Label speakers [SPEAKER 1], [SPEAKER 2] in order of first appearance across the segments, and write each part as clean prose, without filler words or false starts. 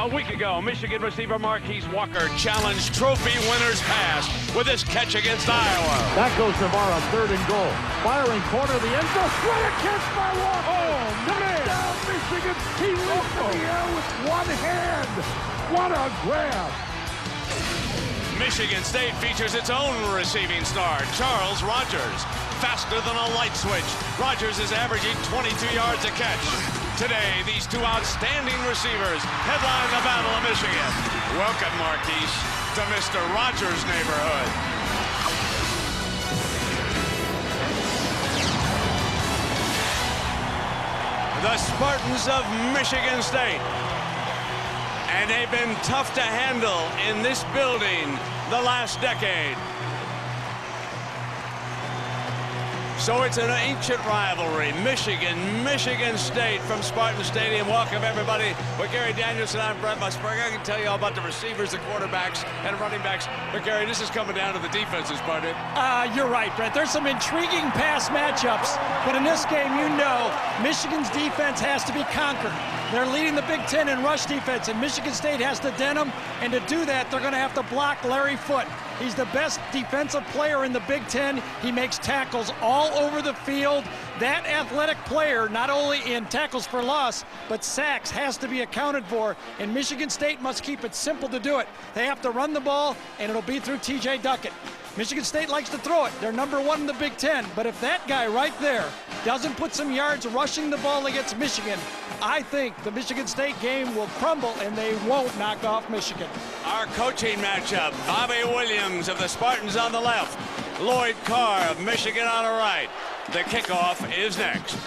[SPEAKER 1] A week ago, Michigan receiver Marquise Walker challenged trophy winners past with his catch against Iowa.
[SPEAKER 2] That goes Navarro, 3rd and goal. Firing corner of the end zone. What a catch by Walker!
[SPEAKER 1] Oh, man!
[SPEAKER 2] Down Michigan. He leaps in the air with one hand. What a grab!
[SPEAKER 1] Michigan State features its own receiving star, Charles Rogers. Faster than a light switch, Rogers is averaging 22 yards a catch. Today, these two outstanding receivers headline the Battle of Michigan. Welcome, Marquise, to Mr. Rogers' neighborhood. The Spartans of Michigan State. And they've been tough to handle in this building the last decade. So it's an ancient rivalry. Michigan State from Spartan Stadium. Welcome, everybody. With Gary Danielson, I'm Brent Musburger. I can tell you all about the receivers, the quarterbacks, and running backs. But, Gary, this is coming down to the defenses, partner.
[SPEAKER 3] You're right, Brent. There's some intriguing pass matchups. But in this game, you know, Michigan's defense has to be conquered. They're leading the Big Ten in rush defense, and Michigan State has to den them. And to do that, they're going to have to block Larry Foote. He's the best defensive player in the Big Ten. He makes tackles all over the field. That athletic player, not only in tackles for loss, but sacks, has to be accounted for. And Michigan State must keep it simple to do it. They have to run the ball, and it'll be through T.J. Duckett. Michigan State likes to throw it. They're #1 in the Big Ten. But if that guy right there doesn't put some yards rushing the ball against Michigan, I think the Michigan State game will crumble and they won't knock off Michigan.
[SPEAKER 1] Our coaching matchup, Bobby Williams of the Spartans on the left, Lloyd Carr of Michigan on the right. The kickoff is next.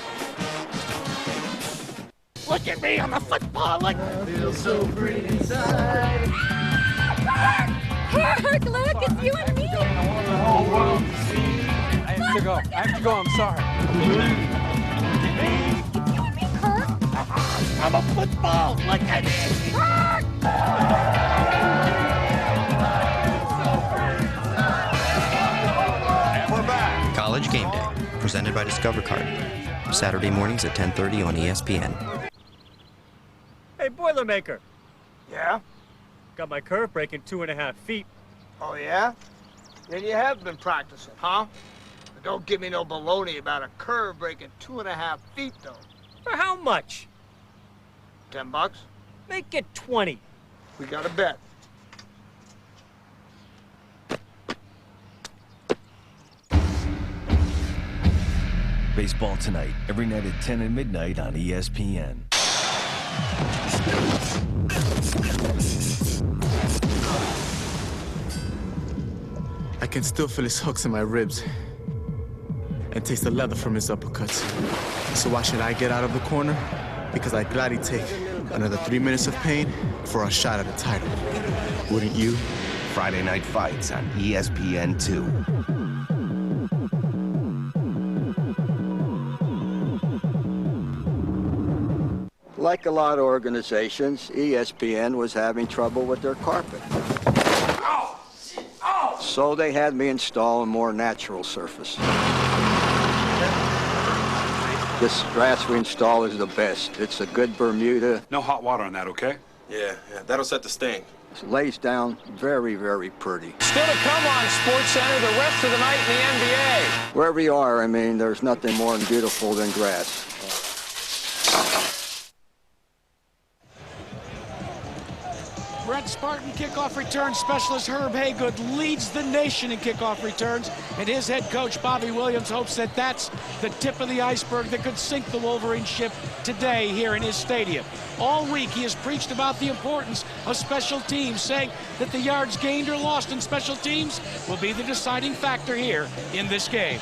[SPEAKER 2] Look at me on the football. Look.
[SPEAKER 4] Feels so free inside.
[SPEAKER 5] Kirk, look, it's you and me.
[SPEAKER 4] I
[SPEAKER 6] have to go. I'm sorry.
[SPEAKER 5] It's you and me, Kirk.
[SPEAKER 2] I'm a football. Look at me.
[SPEAKER 5] Kirk!
[SPEAKER 1] And we're back.
[SPEAKER 7] College Game Day, presented by Discover Card. Saturday mornings at 10:30 on ESPN.
[SPEAKER 8] Hey, Boilermaker.
[SPEAKER 9] Yeah?
[SPEAKER 8] Got my curve breaking 2.5 feet.
[SPEAKER 9] Oh, yeah? Then you have been practicing, huh? But don't give me no baloney about a curve breaking 2.5 feet, though.
[SPEAKER 8] For how much?
[SPEAKER 9] $10?
[SPEAKER 8] Make it 20.
[SPEAKER 9] We got a bet.
[SPEAKER 10] Baseball tonight, every night at 10 and midnight on ESPN.
[SPEAKER 6] I can still feel his hooks in my ribs and taste the leather from his uppercuts. So why should I get out of the corner? Because I'd gladly take another 3 minutes of pain for a shot at a title. Wouldn't you?
[SPEAKER 10] Friday Night Fights on ESPN2.
[SPEAKER 11] Like a lot of organizations, ESPN was having trouble with their carpet. So they had me install a more natural surface. This grass we install is the best. It's a good Bermuda.
[SPEAKER 12] No hot water on that, okay?
[SPEAKER 13] Yeah, that'll set the sting.
[SPEAKER 11] It lays down very, very pretty.
[SPEAKER 14] Still to come on SportsCenter the rest of the night in the NBA.
[SPEAKER 11] Wherever you are, I mean, there's nothing more beautiful than grass.
[SPEAKER 3] Brett Spartan kickoff return specialist Herb Haygood leads the nation in kickoff returns, and his head coach Bobby Williams hopes that that's the tip of the iceberg that could sink the Wolverine ship today here in his stadium. All week he has preached about the importance of special teams, saying that the yards gained or lost in special teams will be the deciding factor here in this game.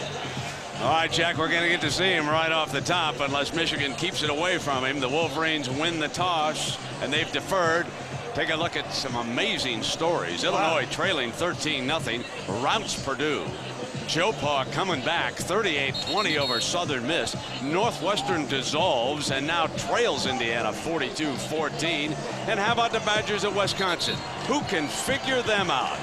[SPEAKER 1] All right, Jack, we're going to get to see him right off the top unless Michigan keeps it away from him. The Wolverines win the toss, and they've deferred. Take a look at some amazing stories. Illinois trailing 13-0, routs Purdue. Joe Pa coming back 38-20 over Southern Miss. Northwestern dissolves and now trails Indiana 42-14. And how about the Badgers of Wisconsin? Who can figure them out?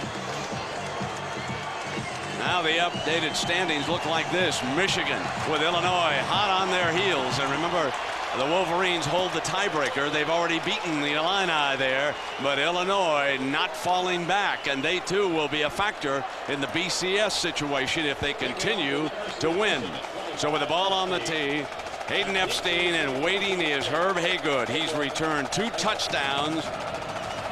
[SPEAKER 1] Now the updated standings look like this. Michigan with Illinois hot on their heels. And remember, The Wolverines hold the tiebreaker. They've already beaten the Illini there, but Illinois not falling back, and they too will be a factor in the BCS situation if they continue to win. So with the ball on the tee, Hayden Epstein, and waiting is Herb Haygood. He's returned 2 touchdowns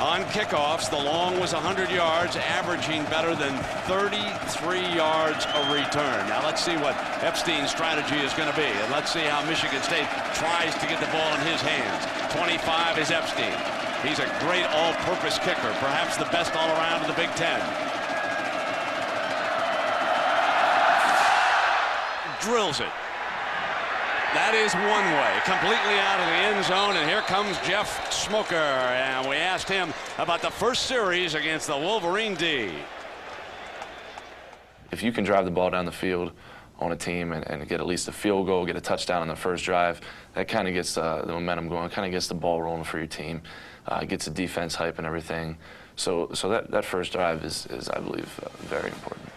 [SPEAKER 1] on kickoffs. The long was 100 yards, averaging better than 33 yards a return. Now let's see what Epstein's strategy is going to be, and let's see how Michigan State tries to get the ball in his hands. 25 is Epstein. He's a great all-purpose kicker, perhaps the best all around in the Big Ten. Drills it. That is one way, completely out of the end zone, and here comes Jeff Smoker, and we asked him about the first series against the Wolverine D.
[SPEAKER 12] If you can drive the ball down the field on a team and get at least a field goal, get a touchdown on the first drive, that kind of gets the momentum going, kind of gets the ball rolling for your team, gets the defense hype and everything. So that first drive is I believe, very important.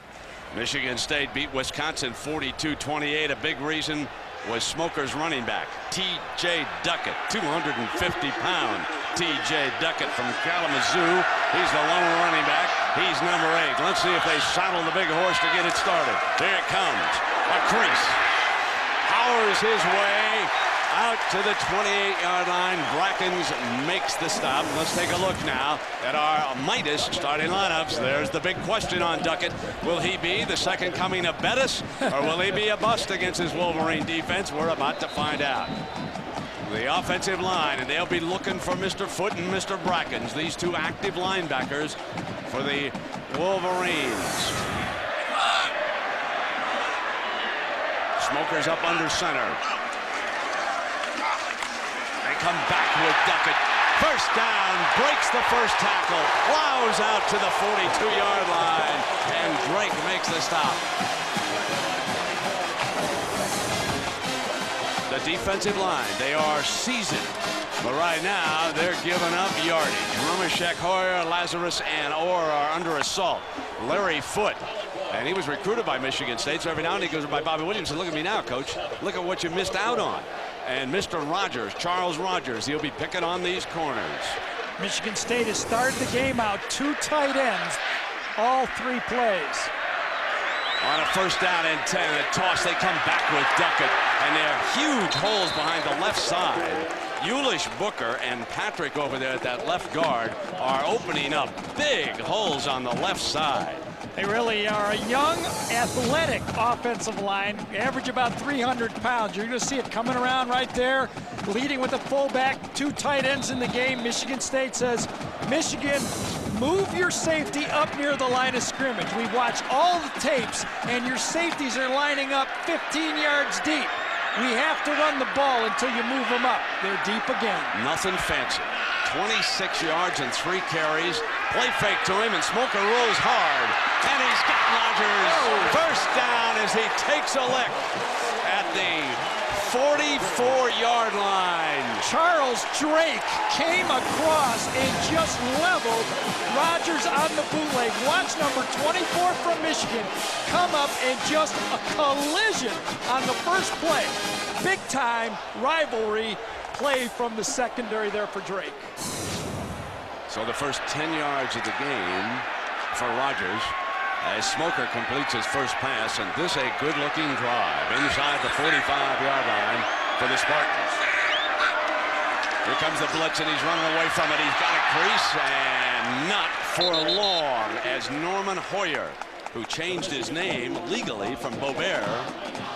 [SPEAKER 1] Michigan State beat Wisconsin 42-28. A big reason was Smoker's running back, T.J. Duckett, 250-pound T.J. Duckett from Kalamazoo. He's the lone running back. He's number 8. Let's see if they saddle the big horse to get it started. There it comes. A crease. Powers his way out to the 28-yard line. Brackens makes the stop. Let's take a look now at our Midas starting lineups. There's the big question on Duckett. Will he be the second coming of Bettis, or will he be a bust against his Wolverine defense? We're about to find out. The offensive line, and they'll be looking for Mr. Foote and Mr. Brackens, these 2 active linebackers for the Wolverines. Smoker's up under center. Come back with Duckett. First down, breaks the first tackle, plows out to the 42-yard line, and Drake makes the stop. The defensive line, they are seasoned, but right now they're giving up yardage. Rumashek, Hoyer, Lazarus, and Orr are under assault. Larry Foote, and he was recruited by Michigan State, so every now and then he goes by Bobby Williams and look at me now, coach. Look at what you missed out on. And Mr. Rogers, Charles Rogers, he'll be picking on these corners.
[SPEAKER 3] Michigan State has started the game out 2 tight ends, all 3 plays.
[SPEAKER 1] On a first down and 10, a toss, they come back with Duckett, and there are huge holes behind the left side. Ulish Booker and Patrick over there at that left guard are opening up big holes on the left side.
[SPEAKER 3] They really are a young, athletic offensive line, average about 300 pounds. You're going to see it coming around right there, leading with a fullback, 2 tight ends in the game. Michigan State says, Michigan, move your safety up near the line of scrimmage. We've watched all the tapes, and your safeties are lining up 15 yards deep. We have to run the ball until you move them up. They're deep again.
[SPEAKER 1] Nothing fancy. 26 yards and 3 carries. Play fake to him, and Smoker rolls hard. And he's got Rogers. First down as he takes a lick at the 44-yard line.
[SPEAKER 3] Charles Drake came across and just leveled Rogers on the bootleg. Watch number 24 from Michigan come up and just a collision on the first play. Big-time rivalry play from the secondary there for Drake.
[SPEAKER 1] So the first 10 yards of the game for Rogers as Smoker completes his first pass, and this a good-looking drive inside the 45-yard line for the Spartans. Here comes the blitz, and he's running away from it. He's got a crease, and not for long as Norman Hoyer, who changed his name legally from Boebert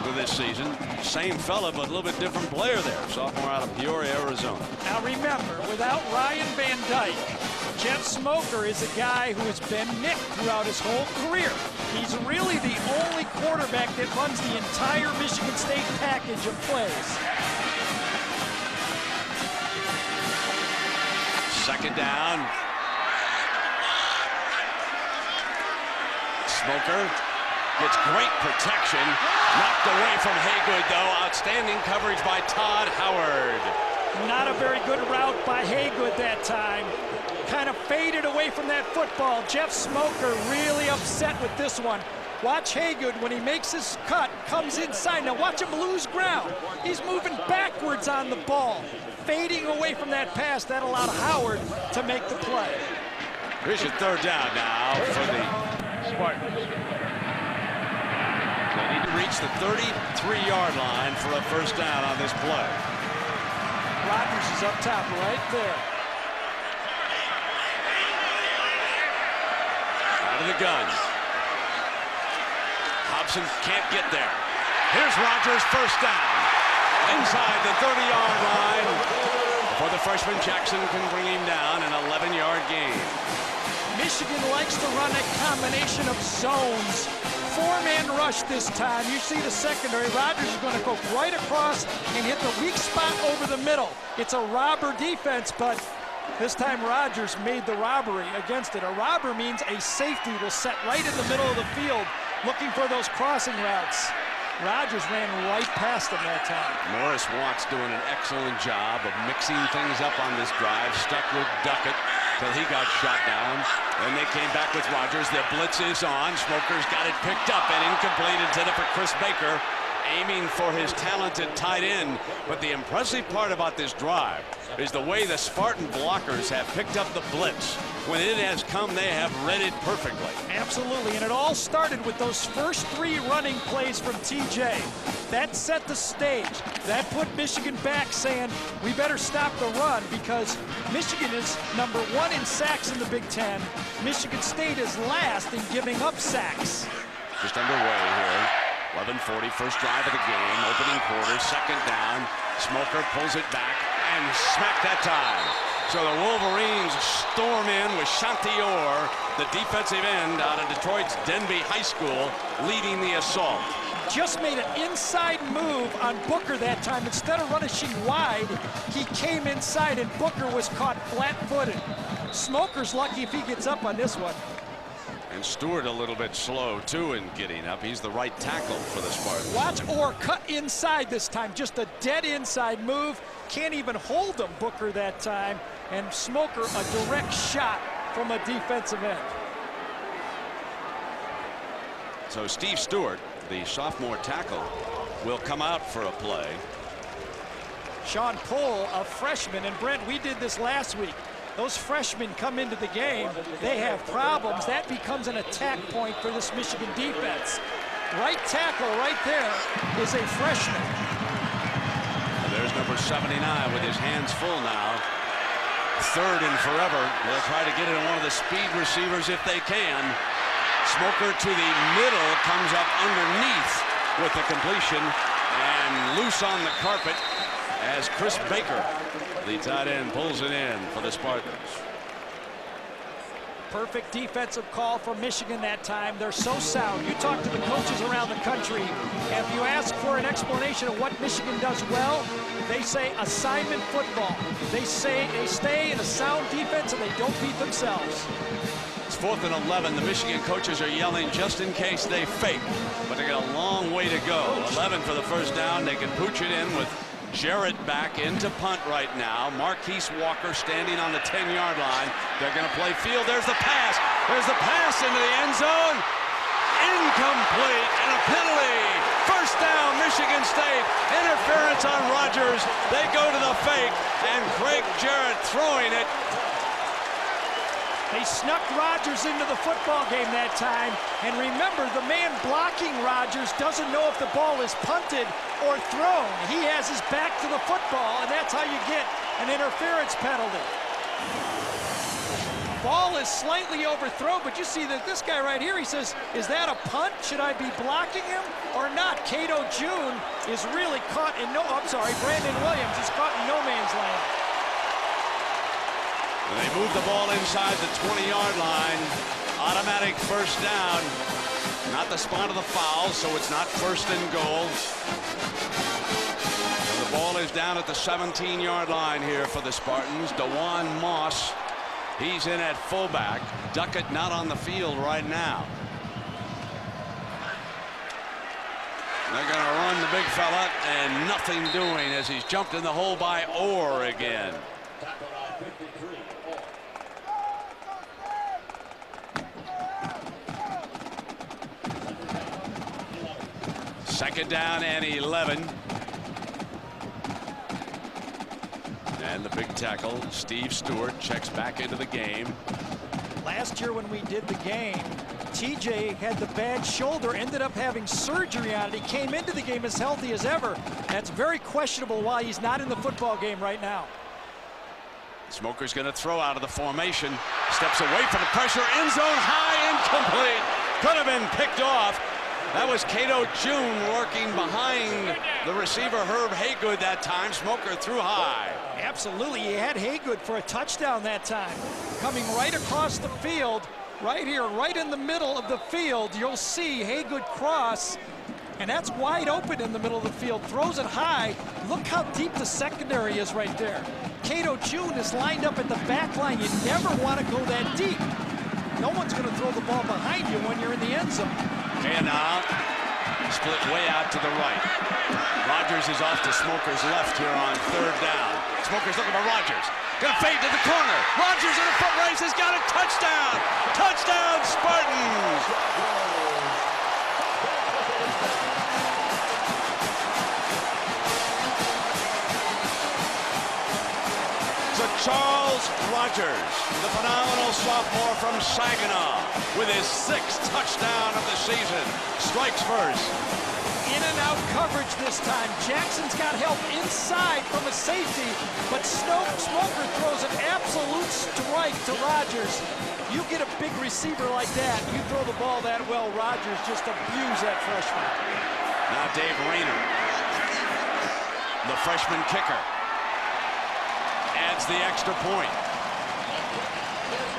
[SPEAKER 1] for this season. Same fella, but a little bit different player there. Sophomore out of Peoria, Arizona.
[SPEAKER 3] Now remember, without Ryan Van Dyke, Jeff Smoker is a guy who has been nicked throughout his whole career. He's really the only quarterback that runs the entire Michigan State package of plays.
[SPEAKER 1] Second down. Smoker gets great protection. Knocked away from Haygood, though. Outstanding coverage by Todd Howard.
[SPEAKER 3] Not a very good route by Haygood that time. Kind of faded away from that football. Jeff Smoker really upset with this one. Watch Haygood when he makes his cut, comes inside. Now watch him lose ground. He's moving backwards on the ball, fading away from that pass. That allowed Howard to make the play.
[SPEAKER 1] Here's your third down now for the Spartans. They need to reach the 33-yard line for a first down on this play.
[SPEAKER 3] Rodgers is up top right there.
[SPEAKER 1] Out of the gun. Hobson can't get there. Here's Rodgers, first down. Inside the 30-yard line. Before the freshman Jackson can bring him down, an 11-yard gain.
[SPEAKER 3] Michigan likes to run a combination of zones. Four-man rush this time. You see the secondary. Rodgers is going to go right across and hit the weak spot over the middle. It's a robber defense, but this time Rodgers made the robbery against it. A robber means a safety will set right in the middle of the field looking for those crossing routes. Rodgers ran right past him that time.
[SPEAKER 1] Morris Watts doing an excellent job of mixing things up on this drive. Stuck with Duckett till he got shot down. And they came back with Rodgers. The blitz is on. Smoker's got it picked up and incomplete intended for Chris Baker, aiming for his talented tight end. But the impressive part about this drive is the way the Spartan blockers have picked up the blitz. When it has come, they have read it perfectly.
[SPEAKER 3] Absolutely, and it all started with those first three running plays from TJ. That set the stage. That put Michigan back saying, we better stop the run because Michigan is number 1 in sacks in the Big Ten. Michigan State is last in giving up sacks.
[SPEAKER 1] Just underway here. 11:40, first drive of the game, opening quarter, second down. Smoker pulls it back and smack that time. So the Wolverines storm in with Chantior, the defensive end out of Detroit's Denby High School, leading the assault.
[SPEAKER 3] Just made an inside move on Booker that time. Instead of running wide, he came inside and Booker was caught flat-footed. Smoker's lucky if he gets up on this one.
[SPEAKER 1] And Stewart a little bit slow, too, in getting up. He's the right tackle for the Spartans.
[SPEAKER 3] Watch Orr cut inside this time. Just a dead inside move. Can't even hold him, Booker, that time. And Smoker, a direct shot from a defensive end.
[SPEAKER 1] So Steve Stewart, the sophomore tackle, will come out for a play.
[SPEAKER 3] Sean Pohl, a freshman. And Brent, we did this last week. Those freshmen come into the game, they have problems. That becomes an attack point for this Michigan defense. Right tackle right there is a freshman.
[SPEAKER 1] And there's number 79 with his hands full now. Third and forever. They'll try to get it on one of the speed receivers if they can. Smoker to the middle, comes up underneath with the completion and loose on the carpet as Chris Baker, the tight end, pulls it in for the Spartans.
[SPEAKER 3] Perfect defensive call from Michigan that time. They're so sound. You talk to the coaches around the country, and if you ask for an explanation of what Michigan does well, they say assignment football. They say they stay in a sound defense and they don't beat themselves.
[SPEAKER 1] It's 4th and 11. The Michigan coaches are yelling just in case they fake, but they got a long way to go. 11 for the first down. They can pooch it in with Jarrett back into punt right now. Marquise Walker standing on the 10-yard line. They're going to play field. There's the pass. There's the pass into the end zone. Incomplete and a penalty. First down, Michigan State. Interference on Rodgers. They go to the fake, and Craig Jarrett throwing it.
[SPEAKER 3] They snuck Rodgers into the football game that time. And remember, the man blocking Rodgers doesn't know if the ball is punted or thrown. He has his back to the football, and that's how you get an interference penalty. Ball is slightly overthrown, but you see that this guy right here, he says, is that a punt? Should I be blocking him or not? Cato June is really caught in Brandon Williams is caught in no man's land.
[SPEAKER 1] And they move the ball inside the 20-yard line. Automatic first down. Not the spot of the foul, so it's not first and goal. And the ball is down at the 17-yard line here for the Spartans. DeJuan Moss, he's in at fullback. Duckett not on the field right now. They're going to run the big fella, and nothing doing as he's jumped in the hole by Orr again. Second down and 11. And the big tackle, Steve Stewart, checks back into the game.
[SPEAKER 3] Last year when we did the game, TJ had the bad shoulder, ended up having surgery on it. He came into the game as healthy as ever. That's very questionable why he's not in the football game right now.
[SPEAKER 1] Smoker's going to throw out of the formation. Steps away from the pressure. End zone high, incomplete. Could have been picked off. That was Cato June working behind the receiver Herb Haygood that time. Smoker threw high.
[SPEAKER 3] Absolutely, he had Haygood for a touchdown that time. Coming right across the field, right here, right in the middle of the field, you'll see Haygood cross, and that's wide open in the middle of the field. Throws it high. Look how deep the secondary is right there. Cato June is lined up at the back line. You never want to go that deep. No one's going to throw the ball behind you when you're in the end zone.
[SPEAKER 1] And now, split way out to the right. Rodgers is off to Smoker's left here on third down. Smoker's looking for Rodgers. Gonna fade to the corner. Rodgers in a foot race has got a touchdown. Touchdown, Spartans. So Charles Rodgers, the phenomenal sophomore from Saginaw, with his 6th touchdown of the season, strikes first.
[SPEAKER 3] In and out coverage this time. Jackson's got help inside from a safety, but Smoker throws an absolute strike to Rodgers. You get a big receiver like that, you throw the ball that well, Rodgers just abused that freshman.
[SPEAKER 1] Now Dave Rayner, the freshman kicker, adds the extra point.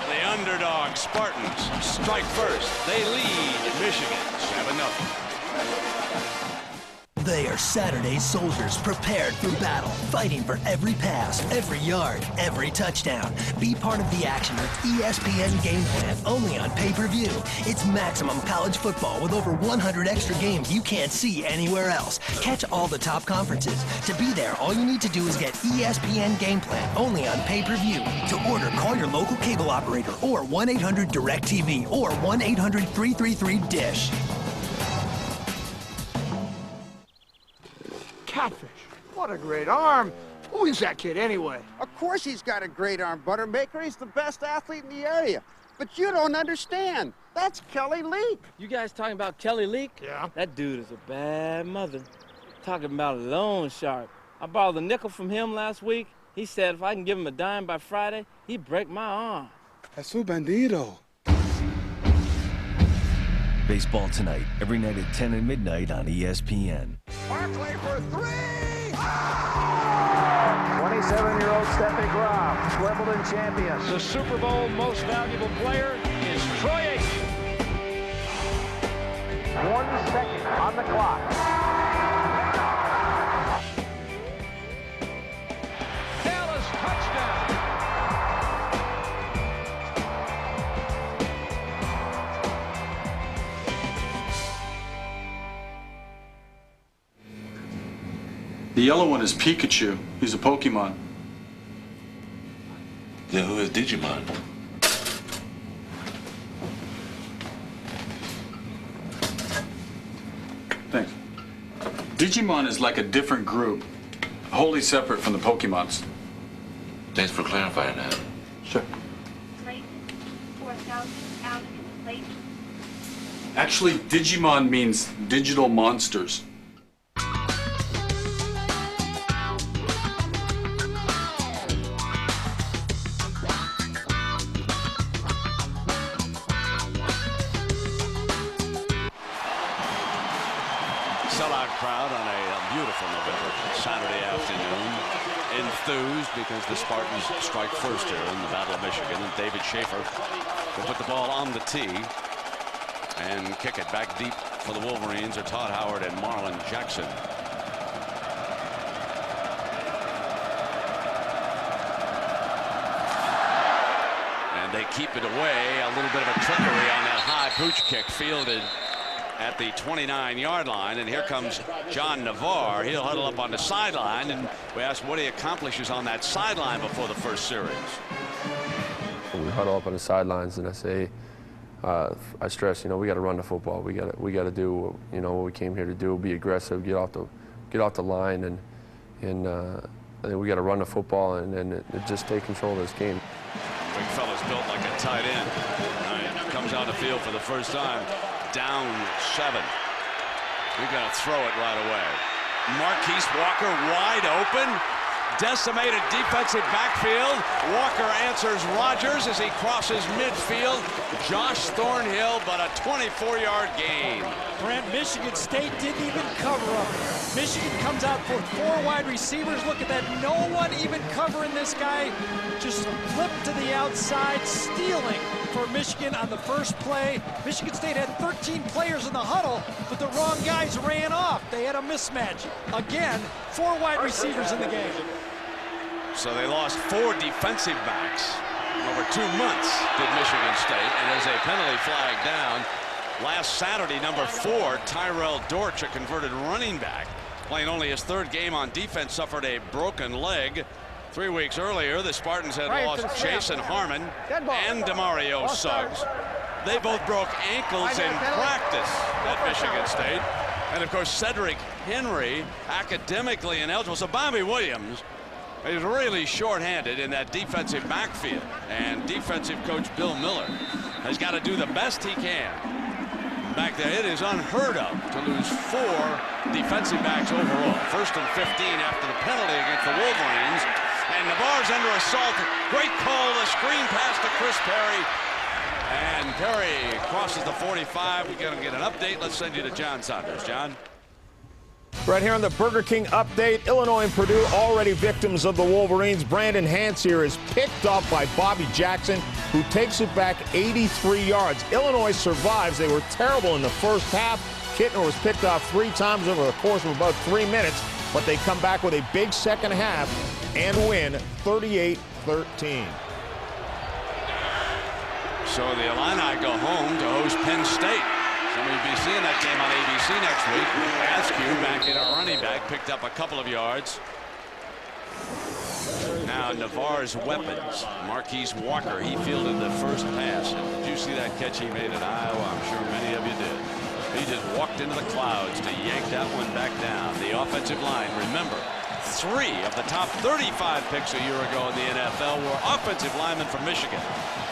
[SPEAKER 1] The underdog Spartans strike first. They lead Michigan 7-0.
[SPEAKER 15] They are Saturday soldiers prepared for battle, fighting for every pass, every yard, every touchdown. Be part of the action with ESPN Game Plan, only on pay-per-view. It's maximum college football with over 100 extra games you can't see anywhere else. Catch all the top conferences. To be there, all you need to do is get ESPN Game Plan, only on pay-per-view. To order, call your local cable operator or 1-800-DIRECTV or 1-800-333-DISH.
[SPEAKER 9] Catfish. What a great arm. Who is that kid anyway?
[SPEAKER 16] Of course he's got a great arm, Buttermaker. He's the best athlete in the area. But you don't understand. That's Kelly Leak.
[SPEAKER 17] You guys talking about Kelly Leak?
[SPEAKER 9] Yeah.
[SPEAKER 17] That dude is a bad mother. Talking about a loan shark. I borrowed a nickel from him last week. He said if I can give him a dime by Friday, he'd break my arm.
[SPEAKER 18] That's su bandido.
[SPEAKER 10] Baseball tonight, every night at 10 and midnight on ESPN.
[SPEAKER 2] Barkley for 3!
[SPEAKER 19] 27-year-old Steffi Graf, Wimbledon champion.
[SPEAKER 14] The Super Bowl most valuable player is Troy Aikman.
[SPEAKER 19] 1 second on the clock.
[SPEAKER 14] Dallas touchdown.
[SPEAKER 18] The yellow one is Pikachu. He's a Pokemon.
[SPEAKER 20] Then who is Digimon?
[SPEAKER 18] Thanks. Digimon is like a different group, wholly separate from the Pokemons.
[SPEAKER 20] Thanks for clarifying that.
[SPEAKER 18] Sure. Actually, Digimon means digital monsters.
[SPEAKER 1] Sellout crowd on a beautiful November Saturday afternoon. Enthused because the Spartans strike first here in the Battle of Michigan. And David Schaefer will put the ball on the tee and kick it back deep for the Wolverines are Todd Howard and Marlon Jackson. And they keep it away. A little bit of a trickery on that high pooch kick fielded at the 29-yard line, and here comes John Navarre. He'll huddle up on the sideline, and we asked what he accomplishes on that sideline before the first series.
[SPEAKER 21] We huddle up on the sidelines, and I say, I stress, we got to run the football. We got to do, what we came here to do. Be aggressive, get off the line, and then we got to run the football and then just take control of this game.
[SPEAKER 1] Big fella's built like a tight end. Comes on the field for the first time. Down 7. We got to throw it right away. Marquise Walker wide open. Decimated defensive backfield. Walker answers Rogers as he crosses midfield. Josh Thornhill, but a 24-yard gain.
[SPEAKER 3] Brent, Michigan State didn't even cover up. Michigan comes out for 4 wide receivers. Look at that. No one even covering this guy. Just flipped to the outside, stealing for Michigan on the first play. Michigan State had 13 players in the huddle, but the wrong guys ran off. They had a mismatch. Again, 4 wide receivers in the game.
[SPEAKER 1] So they lost 4 defensive backs over 2 months, did Michigan State, and there's a penalty flag down. Last Saturday, number 4, Tyrell Dortch, a converted running back, playing only his 3rd game on defense, suffered a broken leg. 3 weeks earlier, the Spartans had lost Jason Harmon and Demario Suggs. They both broke ankles in practice at Michigan State. And of course, Cedric Henry, academically ineligible. So Bobby Williams is really short-handed in that defensive backfield. And defensive coach Bill Miller has got to do the best he can. Back there, it is unheard of to lose 4 defensive backs overall. 1st and 15 after the penalty against the Wolverines. And Navarre's under assault. Great call, the screen pass to Chris Perry. And Perry crosses the 45. We're going to get an update. Let's send you to John Saunders. John?
[SPEAKER 22] Right here on the Burger King update, Illinois and Purdue already victims of the Wolverines. Brandon Hance here is picked off by Bobby Jackson, who takes it back 83 yards. Illinois survives. They were terrible in the first half. Kittner was picked off 3 times over the course of about 3 minutes, but they come back with a big second half and win 38-13.
[SPEAKER 1] So the Illini go home to host Penn State. Some of you will be seeing that game on ABC next week. Askew back in a running back, picked up a couple of yards. Now Navarre's weapons. Marquise Walker, he fielded the first pass. And did you see that catch he made at Iowa? I'm sure many of you did. He just walked into the clouds to yank that one back down. The offensive line, remember, 3 of the top 35 picks a year ago in the NFL were offensive linemen from Michigan.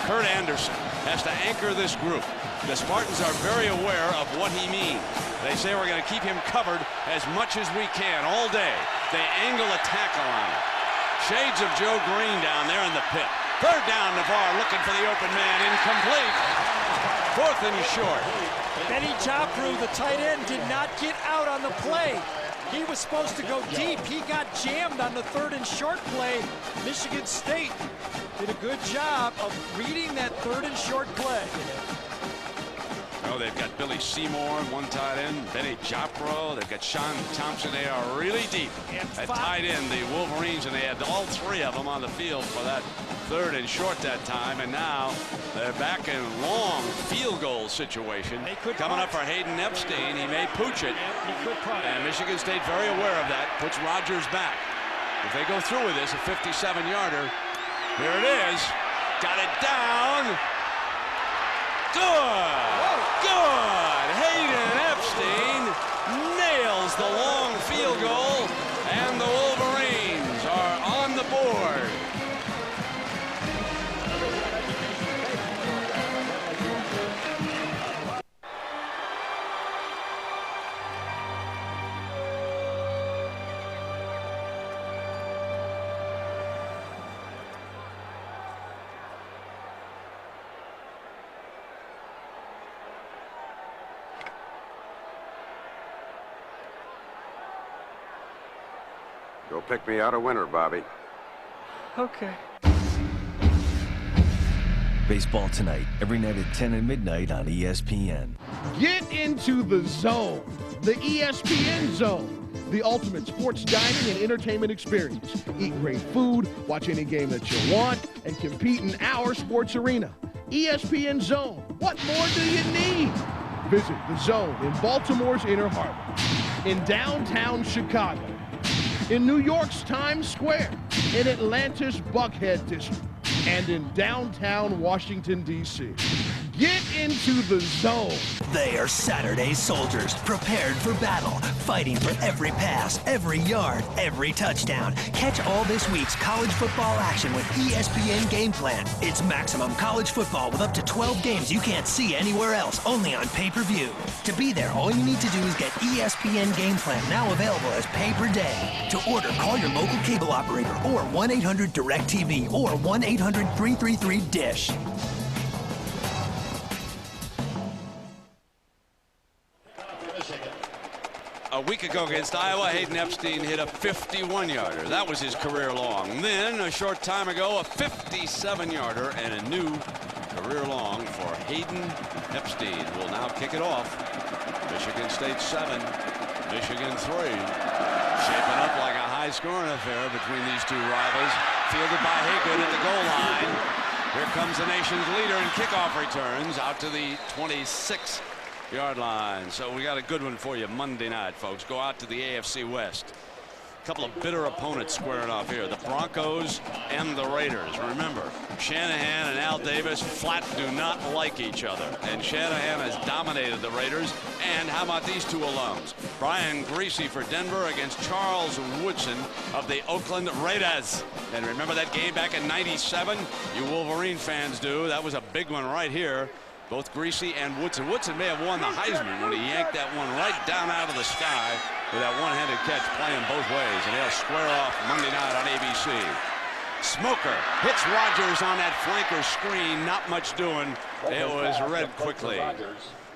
[SPEAKER 1] Kurt Anderson has to anchor this group. The Spartans are very aware of what he means. They say we're going to keep him covered as much as we can all day. They angle a tackle on him. Shades of Joe Green down there in the pit. 3rd down, Navarre looking for the open man. Incomplete. 4th and short.
[SPEAKER 3] Benny Joffre, the tight end, did not get out on the play. He was supposed to go deep. He got jammed on the 3rd and short play. Michigan State did a good job of reading that 3rd and short play.
[SPEAKER 1] Oh, they've got Billy Seymour, 1 tight end, Benny Joffre. They've got Sean Thompson. They are really deep at tight end, the Wolverines, and they had all 3 of them on the field for that 3rd and short that time. And now they're back in long field goal situation. Coming up for Hayden Epstein. He may pooch it. And Michigan State very aware of that. Puts Rogers back. If they go through with this, a 57-yarder. Here it is. Got it down. Good. Good. Hayden Epstein nails the long field goal, and the Wolverines are on the board.
[SPEAKER 23] Go pick me out a winner, Bobby.
[SPEAKER 8] Okay.
[SPEAKER 10] Baseball tonight, every night at 10 and midnight on ESPN.
[SPEAKER 2] Get into the zone, the ESPN Zone, the ultimate sports dining and entertainment experience. Eat great food, watch any game that you want, and compete in our sports arena. ESPN Zone, what more do you need? Visit the Zone in Baltimore's Inner Harbor, in downtown Chicago, in New York's Times Square, in Atlanta's Buckhead District, and in downtown Washington, D.C. Get into the zone.
[SPEAKER 15] They are Saturday soldiers, prepared for battle, fighting for every pass, every yard, every touchdown. Catch all this week's college football action with ESPN Game Plan. It's maximum college football with up to 12 games you can't see anywhere else, only on pay-per-view. To be there, all you need to do is get ESPN Game Plan, now available as pay-per-day. To order, call your local cable operator or 1-800-DIRECTV or 1-800-333-DISH.
[SPEAKER 1] A week ago against Iowa, Hayden Epstein hit a 51-yarder. That was his career long. Then, a short time ago, a 57-yarder and a new career long for Hayden Epstein. Will now kick it off. Michigan State 7, Michigan 3. Shaping up like a high-scoring affair between these two rivals. Fielded by Haygood at the goal line. Here comes the nation's leader in kickoff returns out to the 26-yard line. So we got a good one for you Monday night, folks. Go out to the AFC West. A couple of bitter opponents squaring off here. The Broncos and the Raiders. Remember, Shanahan and Al Davis flat do not like each other. And Shanahan has dominated the Raiders. And how about these two alums? Brian Griese for Denver against Charles Woodson of the Oakland Raiders. And remember that game back in '97? You Wolverine fans do. That was a big one right here. Both Griese and Woodson. Woodson may have won the Heisman when he yanked that one right down out of the sky with that one-handed catch playing both ways. And they'll square off Monday night on ABC. Smoker hits Rodgers on that flanker screen. Not much doing. It was read quickly.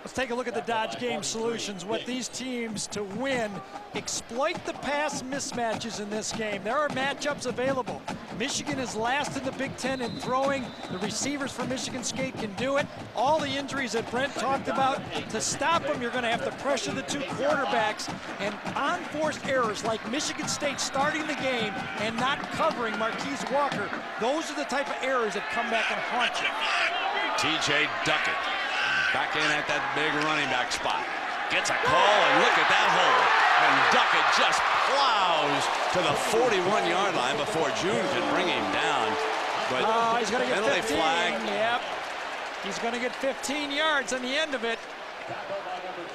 [SPEAKER 3] Let's take a look at the Dodge Game Solutions. What these teams to win, exploit the pass mismatches in this game. There are matchups available. Michigan is last in the Big Ten in throwing. The receivers for Michigan State can do it. All the injuries that Brent talked about, to stop them, you're going to have to pressure the two quarterbacks. And unforced errors like Michigan State starting the game and not covering Marquise Walker, those are the type of errors that come back and haunt you.
[SPEAKER 1] T.J. Duckett back in at that big running back spot. Gets a call, and look at that hole. And Duckett just plows to the 41-yard line before June could bring him down. But
[SPEAKER 3] he's going to get 15.
[SPEAKER 1] Flag.
[SPEAKER 3] Yep. He's going to get 15 yards on the end of it.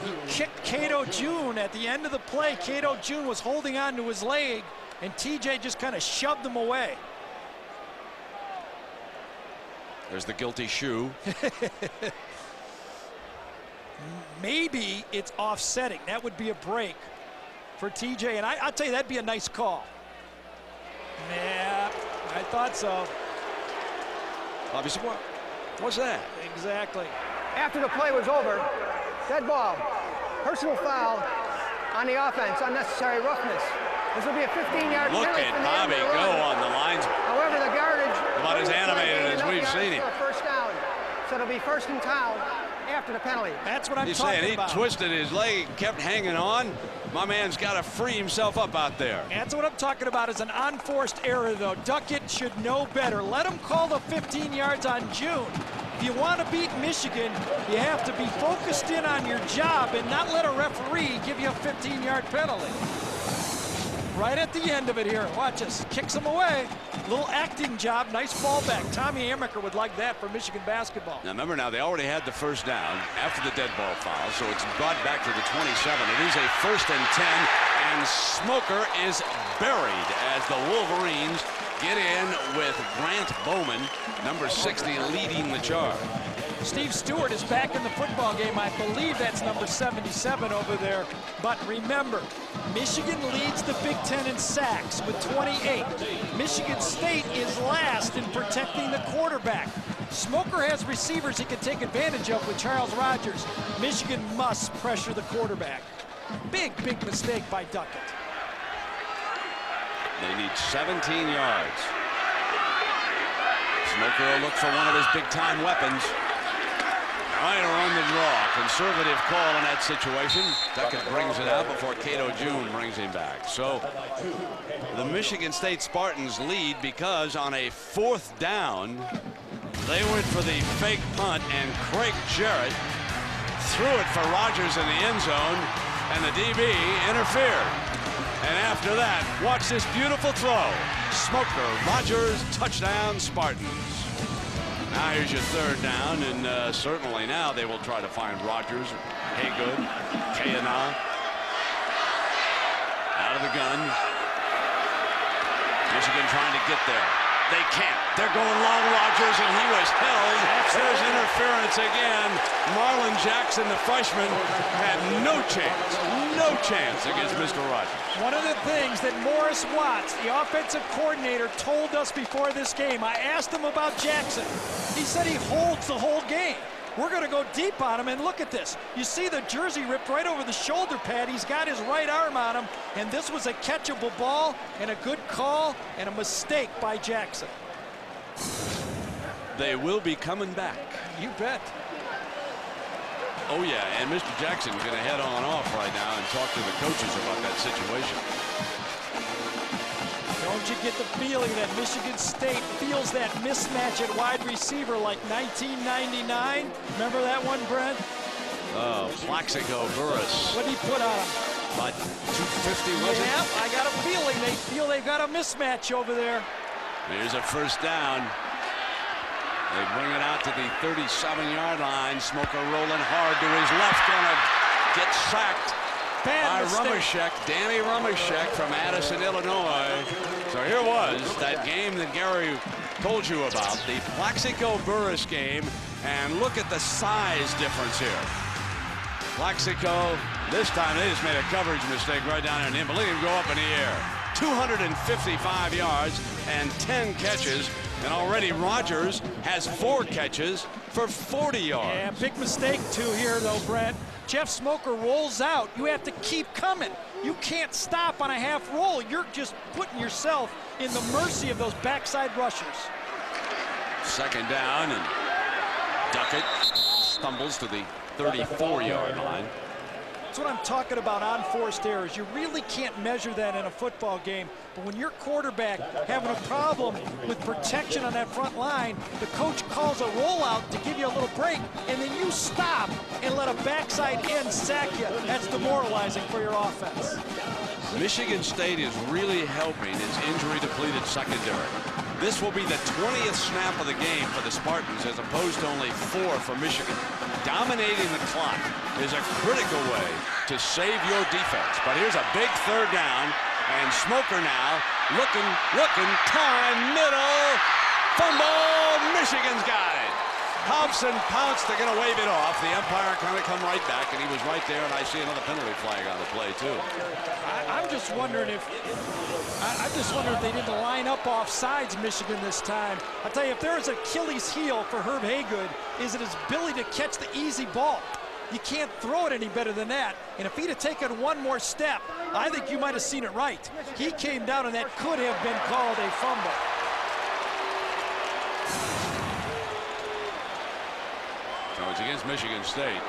[SPEAKER 3] He kicked Cato June at the end of the play. Cato June was holding on to his leg, and TJ just kind of shoved him away.
[SPEAKER 1] There's the guilty shoe.
[SPEAKER 3] Maybe it's offsetting. That would be a break for TJ, and I'll tell you, that'd be a nice call. Yeah, I thought so.
[SPEAKER 1] Obviously, what's that?
[SPEAKER 3] Exactly.
[SPEAKER 4] After the play was over, dead ball, personal foul on the offense, unnecessary roughness. This will be a 15-yard penalty.
[SPEAKER 1] Look at Bobby go on the lines.
[SPEAKER 4] However, the yardage
[SPEAKER 1] about as animated as we've seen him.
[SPEAKER 4] First down, so it'll be first and 10 after the penalty.
[SPEAKER 3] That's what I'm
[SPEAKER 1] He's
[SPEAKER 3] talking
[SPEAKER 1] saying
[SPEAKER 3] about.
[SPEAKER 1] He twisted his leg, kept hanging on. My man's got to free himself up out there.
[SPEAKER 3] That's what I'm talking about, is an unforced error, though. Duckett should know better. Let him call the 15 yards on June. If you want to beat Michigan, you have to be focused in on your job and not let a referee give you a 15-yard penalty. Right at the end of it here. Watch us. Kicks him away. Little acting job. Nice fallback. Tommy Amaker would like that for Michigan basketball.
[SPEAKER 1] Now remember, they already had the first down after the dead ball foul, so it's brought back to the 27. It is a 1st and 10, and Smoker is buried as the Wolverines get in with Grant Bowman, number 60, leading the charge.
[SPEAKER 3] Steve Stewart is back in the football game. I believe that's number 77 over there. But remember, Michigan leads the Big Ten in sacks with 28. Michigan State is last in protecting the quarterback. Smoker has receivers he can take advantage of with Charles Rodgers. Michigan must pressure the quarterback. Big mistake by Duckett.
[SPEAKER 1] They need 17 yards. Smoker will look for one of his big-time weapons. Trying to run the draw. Conservative call in that situation. Duckett brings it out before Cato June brings him back. So the Michigan State Spartans lead because on a 4th down, they went for the fake punt, and Craig Jarrett threw it for Rodgers in the end zone, and the DB interfered. And after that, watch this beautiful throw. Smoker, Rodgers, touchdown, Spartans. Now here's your third down, and certainly now they will try to find Rogers, Haygood, Kayana. Out of the gun. Michigan trying to get there. They can't. They're going long, Rogers, and he was held. There's interference again. Marlon Jackson, the freshman, had no chance against Mr. Rogers.
[SPEAKER 3] One of the things that Morris Watts, the offensive coordinator, told us before this game, I asked him about Jackson. He said he holds the whole game. We're going to go deep on him, and look at this. You see the jersey ripped right over the shoulder pad. He's got his right arm on him, and this was a catchable ball and a good call and a mistake by Jackson.
[SPEAKER 1] They will be coming back.
[SPEAKER 3] You bet.
[SPEAKER 1] Oh, yeah, and Mr. Jackson's going to head on off right now and talk to the coaches about that situation.
[SPEAKER 3] Don't you get the feeling that Michigan State feels that mismatch at wide receiver like 1999? Remember that one, Brent?
[SPEAKER 1] Oh, Plaxico Burress.
[SPEAKER 3] What did he put on him?
[SPEAKER 1] About 250, was it?
[SPEAKER 3] Yeah, I got a feeling they feel they've got a mismatch over there.
[SPEAKER 1] Here's a first down. They bring it out to the 37-yard line. Smoker rolling hard to his left. Gonna get sacked by Rumashek, Danny Rumashek from Addison, Illinois. So here was that game that Gary told you about, the Plaxico Burress game, and look at the size difference here. Plaxico, this time they just made a coverage mistake right down there, and believe him, go up in the air. 255 yards and 10 catches, and already Rogers has 4 catches for 40 yards.
[SPEAKER 3] Yeah, big mistake too here though, Brent. Jeff Smoker rolls out. You have to keep coming. You can't stop on a half roll. You're just putting yourself in the mercy of those backside rushers.
[SPEAKER 1] Second down, and Duckett stumbles to the 34-yard line.
[SPEAKER 3] That's what I'm talking about on forced errors. You really can't measure that in a football game. But when your quarterback having a problem with protection on that front line, the coach calls a rollout to give you a little break, and then you stop and let a backside end sack you. That's demoralizing for your offense.
[SPEAKER 1] Michigan State is really helping its injury-depleted secondary. This will be the 20th snap of the game for the Spartans as opposed to only 4 for Michigan. Dominating the clock is a critical way to save your defense. But here's a big third down, and Smoker now looking, time, middle, fumble, Michigan's got it. Hobson pounced, they're going to wave it off. The umpire kind of come right back, and he was right there, and I see another penalty flag on the play, too.
[SPEAKER 3] I'm just wondering if they didn't line up off sides, Michigan, this time. I'll tell you, if there is an Achilles heel for Herb Haygood, is it his ability to catch the easy ball. You can't throw it any better than that. And if he'd have taken one more step, I think you might have seen it right. He came down, and that could have been called a fumble.
[SPEAKER 1] So it's against Michigan State.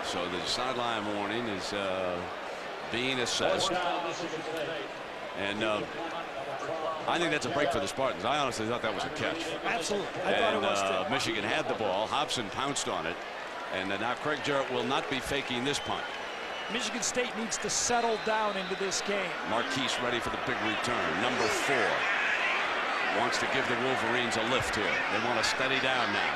[SPEAKER 1] So the sideline warning is being assessed. And I think that's a break for the Spartans. I honestly thought that was a catch.
[SPEAKER 3] Absolutely. I thought it was too.
[SPEAKER 1] Michigan had the ball. Hobson pounced on it. And now Craig Jarrett will not be faking this punt.
[SPEAKER 3] Michigan State needs to settle down into this game.
[SPEAKER 1] Marquise ready for the big return. Number 4. Wants to give the Wolverines a lift here. They want to steady down now.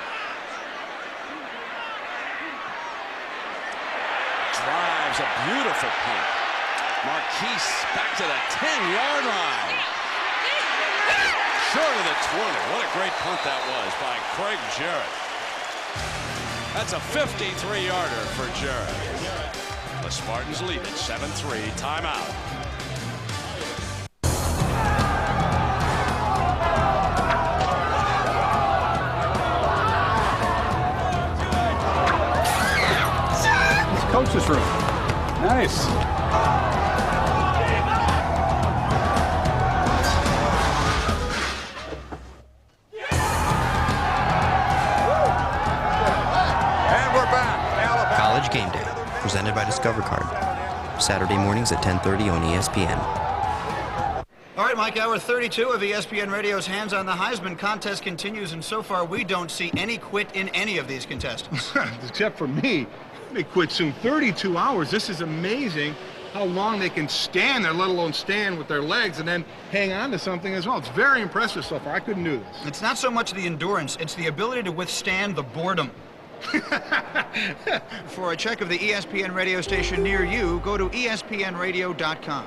[SPEAKER 1] Drives a beautiful punt. Marquise back to the 10-yard line. Short of the 20. What a great punt that was by Craig Jarrett. That's a 53-yarder for Jarrett. The Spartans lead at 7-3. Timeout.
[SPEAKER 5] Coach's room. Nice.
[SPEAKER 23] And we're back.
[SPEAKER 6] College Game Day, presented by Discover Card. Saturday mornings at 10:30 on ESPN.
[SPEAKER 7] All right, Mike, hour 32 of ESPN Radio's Hands on the Heisman contest continues, and so far we don't see any quit in any of these contestants.
[SPEAKER 22] Except for me. They quit soon. 32 hours. This is amazing.
[SPEAKER 11] how long they can stand there, let alone stand with their legs and then hang on to something as well. It's very impressive so far. I couldn't do this.
[SPEAKER 7] It's not so much the endurance, it's the ability to withstand the boredom. For a check of the ESPN radio station near you, go to espnradio.com.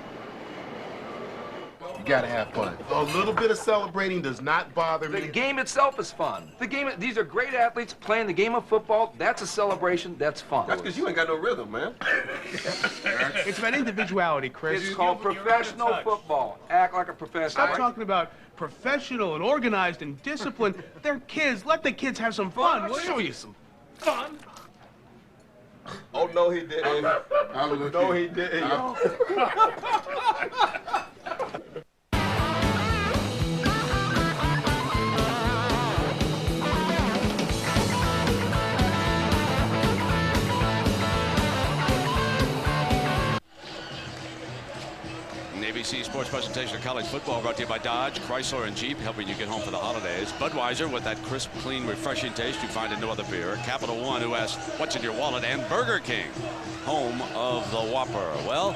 [SPEAKER 23] You gotta have fun. A little bit of celebrating does not bother me.
[SPEAKER 12] The game itself is fun. These are great athletes playing the game of football. That's a celebration. That's fun.
[SPEAKER 23] That's because you ain't got no rhythm, man.
[SPEAKER 13] It's about individuality, Chris.
[SPEAKER 12] It's called professional football. Act like a professional.
[SPEAKER 13] Stop talking about professional and organized and disciplined. They're kids. Let the kids have some fun.
[SPEAKER 23] I'll show you some
[SPEAKER 13] fun.
[SPEAKER 23] Oh, no, he didn't. No, he didn't.
[SPEAKER 1] ABC Sports presentation of college football brought to you by Dodge, Chrysler, and Jeep, helping you get home for the holidays. Budweiser, with that crisp, clean, refreshing taste you find in no other beer. Capital One, who asks, what's in your wallet? And Burger King, home of the Whopper. Well,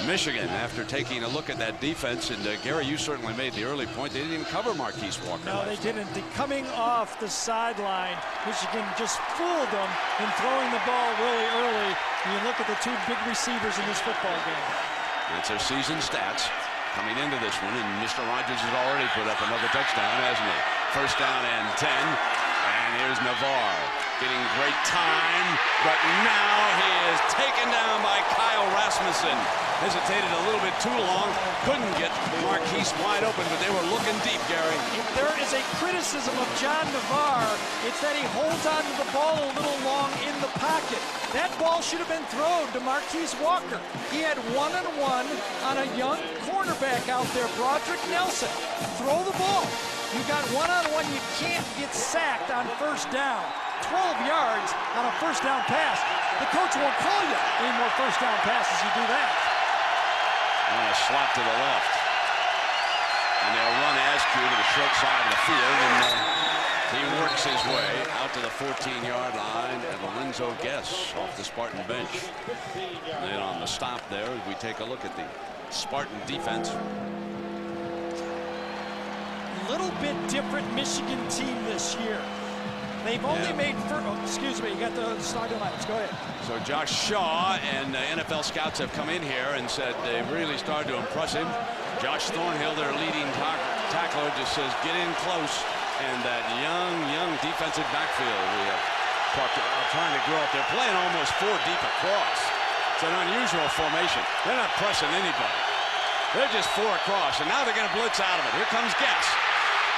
[SPEAKER 1] Michigan, after taking a look at that defense, and Gary, you certainly made the early point, they didn't even cover Marquise Walker.
[SPEAKER 3] No, they didn't. Coming off the sideline, Michigan just fooled them in throwing the ball really early. You look at the two big receivers in this football game.
[SPEAKER 1] That's their season stats coming into this one, and Mr. Rogers has already put up another touchdown, hasn't he? First down and 10, and here's Navarre getting great time, but now he is taken down by Kyle Rasmussen. Hesitated a little bit too long, couldn't get Marquise wide open, but they were looking deep, Gary.
[SPEAKER 3] If there is a criticism of John Navarre, it's that he holds on to the ball a little long in the pocket. That ball should have been thrown to Marquise Walker. He had one-on-one on a young cornerback out there, Broderick Nelson. Throw the ball. You got one-on-one, you can't get sacked on first down. 12 yards on a first down pass. The coach won't call you any more first down passes, you do that.
[SPEAKER 1] And a slot to the left. And they'll run Askew to the short side of the field, and he works his way out to the 14-yard line, and Lorenzo Guess off the Spartan bench. And then on the stop there, as we take a look at the Spartan defense.
[SPEAKER 3] A little bit different Michigan team this year. They've only made, excuse me, you got the starting lineups. Go ahead.
[SPEAKER 1] So Josh Shaw and NFL scouts have come in here and said they've really started to impress him. Josh Thornhill, their leading tackler, just says get in close. And that young defensive backfield we have talked about trying to grow up. They're playing almost 4 deep across. It's an unusual formation. They're not pressing anybody. They're just 4 across, and now they're going to blitz out of it. Here comes Guess.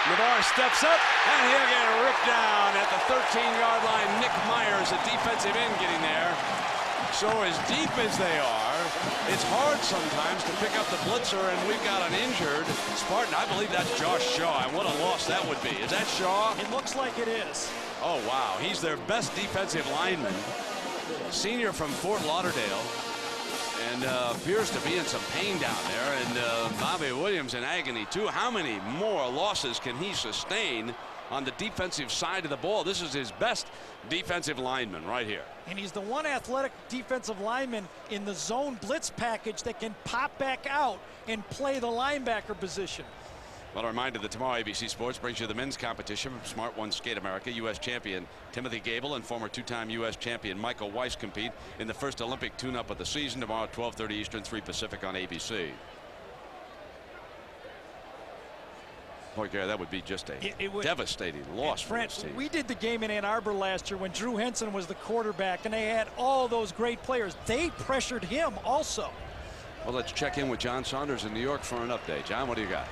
[SPEAKER 1] Navarre steps up, and he'll get ripped down at the 13-yard line. Nick Myers, a defensive end, getting there. So as deep as they are, it's hard sometimes to pick up the blitzer, and we've got an injured Spartan. I believe that's Josh Shaw, and what a loss that would be. Is that Shaw?
[SPEAKER 3] It looks like it is.
[SPEAKER 1] Oh, wow. He's their best defensive lineman. Senior from Fort Lauderdale. And appears to be in some pain down there, and Bobby Williams in agony too. How many more losses can he sustain on the defensive side of the ball? This is his best defensive lineman right here.
[SPEAKER 3] And he's the one athletic defensive lineman in the zone blitz package that can pop back out and play the linebacker position.
[SPEAKER 1] Well, a reminder that tomorrow ABC Sports brings you the men's competition from Smart One Skate America. U.S. champion Timothy Gable and former 2-time U.S. champion Michael Weiss compete in the first Olympic tune-up of the season tomorrow at 12:30 Eastern, 3 Pacific on ABC. Boy, Gary, that would be just a devastating loss for this team.
[SPEAKER 3] We did the game in Ann Arbor last year when Drew Henson was the quarterback, and they had all those great players. They pressured him also.
[SPEAKER 1] Well, let's check in with John Saunders in New York for an update. John, what do you got?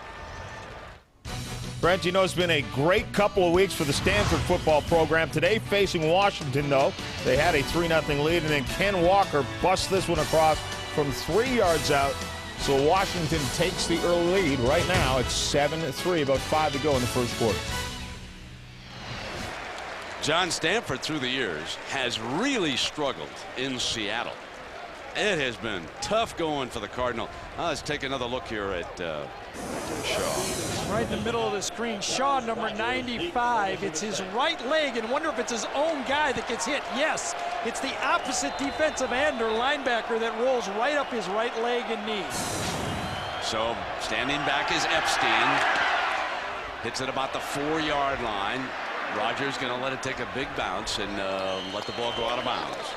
[SPEAKER 22] Brent, you know it's been a great couple of weeks for the Stanford football program. Today facing Washington, though, they had a 3-0 lead, and then Ken Walker busts this one across from 3 yards out. So Washington takes the early lead. Right now it's 7-3, about 5 to go in the first quarter.
[SPEAKER 1] John, Stanford through the years has really struggled in Seattle. It has been tough going for the Cardinal. Let's take another look here at Shaw.
[SPEAKER 3] Right in the middle of the screen, Shaw, number 95. It's his right leg, and wonder if it's his own guy that gets hit. Yes, it's the opposite defensive end or linebacker that rolls right up his right leg and knee.
[SPEAKER 1] So standing back is Epstein. Hits it about the 4-yard line. Rogers going to let it take a big bounce and let the ball go out of bounds.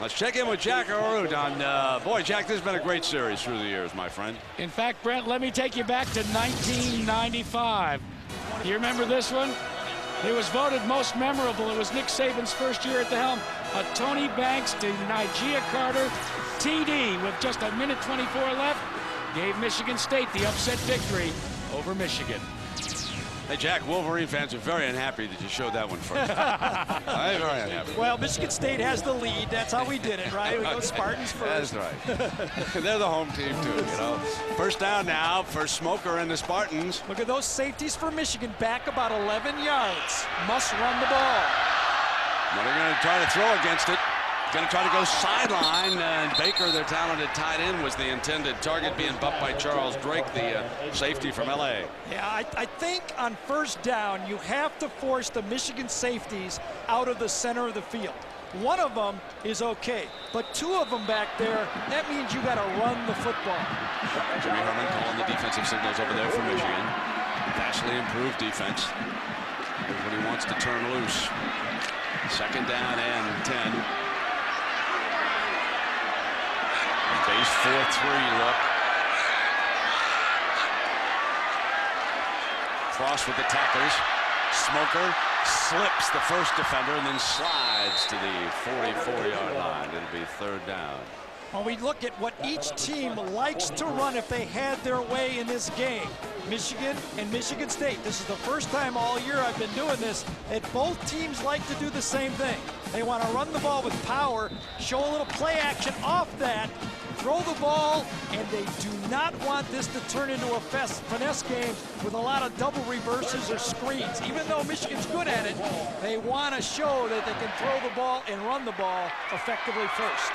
[SPEAKER 1] Let's check in with Jack Arute on, boy, Jack, this has been a great series through the years, my friend.
[SPEAKER 9] In fact, Brent, let me take you back to 1995. Do you remember this one? It was voted most memorable. It was Nick Saban's first year at the helm. A Tony Banks to Nigeria Carter TD with just a minute 24 left gave Michigan State the upset victory over Michigan.
[SPEAKER 1] Hey, Jack, Wolverine fans are very unhappy that you showed that one first. I'm very unhappy.
[SPEAKER 3] Well, Michigan State has the lead. That's how we did it, right? We go Spartans first.
[SPEAKER 1] That's right. They're the home team, too, you know. First down now for Smoker and the Spartans.
[SPEAKER 3] Look at those safeties for Michigan, back about 11 yards. Must run the ball.
[SPEAKER 1] Well, they're going to try to throw against it. Going to try to go sideline, and Baker, their talented tight end, was the intended target, being bumped by Charles Drake, the safety from LA.
[SPEAKER 3] Yeah, I think on first down, you have to force the Michigan safeties out of the center of the field. One of them is okay, but two of them back there, that means you got to run the football.
[SPEAKER 1] Jimmy Herman calling the defensive signals over there for Michigan. Vastly improved defense. Everybody wants to turn loose. Second down and 10. Base 4-3 look. Cross with the tacklers. Smoker slips the first defender and then slides to the 44-yard line. It'll be third down.
[SPEAKER 3] When we look at what each team likes to run if they had their way in this game, Michigan and Michigan State, this is the first time all year I've been doing this, that both teams like to do the same thing. They want to run the ball with power, show a little play action off that, throw the ball, and they do not want this to turn into a finesse game with a lot of double reverses or screens. Even though Michigan's good at it, they want to show that they can throw the ball and run the ball effectively first.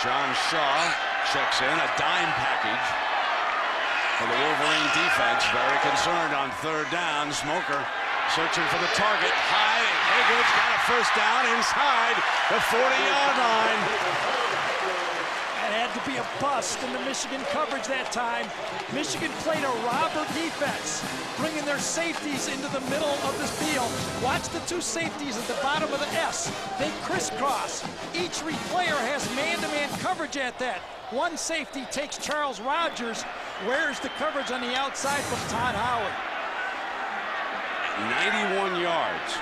[SPEAKER 1] John Shaw checks in, a dime package for the Wolverine defense. Very concerned on third down. Smoker searching for the target. High. Haygood's got a first down inside the 40-yard line.
[SPEAKER 3] It had to be a bust in the Michigan coverage that time. Michigan played a robber defense, bringing their safeties into the middle of the field. Watch the two safeties at the bottom of the S. They crisscross. Each player has man-to-man coverage at that. One safety takes Charles Rogers. Where's the coverage on the outside from Todd Howard?
[SPEAKER 1] 91 yards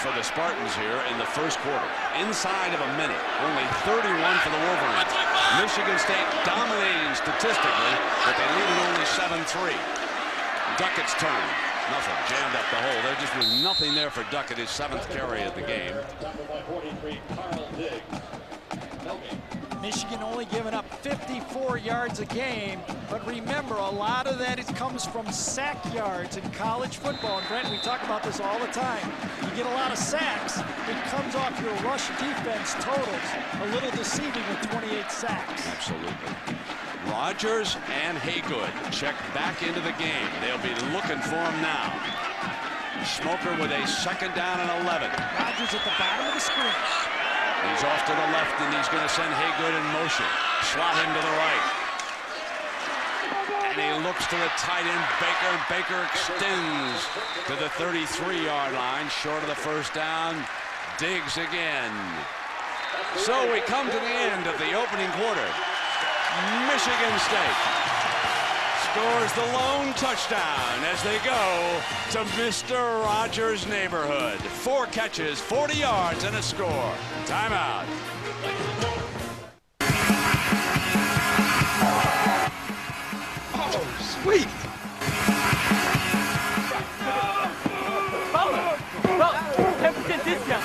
[SPEAKER 1] for the Spartans here in the first quarter. Inside of a minute, only 31 for the Wolverines. Michigan State dominating statistically, but they lead it only 7-3. Duckett's turn. Nothing. Jammed up the hole. There just was nothing there for Duckett, his 7th carry of the game.
[SPEAKER 3] Michigan only giving up 54 yards a game, but remember, a lot of that comes from sack yards in college football. And Brent, we talk about this all the time. You get a lot of sacks, it comes off your rush defense totals. A little deceiving with 28 sacks.
[SPEAKER 1] Absolutely. Rogers and Haygood check back into the game. They'll be looking for him now. Smoker with a second down and 11.
[SPEAKER 3] Rogers at the bottom of the screen.
[SPEAKER 1] He's off to the left, and he's going to send Haygood in motion. Slot him to the right. And he looks to the tight end, Baker. Baker extends to the 33-yard line, short of the first down. Diggs again. So we come to the end of the opening quarter. Michigan State scores the lone touchdown as they go to Mr. Rogers' neighborhood. 4 catches, 40 yards, and a score. Timeout.
[SPEAKER 16] Oh, sweet. Well, 10% discount.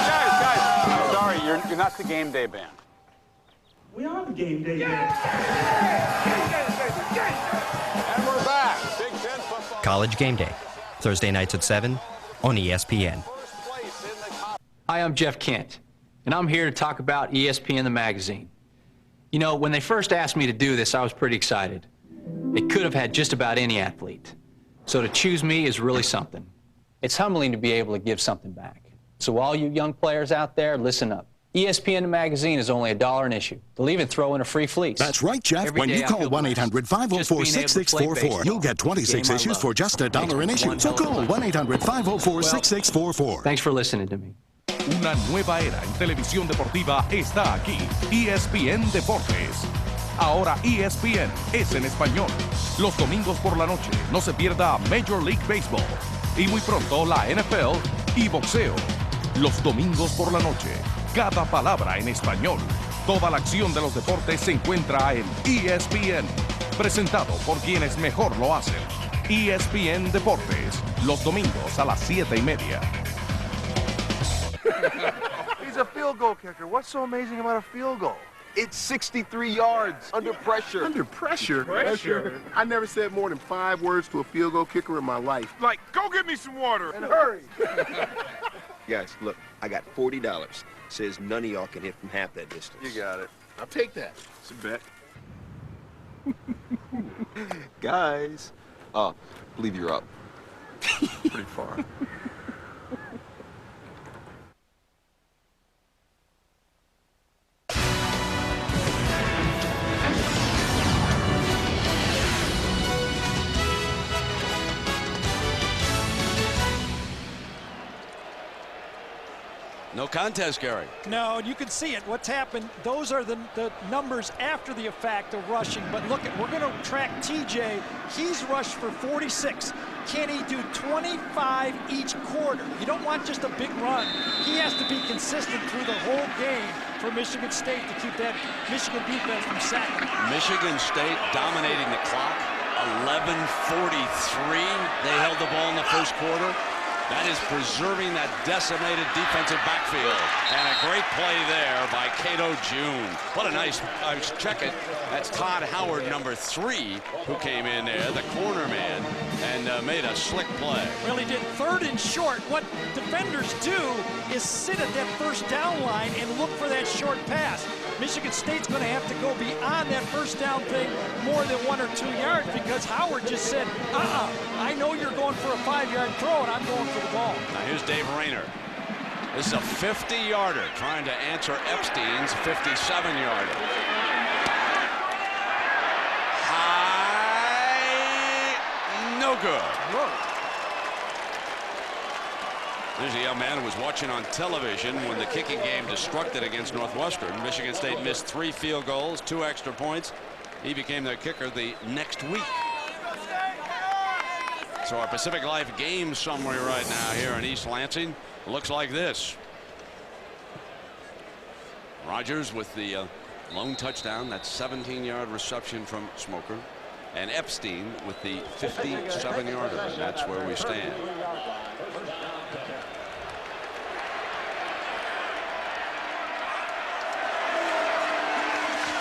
[SPEAKER 5] Guys, sorry, you're not the game day band.
[SPEAKER 16] We are the game day band.
[SPEAKER 5] And we're back. Big Ten football.
[SPEAKER 6] College Game Day, Thursday nights at 7 on ESPN.
[SPEAKER 14] Hi, I'm Jeff Kent, and I'm here to talk about ESPN the magazine. You know, when they first asked me to do this, I was pretty excited. They could have had just about any athlete. So to choose me is really something. It's humbling to be able to give something back. So all you young players out there, listen up. ESPN the magazine is only $1 an issue. They'll even throw in a free fleece.
[SPEAKER 17] That's right, Jeff. When you call 1-800-504-6644, you'll get 26 issues for just $1 an issue. So call 1-800-504-6644.
[SPEAKER 14] Thanks for listening to me.
[SPEAKER 19] Una nueva era en televisión deportiva está aquí. ESPN Deportes. Ahora ESPN es en español. Los domingos por la noche no se pierda Major League Baseball. Y muy pronto la NFL y boxeo. Los domingos por la noche. Cada palabra en español. Toda la acción de los deportes se encuentra en ESPN. Presentado por quienes mejor lo hacen. ESPN Deportes. Los domingos a las 7:30.
[SPEAKER 24] He's a field goal kicker. What's so amazing about a field goal? It's 63 yards under pressure.
[SPEAKER 23] Under pressure? Pressure? I never said more than 5 words to a field goal kicker in my life.
[SPEAKER 24] Like, go get me some water. And hurry.
[SPEAKER 25] Guys, look, I got $40. Says none of y'all can hit from half that distance.
[SPEAKER 24] You got it.
[SPEAKER 23] I'll take that. It's a bet.
[SPEAKER 24] Guys. Oh, believe you're up. Pretty far.
[SPEAKER 1] No contest, Gary.
[SPEAKER 3] No, and you can see it. What's happened, those are the numbers after the effect of rushing. But look, we're going to track TJ. He's rushed for 46. Can he do 25 each quarter? You don't want just a big run. He has to be consistent through the whole game for Michigan State to keep that Michigan defense from sacking.
[SPEAKER 1] Michigan State dominating the clock. 11:43. They held the ball in the first quarter. That is preserving that decimated defensive backfield. And a great play there by Cato June. What a nice, check it. That's Todd Howard, number 3, who came in there, the corner man, and made a slick play.
[SPEAKER 3] Well, he did 3rd and short. What defenders do is sit at that first down line and look for that short pass. Michigan State's going to have to go beyond that first down thing more than 1 or 2 yards because Howard just said, I know you're going for a 5-yard throw, and I'm going for the ball.
[SPEAKER 1] Now here's Dave Rayner. This is a 50-yarder trying to answer Epstein's 57-yarder. High, no good.
[SPEAKER 3] Whoa.
[SPEAKER 1] There's a young man who was watching on television when the kicking game destructed against Northwestern. Michigan State missed 3 field goals, 2 extra points. He became their kicker the next week. So our Pacific Life game summary right now here in East Lansing looks like this. Rogers with the lone touchdown, that 17-yard reception from Smoker, and Epstein with the 57-yarder. And that's where we stand.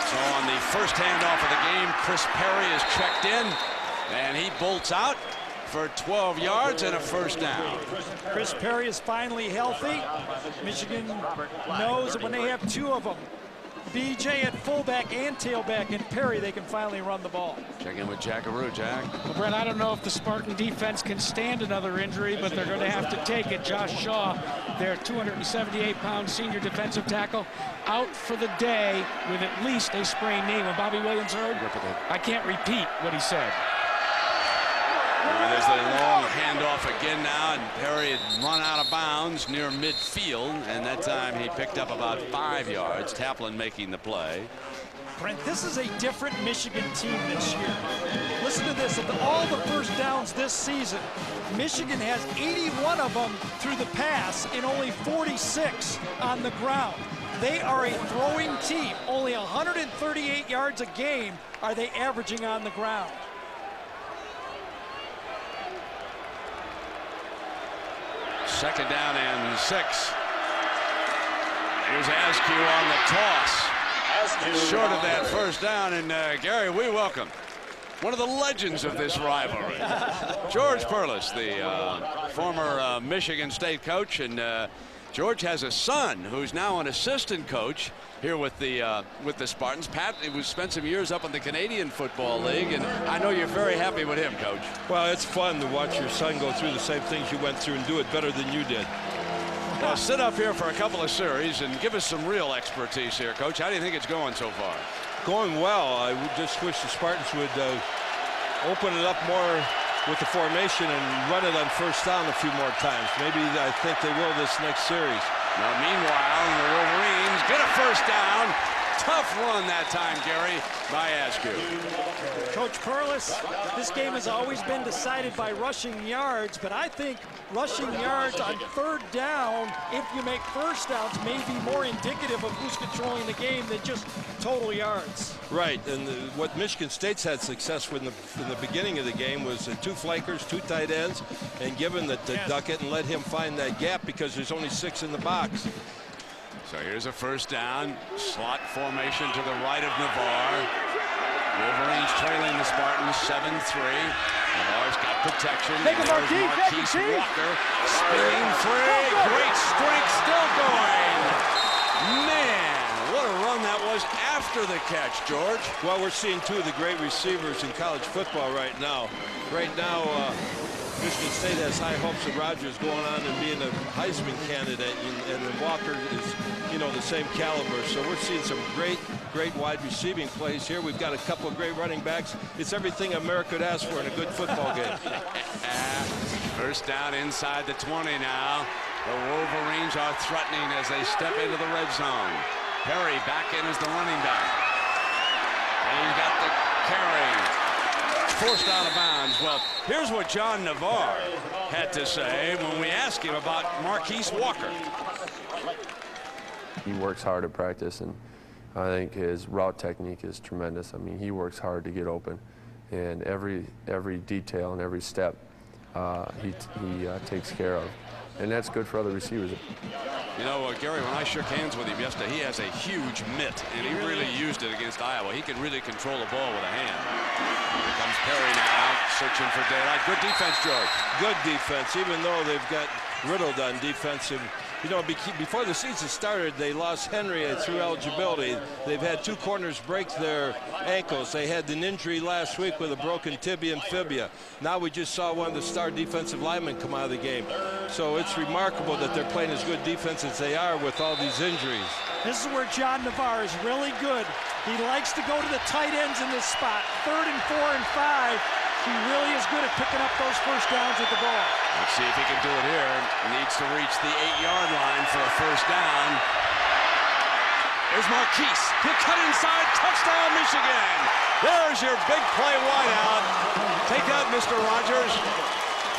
[SPEAKER 1] So on the first handoff of the game, Chris Perry is checked in, and he bolts out for 12 yards and a first down.
[SPEAKER 3] Chris Perry is finally healthy. Michigan knows that when they have 2 of them, BJ at fullback and tailback, and Perry, they can finally run the ball.
[SPEAKER 1] Check in with Jackaroo, Jack.
[SPEAKER 9] Well, Brent, I don't know if the Spartan defense can stand another injury, but they're going to have to take it. Josh Shaw, their 278-pound senior defensive tackle, out for the day with at least a sprained knee. When Bobby Williams heard, I can't repeat what he said.
[SPEAKER 1] There's a long handoff again now, and Perry had run out of bounds near midfield, and that time he picked up about 5 yards. Taplin making the play.
[SPEAKER 3] Brent, this is a different Michigan team this year. Listen to this. Of all the first downs this season, Michigan has 81 of them through the pass and only 46 on the ground. They are a throwing team. Only 138 yards a game are they averaging on the ground.
[SPEAKER 1] Second down and 6. Here's Askew on the toss. Short of that first down, and Gary, we welcome one of the legends of this rivalry, George Perles, the former Michigan State coach, and George has a son who's now an assistant coach here with the Spartans. Pat, who spent some years up in the Canadian Football League, and I know you're very happy with him, Coach.
[SPEAKER 8] Well, it's fun to watch your son go through the same things you went through and do it better than you did.
[SPEAKER 1] Well, sit up here for a couple of series and give us some real expertise here, Coach. How do you think it's going so far?
[SPEAKER 8] Going well. I would just wish the Spartans would open it up more with the formation and run it on first down a few more times. Maybe I think they will this next series.
[SPEAKER 1] Now, meanwhile, the Wolverines get a first down. Tough run that time, Gary, by Askew.
[SPEAKER 3] Coach Perlis, this game has always been decided by rushing yards, but I think rushing yards on third down, if you make first downs, may be more indicative of who's controlling the game than just total yards.
[SPEAKER 8] Right, and what Michigan State's had success with in the beginning of the game was 2 flankers, 2 tight ends, and given the Duckett and let him find that gap because there's only 6 in the box.
[SPEAKER 1] So here's a first down, slot formation to the right of Navarre. Wolverines trailing the Spartans 7-3. Navarre's got protection. There's Marquise Walker spinning free. Great strength still going. Man, what a run that was after the catch, George.
[SPEAKER 8] Well, we're seeing 2 of the great receivers in college football right now. Michigan State has high hopes of Rodgers going on and being a Heisman candidate, and Walker is, the same caliber. So we're seeing some great wide receiving plays here. We've got a couple of great running backs. It's everything America could ask for in a good football game.
[SPEAKER 1] First down inside the 20 now. The Wolverines are threatening as they step into the red zone. Perry back in as the running back. And he's got the carry. Forced out of bounds. Well, here's what John Navarre had to say when we asked him about Marquise Walker.
[SPEAKER 10] He works hard at practice, and I think his route technique is tremendous. I mean, he works hard to get open, and every detail and every step he takes care of, and that's good for other receivers.
[SPEAKER 1] Gary, when I shook hands with him yesterday, he has a huge mitt, and he really used it against Iowa. He can really control the ball with a hand. Here comes Perry now, searching for daylight. Good defense, George.
[SPEAKER 8] Good defense, even though they've got riddled on defense. Before the season started, they lost Henry through eligibility. They've had 2 corners break their ankles. They had an injury last week with a broken tibia and fibia. Now we just saw one of the star defensive linemen come out of the game. So it's remarkable that they're playing as good defense as they are with all these injuries.
[SPEAKER 3] This is where John Navarre is really good. He likes to go to the tight ends in this spot. 3rd and 4 and 5. He really is good at picking up those first downs with the ball.
[SPEAKER 1] Let's see if he can do it here. Needs to reach the 8-yard line for a first down. There's Marquise. He'll cut inside. Touchdown, Michigan. There's your big play wideout. Take that, Mr. Rogers.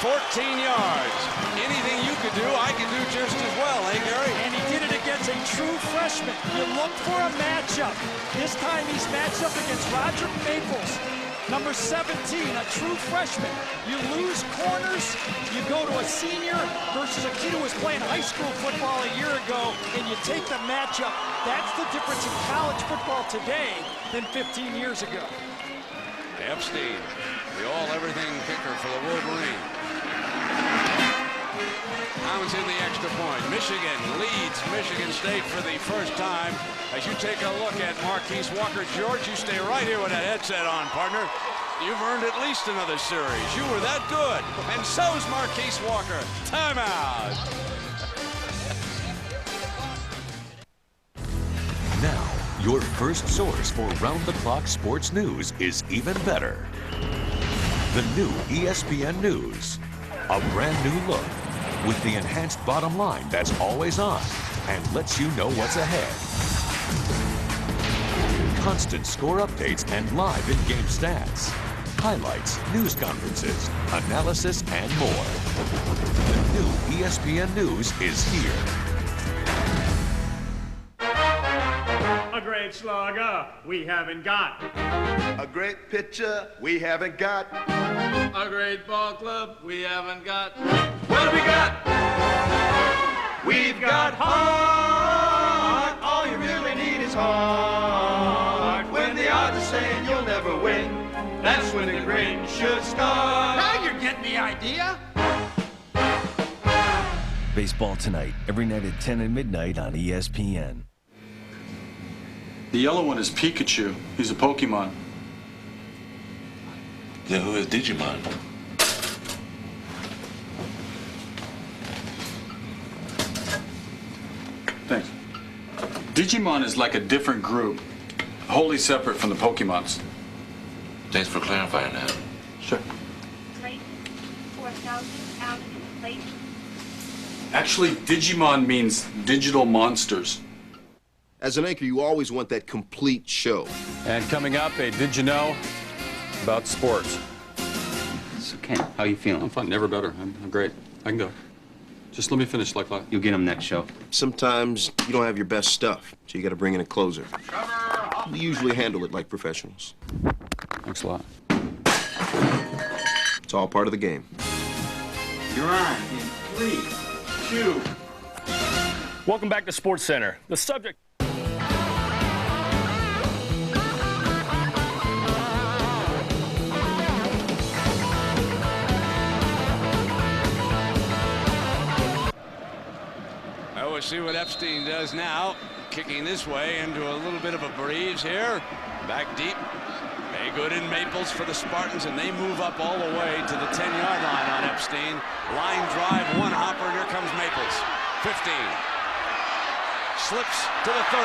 [SPEAKER 1] 14 yards. Anything you could do, I can do just as well, eh, Gary?
[SPEAKER 3] And he did it against a true freshman. You look for a matchup. This time he's matched up against Roger Maples. Number 17, a true freshman. You lose corners, you go to a senior versus a kid who was playing high school football a year ago, and you take the matchup. That's the difference in college football today than 15 years ago.
[SPEAKER 1] Epstein, the all-everything kicker for the Wolverines. Pounds in the extra point. Michigan leads Michigan State for the first time. As you take a look at Marquise Walker, George, you stay right here with that headset on, partner. You've earned at least another series. You were that good. And so's Marquise Walker. Timeout.
[SPEAKER 18] Now, your first source for round-the-clock sports news is even better. The new ESPN News. A brand new look with the enhanced bottom line that's always on and lets you know what's ahead. Constant score updates and live in-game stats. Highlights, news conferences, analysis, and more. The new ESPN News is here.
[SPEAKER 16] A great slugger we haven't got.
[SPEAKER 24] A great pitcher we haven't got.
[SPEAKER 16] A great ball club we haven't got. What have we got? We've got heart. All you really need is heart. When the odds are saying you'll never win, that's when the grin should start.
[SPEAKER 9] Now you're getting the idea.
[SPEAKER 2] Baseball Tonight, every night at 10 and midnight on ESPN.
[SPEAKER 4] The yellow one is Pikachu. He's a Pokemon.
[SPEAKER 15] Then who is Digimon?
[SPEAKER 4] Thanks. Digimon is like a different group, wholly separate from the Pokemons.
[SPEAKER 15] Thanks for clarifying that.
[SPEAKER 4] Sure.
[SPEAKER 20] 4,000 Avenue Place.
[SPEAKER 4] Actually, Digimon means digital monsters.
[SPEAKER 25] As an anchor, you always want that complete show.
[SPEAKER 21] And coming up, a Did You Know about sports.
[SPEAKER 26] So, Ken, how you feeling?
[SPEAKER 21] I'm fine. Never better. I'm great. I can go. Just let me finish like that.
[SPEAKER 26] You'll get him next show.
[SPEAKER 25] Sometimes you don't have your best stuff, so you got to bring in a closer. We usually handle it like professionals.
[SPEAKER 21] Thanks a lot.
[SPEAKER 25] It's all part of the game.
[SPEAKER 26] You're on in 3, 2.
[SPEAKER 27] Welcome back to Sports Center. The subject.
[SPEAKER 1] We'll see what Epstein does now. Kicking this way into a little bit of a breeze here. Back deep. A good in Maples for the Spartans, and they move up all the way to the 10-yard line on Epstein. Line drive, one hopper, and here comes Maples. 15. Slips to the 30.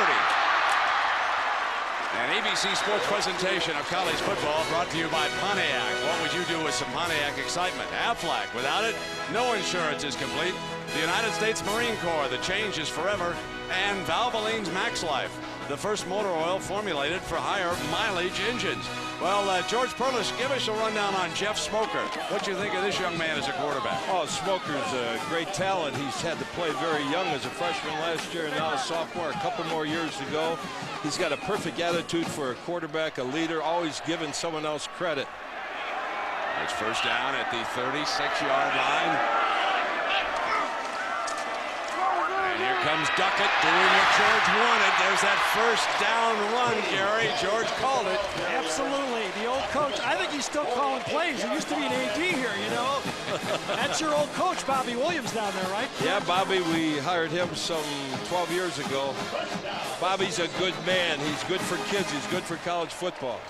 [SPEAKER 1] An ABC Sports presentation of college football brought to you by Pontiac. What would you do with some Pontiac excitement? Aflac. Without it, no insurance is complete. The United States Marine Corps, the change is forever. And Valvoline's Max Life, the first motor oil formulated for higher mileage engines. Well, George Perlis, give us a rundown on Jeff Smoker. What do you think of this young man as a quarterback?
[SPEAKER 8] Oh, Smoker's a great talent. He's had to play very young as a freshman last year and now a sophomore a couple more years to go. He's got a perfect attitude for a quarterback, a leader, always giving someone else credit.
[SPEAKER 1] It's first down at the 36-yard line. And here comes Duckett doing what George wanted. There's that first down run, Gary. George called it.
[SPEAKER 3] Absolutely. The old coach, I think he's still calling plays. He used to be an AD here, you know. That's your old coach, Bobby Williams, down there, right?
[SPEAKER 8] Yeah, Bobby, we hired him some 12 years ago. Bobby's a good man. He's good for kids. He's good for college football.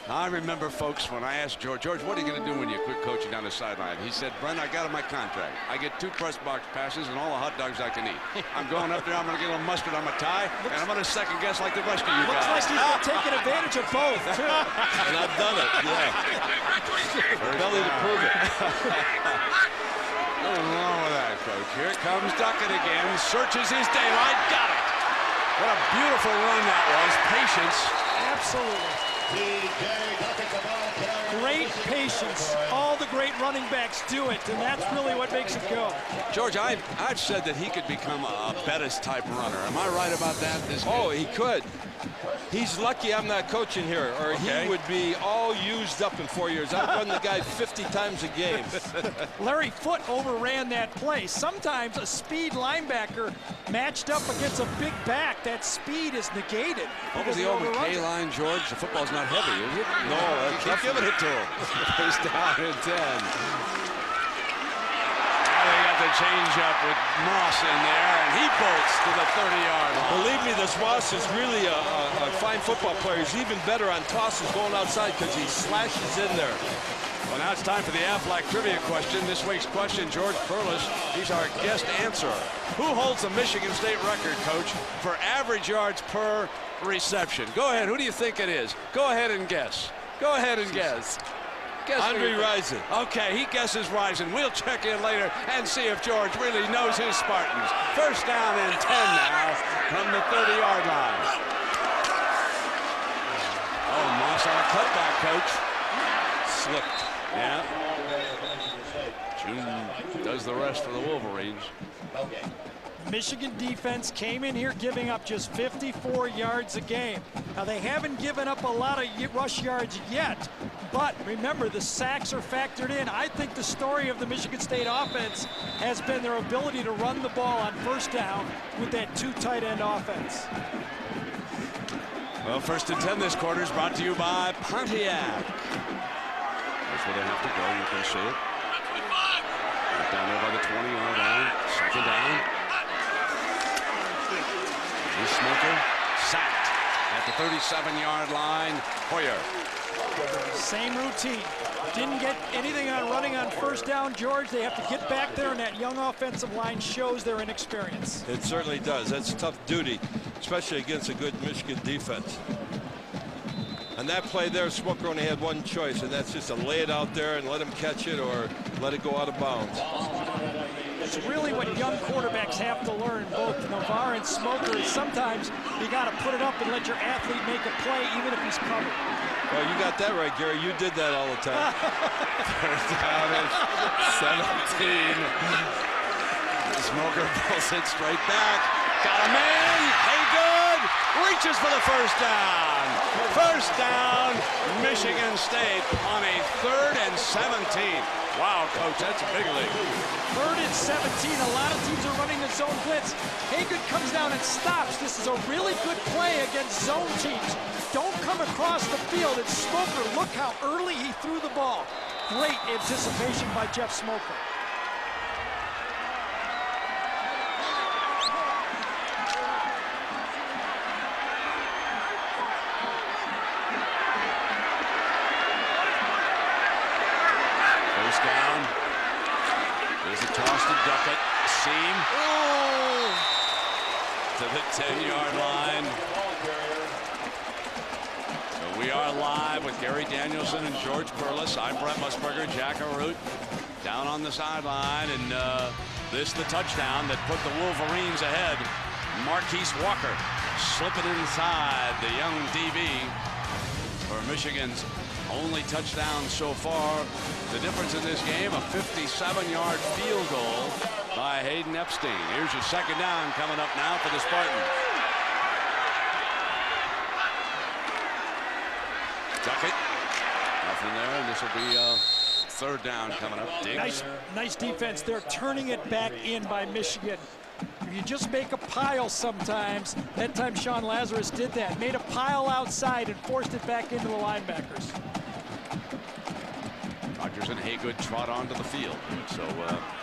[SPEAKER 1] I remember, folks, when I asked George, what are you going to do when you quit coaching down the sideline? He said, Brent, I got in my contract. I get 2 press box passes and all the hot dogs I can eat. I'm going up there, I'm going to get a little mustard on my tie, and I'm going to second guess like the rest of you guys.
[SPEAKER 3] Looks like he's been taking advantage of both, too.
[SPEAKER 8] And I've done it, yeah. Belly to prove it.
[SPEAKER 1] Nothing wrong with that, Coach. Here comes Duckett again, searches his daylight, got it. What a beautiful run that was. Patience.
[SPEAKER 3] Absolutely. Great patience. All the great running backs do it, and that's really what makes it go.
[SPEAKER 1] George, I've said that he could become a Bettis-type runner. Am I right about that?
[SPEAKER 8] Oh, he could. He's lucky I'm not coaching here, or he would be all used up in 4 years. I've run the guy 50 times a game.
[SPEAKER 3] Larry Foote overran that play. Sometimes a speed linebacker matched up against a big back, that speed is negated.
[SPEAKER 1] What was the old McKay line, George? The football's not heavy, is it?
[SPEAKER 8] No,
[SPEAKER 1] keep giving it to him. First down and 10. They got the change up with Moss in there, and he bolts to the 30-yard line.
[SPEAKER 8] Believe me, this Moss is really a fine football player. He's even better on tosses going outside because he slashes in there.
[SPEAKER 1] Well, now it's time for the Aflac trivia question. This week's question, George Perlis, he's our guest answerer. Who holds the Michigan State record, Coach, for average yards per reception? Go ahead. Who do you think it is? Go ahead and guess. Go ahead and guess.
[SPEAKER 8] Andre Rison.
[SPEAKER 1] Okay, he guesses Rison. We'll check in later and see if George really knows his Spartans. First down and 10 now from the 30-yard line. Oh, Moss on a cutback, Coach. Slipped. Yeah. June does the rest for the Wolverines.
[SPEAKER 3] Michigan defense came in here giving up just 54 yards a game. Now, they haven't given up a lot of rush yards yet, but remember, the sacks are factored in. I think the story of the Michigan State offense has been their ability to run the ball on first down with that 2 tight end offense.
[SPEAKER 1] Well, first and 10 this quarter is brought to you by Pontiac. That's where they have to go. You can see it. down there by the 20-yard line. Second down. And Smoker sacked at the 37-yard line. Hoyer.
[SPEAKER 3] Same routine. Didn't get anything on running on first down, George. They have to get back there, and that young offensive line shows their inexperience.
[SPEAKER 8] It certainly does. That's tough duty, especially against a good Michigan defense. And that play there, Smoker only had one choice, and that's just to lay it out there and let him catch it or let it go out of bounds.
[SPEAKER 3] It's really what young quarterbacks have to learn, both Navarre and Smoker, is sometimes you got to put it up and let your athlete make a play, even if he's covered.
[SPEAKER 8] Well, you got that right, Gary. You did that all the time.
[SPEAKER 1] First down at 17. Smoker pulls it straight back. Got a man. Haygood reaches for the first down. First down, Michigan State on a 3rd and 17. Wow, Coach, that's a big league.
[SPEAKER 3] 3rd and 17. A lot of teams are running the zone blitz. Haygood comes down and stops. This is a really good play against zone teams. Don't come across the field. It's Smoker. Look how early he threw the ball. Great anticipation by Jeff Smoker.
[SPEAKER 1] First down. There's a toss to Duckett. Seam. Oh! To the 10-yard line. So we are live with Gary Danielson and George Perlis. I'm Brent Musburger, Jack Arute down on the sideline, and this the touchdown that put the Wolverines ahead. Marquise Walker slipping inside, the young DB for Michigan's only touchdown so far. The difference in this game, a 57-yard field goal by Hayden Epstein. Here's your second down coming up now for the Spartans. Duckett, nothing there, and this will be third down coming up.
[SPEAKER 3] Nice defense. They're turning it back in by Michigan. If you just make a pile sometimes, that time Sean Lazarus did that. Made a pile outside and forced it back into the linebackers.
[SPEAKER 1] Rodgers and Haygood trot onto the field. So,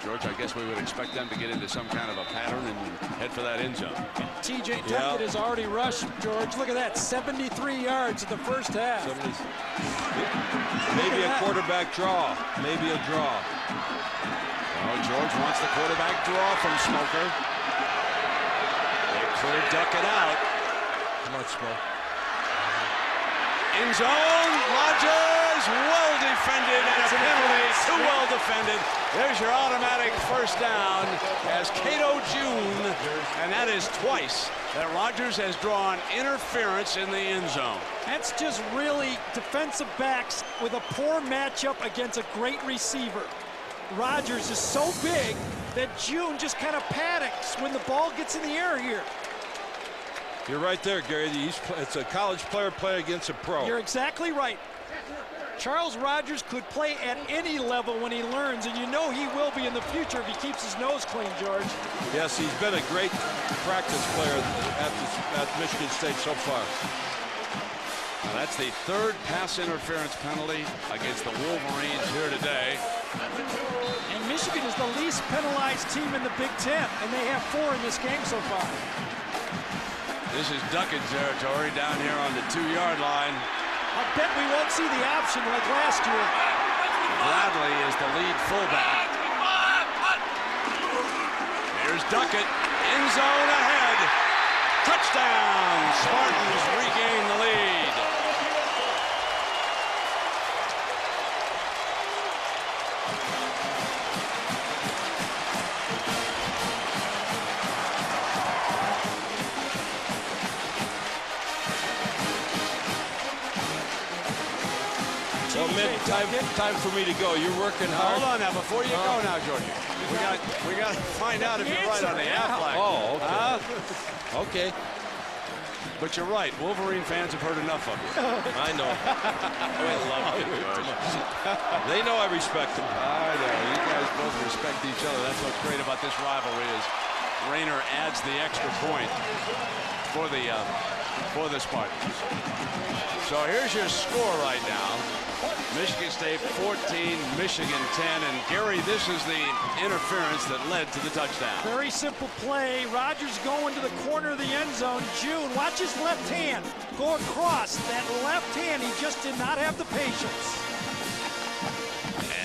[SPEAKER 1] George, I guess we would expect them to get into some kind of a pattern and head for that end zone.
[SPEAKER 3] TJ Duckett has already rushed, George. Look at that, 73 yards in the first half.
[SPEAKER 8] Maybe a quarterback draw. Maybe a draw.
[SPEAKER 1] Oh, George wants the quarterback draw from Smoker. They clear Duckett out.
[SPEAKER 8] Come on, Smoke.
[SPEAKER 1] End zone, Rodgers, well defended, and a penalty, too well defended. There's your automatic first down as Cato June, and that is twice that Rodgers has drawn interference in the end zone.
[SPEAKER 3] That's just really defensive backs with a poor matchup against a great receiver. Rodgers is so big that June just kind of panics when the ball gets in the air here.
[SPEAKER 8] You're right there, Gary. It's a college player playing against a pro.
[SPEAKER 3] You're exactly right. Charles Rodgers could play at any level when he learns, and you know he will be in the future if he keeps his nose clean, George.
[SPEAKER 8] Yes, he's been a great practice player at Michigan State so far.
[SPEAKER 1] Now that's the third pass interference penalty against the Wolverines here today.
[SPEAKER 3] And Michigan is the least penalized team in the Big Ten, and they have 4 in this game so far.
[SPEAKER 1] This is Duckett territory down here on the 2-yard line.
[SPEAKER 3] I bet we won't see the option like last year.
[SPEAKER 1] Bradley is the lead fullback. Here's Duckett, end zone ahead. Touchdown! Spartans regain the lead.
[SPEAKER 8] Well, time for me to go. You're working hard.
[SPEAKER 1] Hold on now, before you go now, Georgie. We got to find out if you're right on the Aflac.
[SPEAKER 8] Oh, okay. Okay.
[SPEAKER 1] But you're right. Wolverine fans have heard enough of you.
[SPEAKER 8] I know.
[SPEAKER 1] I love you, George.
[SPEAKER 8] They know I respect them.
[SPEAKER 1] I know. You guys both respect each other. That's what's great about this rivalry is Rayner adds the extra point for the Spartans. So here's your score right now. Michigan State 14, Michigan 10. And Gary, this is the interference that led to the touchdown.
[SPEAKER 3] Very simple play. Rodgers going to the corner of the end zone. June, watch his left hand go across. That left hand, he just did not have the patience.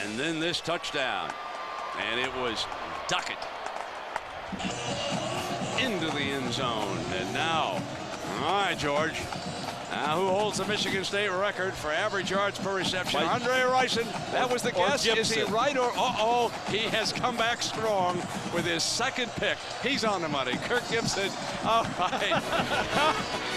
[SPEAKER 1] And then this touchdown. And it was Duckett into the end zone. And now, all right, George. Now, who holds the Michigan State record for average yards per reception? Andre Rison. That was the guess. Is he right or uh-oh? He has come back strong with his second pick. He's on the money. Kirk Gibson. All right.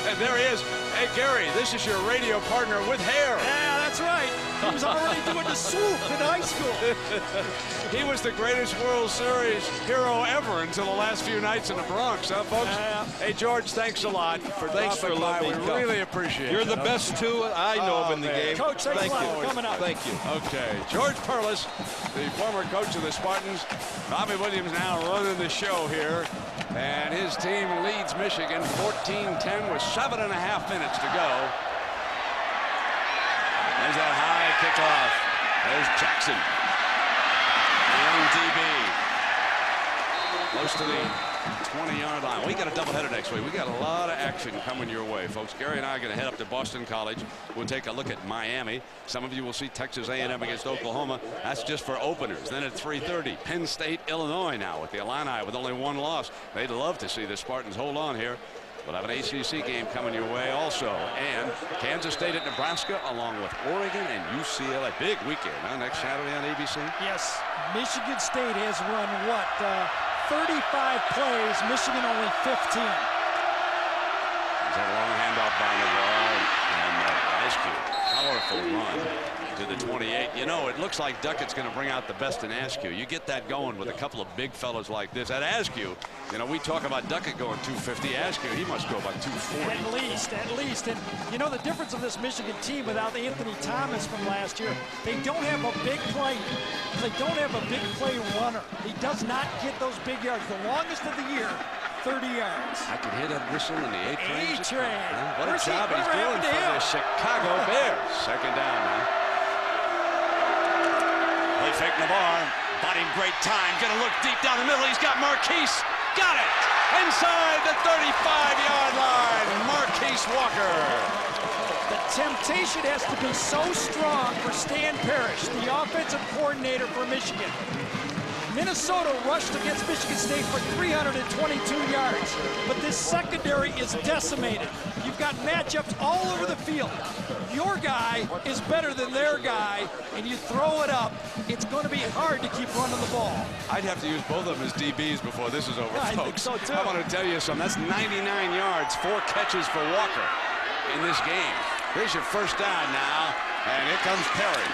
[SPEAKER 1] And there he is. Hey, Gary, this is your radio partner with hair.
[SPEAKER 3] Yeah, that's right. He was already doing the swoop in high school.
[SPEAKER 1] He was the greatest World Series hero ever until the last few nights in the Bronx, huh, folks? Hey, George, thanks a lot for dropping by. We really appreciate it.
[SPEAKER 8] You're the best two I know of in the game.
[SPEAKER 3] Coach, thanks a lot for coming out.
[SPEAKER 8] Thank you.
[SPEAKER 1] Okay, George Perlis, the former coach of the Spartans. Bobby Williams now running the show here. And his team leads Michigan 14-10 with 7.5 minutes to go. There's that high kickoff. There's Jackson. Young DB. Close to the 20-yard line. We got a doubleheader next week. We got a lot of action coming your way, folks. Gary and I are going to head up to Boston College. We'll take a look at Miami. Some of you will see Texas A&M against Oklahoma. That's just for openers. Then at 3:30, Penn State, Illinois now with the Illini with only one loss. They'd love to see the Spartans hold on here. We'll have an ACC game coming your way also. And Kansas State at Nebraska along with Oregon and UCLA. Big weekend, huh? Next Saturday on ABC.
[SPEAKER 3] Yes. Michigan State has run, what, 35 plays. Michigan only 15.
[SPEAKER 1] There's a long handoff by Navarre. And Askew. Powerful run to the 28. You know, it looks like Duckett's going to bring out the best in Askew. You get that going with a couple of big fellows like this. At Askew, you know, we talk about Duckett going 250. Askew, he must go about 240.
[SPEAKER 3] At least. And, you know, the difference of this Michigan team without Anthony Thomas from last year, they don't have a big play. They don't have a big play runner. He does not get those big yards. The longest of the year, 30 yards.
[SPEAKER 1] I can hear that whistle in the A-train.
[SPEAKER 3] A-train.
[SPEAKER 1] What a job he's doing for the Chicago Bears. Second down now. Play fake Navarre. Bought him great time. Gonna look deep down the middle. He's got Marquise. Got it. Inside the 35-yard line. Marquise Walker.
[SPEAKER 3] The temptation has to be so strong for Stan Parrish, the offensive coordinator for Michigan. Minnesota rushed against Michigan State for 322 yards, but this secondary is decimated. You've got matchups all over the field. Your guy is better than their guy, and you throw it up, it's going to be hard to keep running the ball.
[SPEAKER 1] I'd have to use both of them as DBs before this is over,
[SPEAKER 3] I
[SPEAKER 1] folks.
[SPEAKER 3] think so, too.
[SPEAKER 1] I want to tell you something. That's 99 yards, 4 catches for Walker in this game. Here's your first down now, and here comes Perry.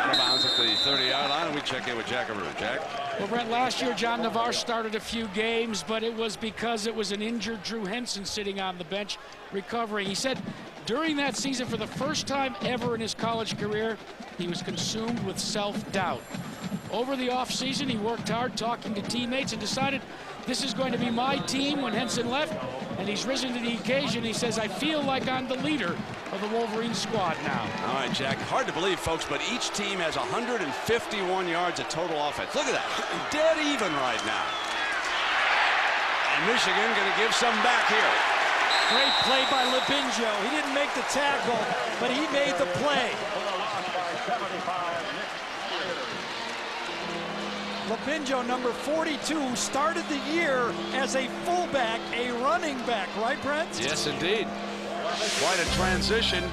[SPEAKER 1] Out of bounds at the 30-yard line, and we check in with Jack Aroo. Jack?
[SPEAKER 9] Well, Brent, last year John Navarre started a few games, but it was because it was an injured Drew Henson sitting on the bench recovering. He said during that season, for the first time ever in his college career, he was consumed with self-doubt. Over the offseason, he worked hard talking to teammates and decided this is going to be my team when Henson left, and he's risen to the occasion. He says, I feel like I'm the leader of the Wolverine squad now.
[SPEAKER 1] All right, Jack, hard to believe, folks, but each team has 151 yards of total offense. Look at that, dead even right now. And Michigan going to give some back here.
[SPEAKER 3] Great play by Labinjo. He didn't make the tackle, but he made the play. Labinjo, number 42, started the year as a fullback, a running back, right, Brent?
[SPEAKER 1] Yes, indeed. Quite a transition,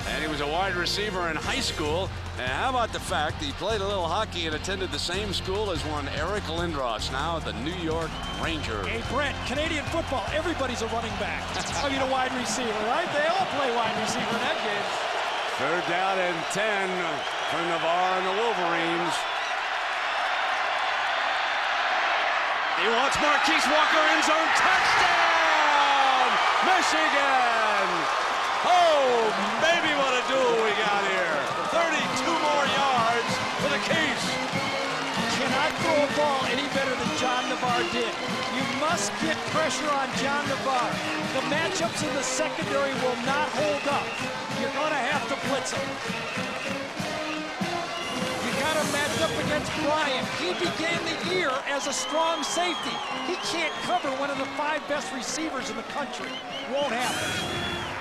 [SPEAKER 1] and he was a wide receiver in high school. And how about the fact that he played a little hockey and attended the same school as one Eric Lindros, now at the New York Rangers.
[SPEAKER 3] Hey, Brent, Canadian football, everybody's a running back. I mean, a wide receiver, right? They all play wide receiver in that game.
[SPEAKER 1] Third down and 10 for Navarre and the Wolverines. He wants Marquise Walker in zone. Touchdown! Michigan! Oh, baby, what a duel we got here. 32 more yards for the Keys.
[SPEAKER 3] Cannot throw a ball any better than John Navarre did. You must get pressure on John Navarre. The matchups in the secondary will not hold up. you're going to have to blitz him. You got him matched up against Bryant. He began the year as a strong safety. He can't cover one of the 5 best receivers in the country. Won't happen.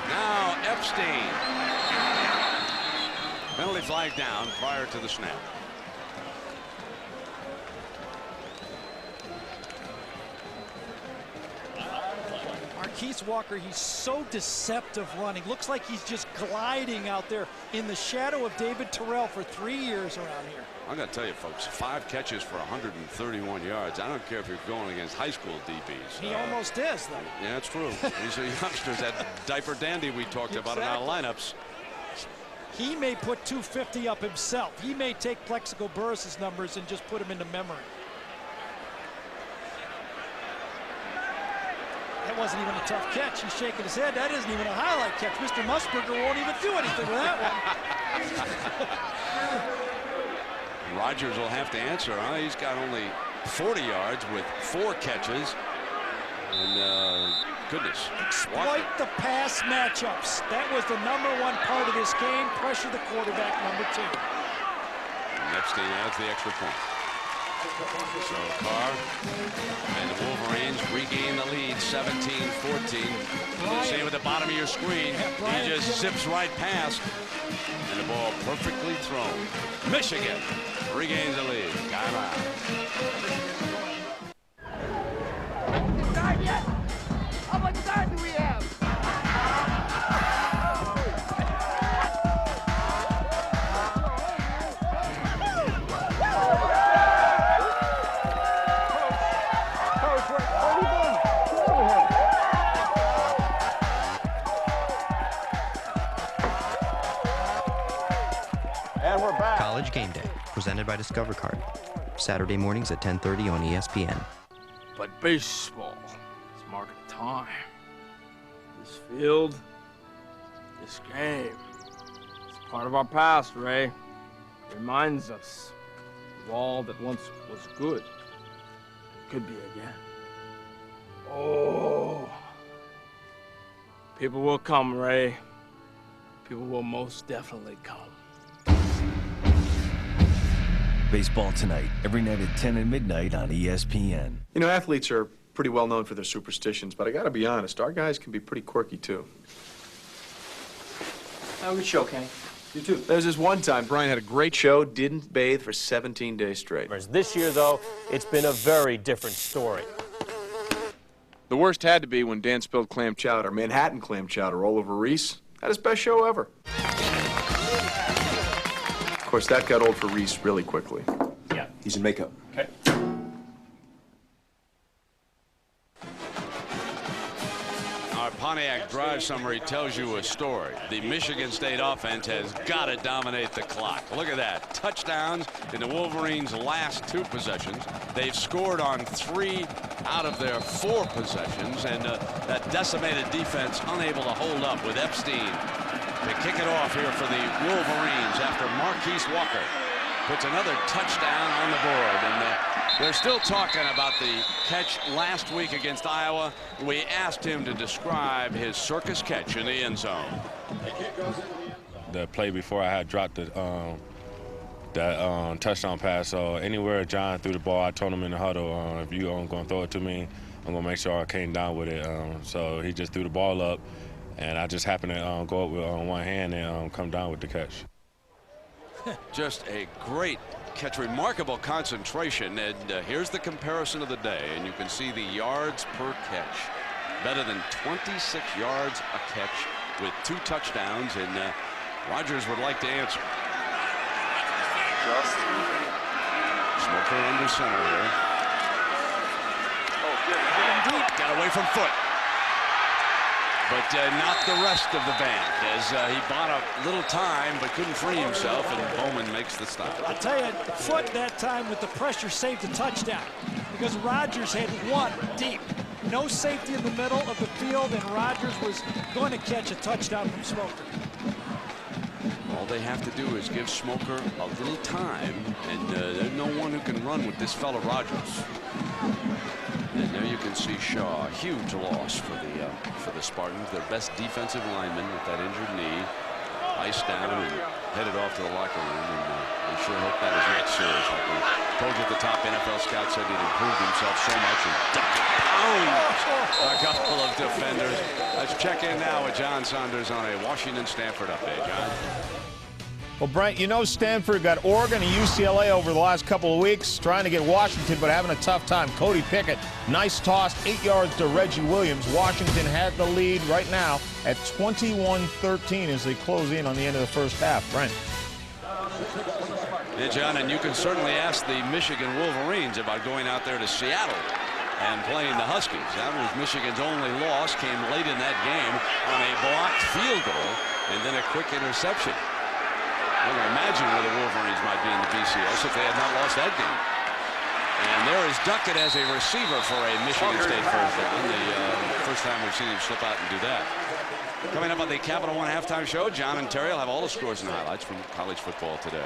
[SPEAKER 1] Now Epstein. Penalty flag down prior to the snap.
[SPEAKER 3] Marquise Walker, he's so deceptive running. Looks like he's just gliding out there in the shadow of David Terrell for 3 years around here.
[SPEAKER 1] I'm going to tell you, folks, 5 catches for 131 yards. I don't care if you're going against high school DBs.
[SPEAKER 3] He almost is, though.
[SPEAKER 1] Yeah, that's true. These are youngsters. That diaper dandy we talked about in our lineups.
[SPEAKER 3] He may put 250 up himself. He may take Plexico Burris' numbers and just put them into memory. That wasn't even a tough catch. He's shaking his head. That isn't even a highlight catch. Mr. Musburger won't even do anything with that one.
[SPEAKER 1] Rodgers will have to answer, huh? He's got only 40 yards with 4 catches. And goodness.
[SPEAKER 3] Exploit the pass matchups. That was the #1 part of this game. Pressure the quarterback, #2.
[SPEAKER 1] And Epstein adds the extra point. So Carr and the Wolverines regain the lead 17-14. You see with the bottom of your screen, he just zips right past. And the ball perfectly thrown. Michigan regains the lead. Timeout.
[SPEAKER 16] How much time do we have?
[SPEAKER 6] And we're back. College Game Day, presented by Discover Card. Saturday mornings at 10:30 on ESPN.
[SPEAKER 5] But baseball is marking time. This field, this game, it's part of our past, Ray. It reminds us of all that once was good and could be again. Oh, people will come, Ray. People will most definitely come.
[SPEAKER 2] Baseball tonight, every night at 10 and midnight on ESPN.
[SPEAKER 7] You know, athletes are pretty well known for their superstitions, but I gotta be honest, our guys can be pretty quirky too.
[SPEAKER 11] Have a good show, Kenny.
[SPEAKER 7] You too. There's this one time Brian had a great show, didn't bathe for 17 days straight.
[SPEAKER 12] Whereas this year, though, it's been a very different story.
[SPEAKER 7] The worst had to be when Dan spilled clam chowder, Manhattan clam chowder, all over Reese. Had his best show ever. Of course, that got old for Reese really quickly.
[SPEAKER 12] Yeah.
[SPEAKER 7] He's in makeup.
[SPEAKER 12] Okay.
[SPEAKER 1] Our Pontiac drive summary tells you a story. The Michigan State offense has got to dominate the clock. Look at that. Touchdowns in the Wolverines' last 2 possessions. They've scored on 3 out of their 4 possessions, and that decimated defense unable to hold up with Epstein to kick it off here for the Wolverines after Marquise Walker puts another touchdown on the board. And they're still talking about the catch last week against Iowa. We asked him to describe his circus catch in the end zone.
[SPEAKER 13] The play before I had dropped the touchdown pass. So anywhere John threw the ball, I told him in the huddle, if you going to throw it to me, I'm going to make sure I came down with it. So he just threw the ball up, and I just happened to go up with one hand and come down with the catch.
[SPEAKER 1] Just a great catch, remarkable concentration, and here's the comparison of the day, and you can see the yards per catch. Better than 26 yards a catch with 2 touchdowns, and Rodgers would like to answer. Smoker under center here. Got away from Foot. But not the rest of the band, as he bought a little time but couldn't free himself, and Bowman makes the stop.
[SPEAKER 3] I'll tell you, Foot that time with the pressure saved a touchdown because Rodgers had 1 deep. No safety in the middle of the field, and Rodgers was going to catch a touchdown from Smoker.
[SPEAKER 1] All they have to do is give Smoker a little time, and there's no one who can run with this fellow Rodgers. And there you can see Shaw, a huge loss for the Spartans, their best defensive lineman with that injured knee. iced down and headed off to the locker room. And we sure hope that is not serious. Like we told you at the top, NFL scout said he'd improved himself so much and a couple of defenders. Let's check in now with John Saunders on a Washington-Stanford update. John?
[SPEAKER 11] Well, Brent, you know Stanford got Oregon and UCLA over the last couple of weeks, trying to get Washington, but having a tough time. Cody Pickett, nice toss, 8 yards to Reggie Williams. Washington had the lead right now at 21-13 as they close in on the end of the first half. Brent.
[SPEAKER 1] Yeah, John, and you can certainly ask the Michigan Wolverines about going out there to Seattle and playing the Huskies. That was Michigan's only loss, came late in that game on a blocked field goal and then a quick interception. I can imagine where the Wolverines might be in the BCS if they had not lost that game. And there is Duckett as a receiver for a Michigan State first down. The first time we've seen him slip out and do that. Coming up on the Capital One halftime show, John and Terry will have all the scores and highlights from college football today.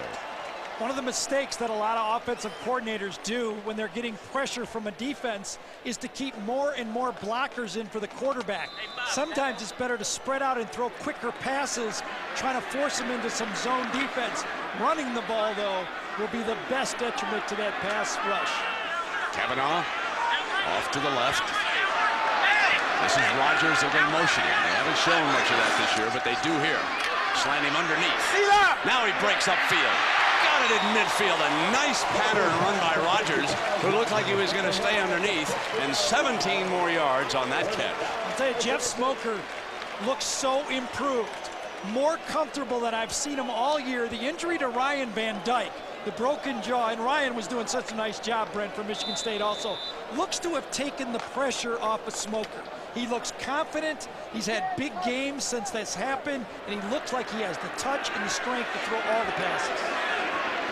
[SPEAKER 3] One of the mistakes that a lot of offensive coordinators do when they're getting pressure from a defense is to keep more and more blockers in for the quarterback. Sometimes it's better to spread out and throw quicker passes, trying to force them into some zone defense. Running the ball, though, will be the best detriment to that pass rush.
[SPEAKER 1] Kavanaugh off to the left. This is Rodgers again motioning. They haven't shown much of that this year, but they do here. Slant him underneath. Now he breaks upfield. Got it in midfield. A nice pattern run by Rodgers, who looked like he was going to stay underneath, and 17 more yards on that catch.
[SPEAKER 3] I'll tell you, Jeff Smoker looks so improved, more comfortable than I've seen him all year. The injury to Ryan Van Dyke, the broken jaw, and Ryan was doing such a nice job, Brent, for Michigan State also, looks to have taken the pressure off of Smoker. He looks confident. He's had big games since this happened, and he looks like he has the touch and the strength to throw all the passes.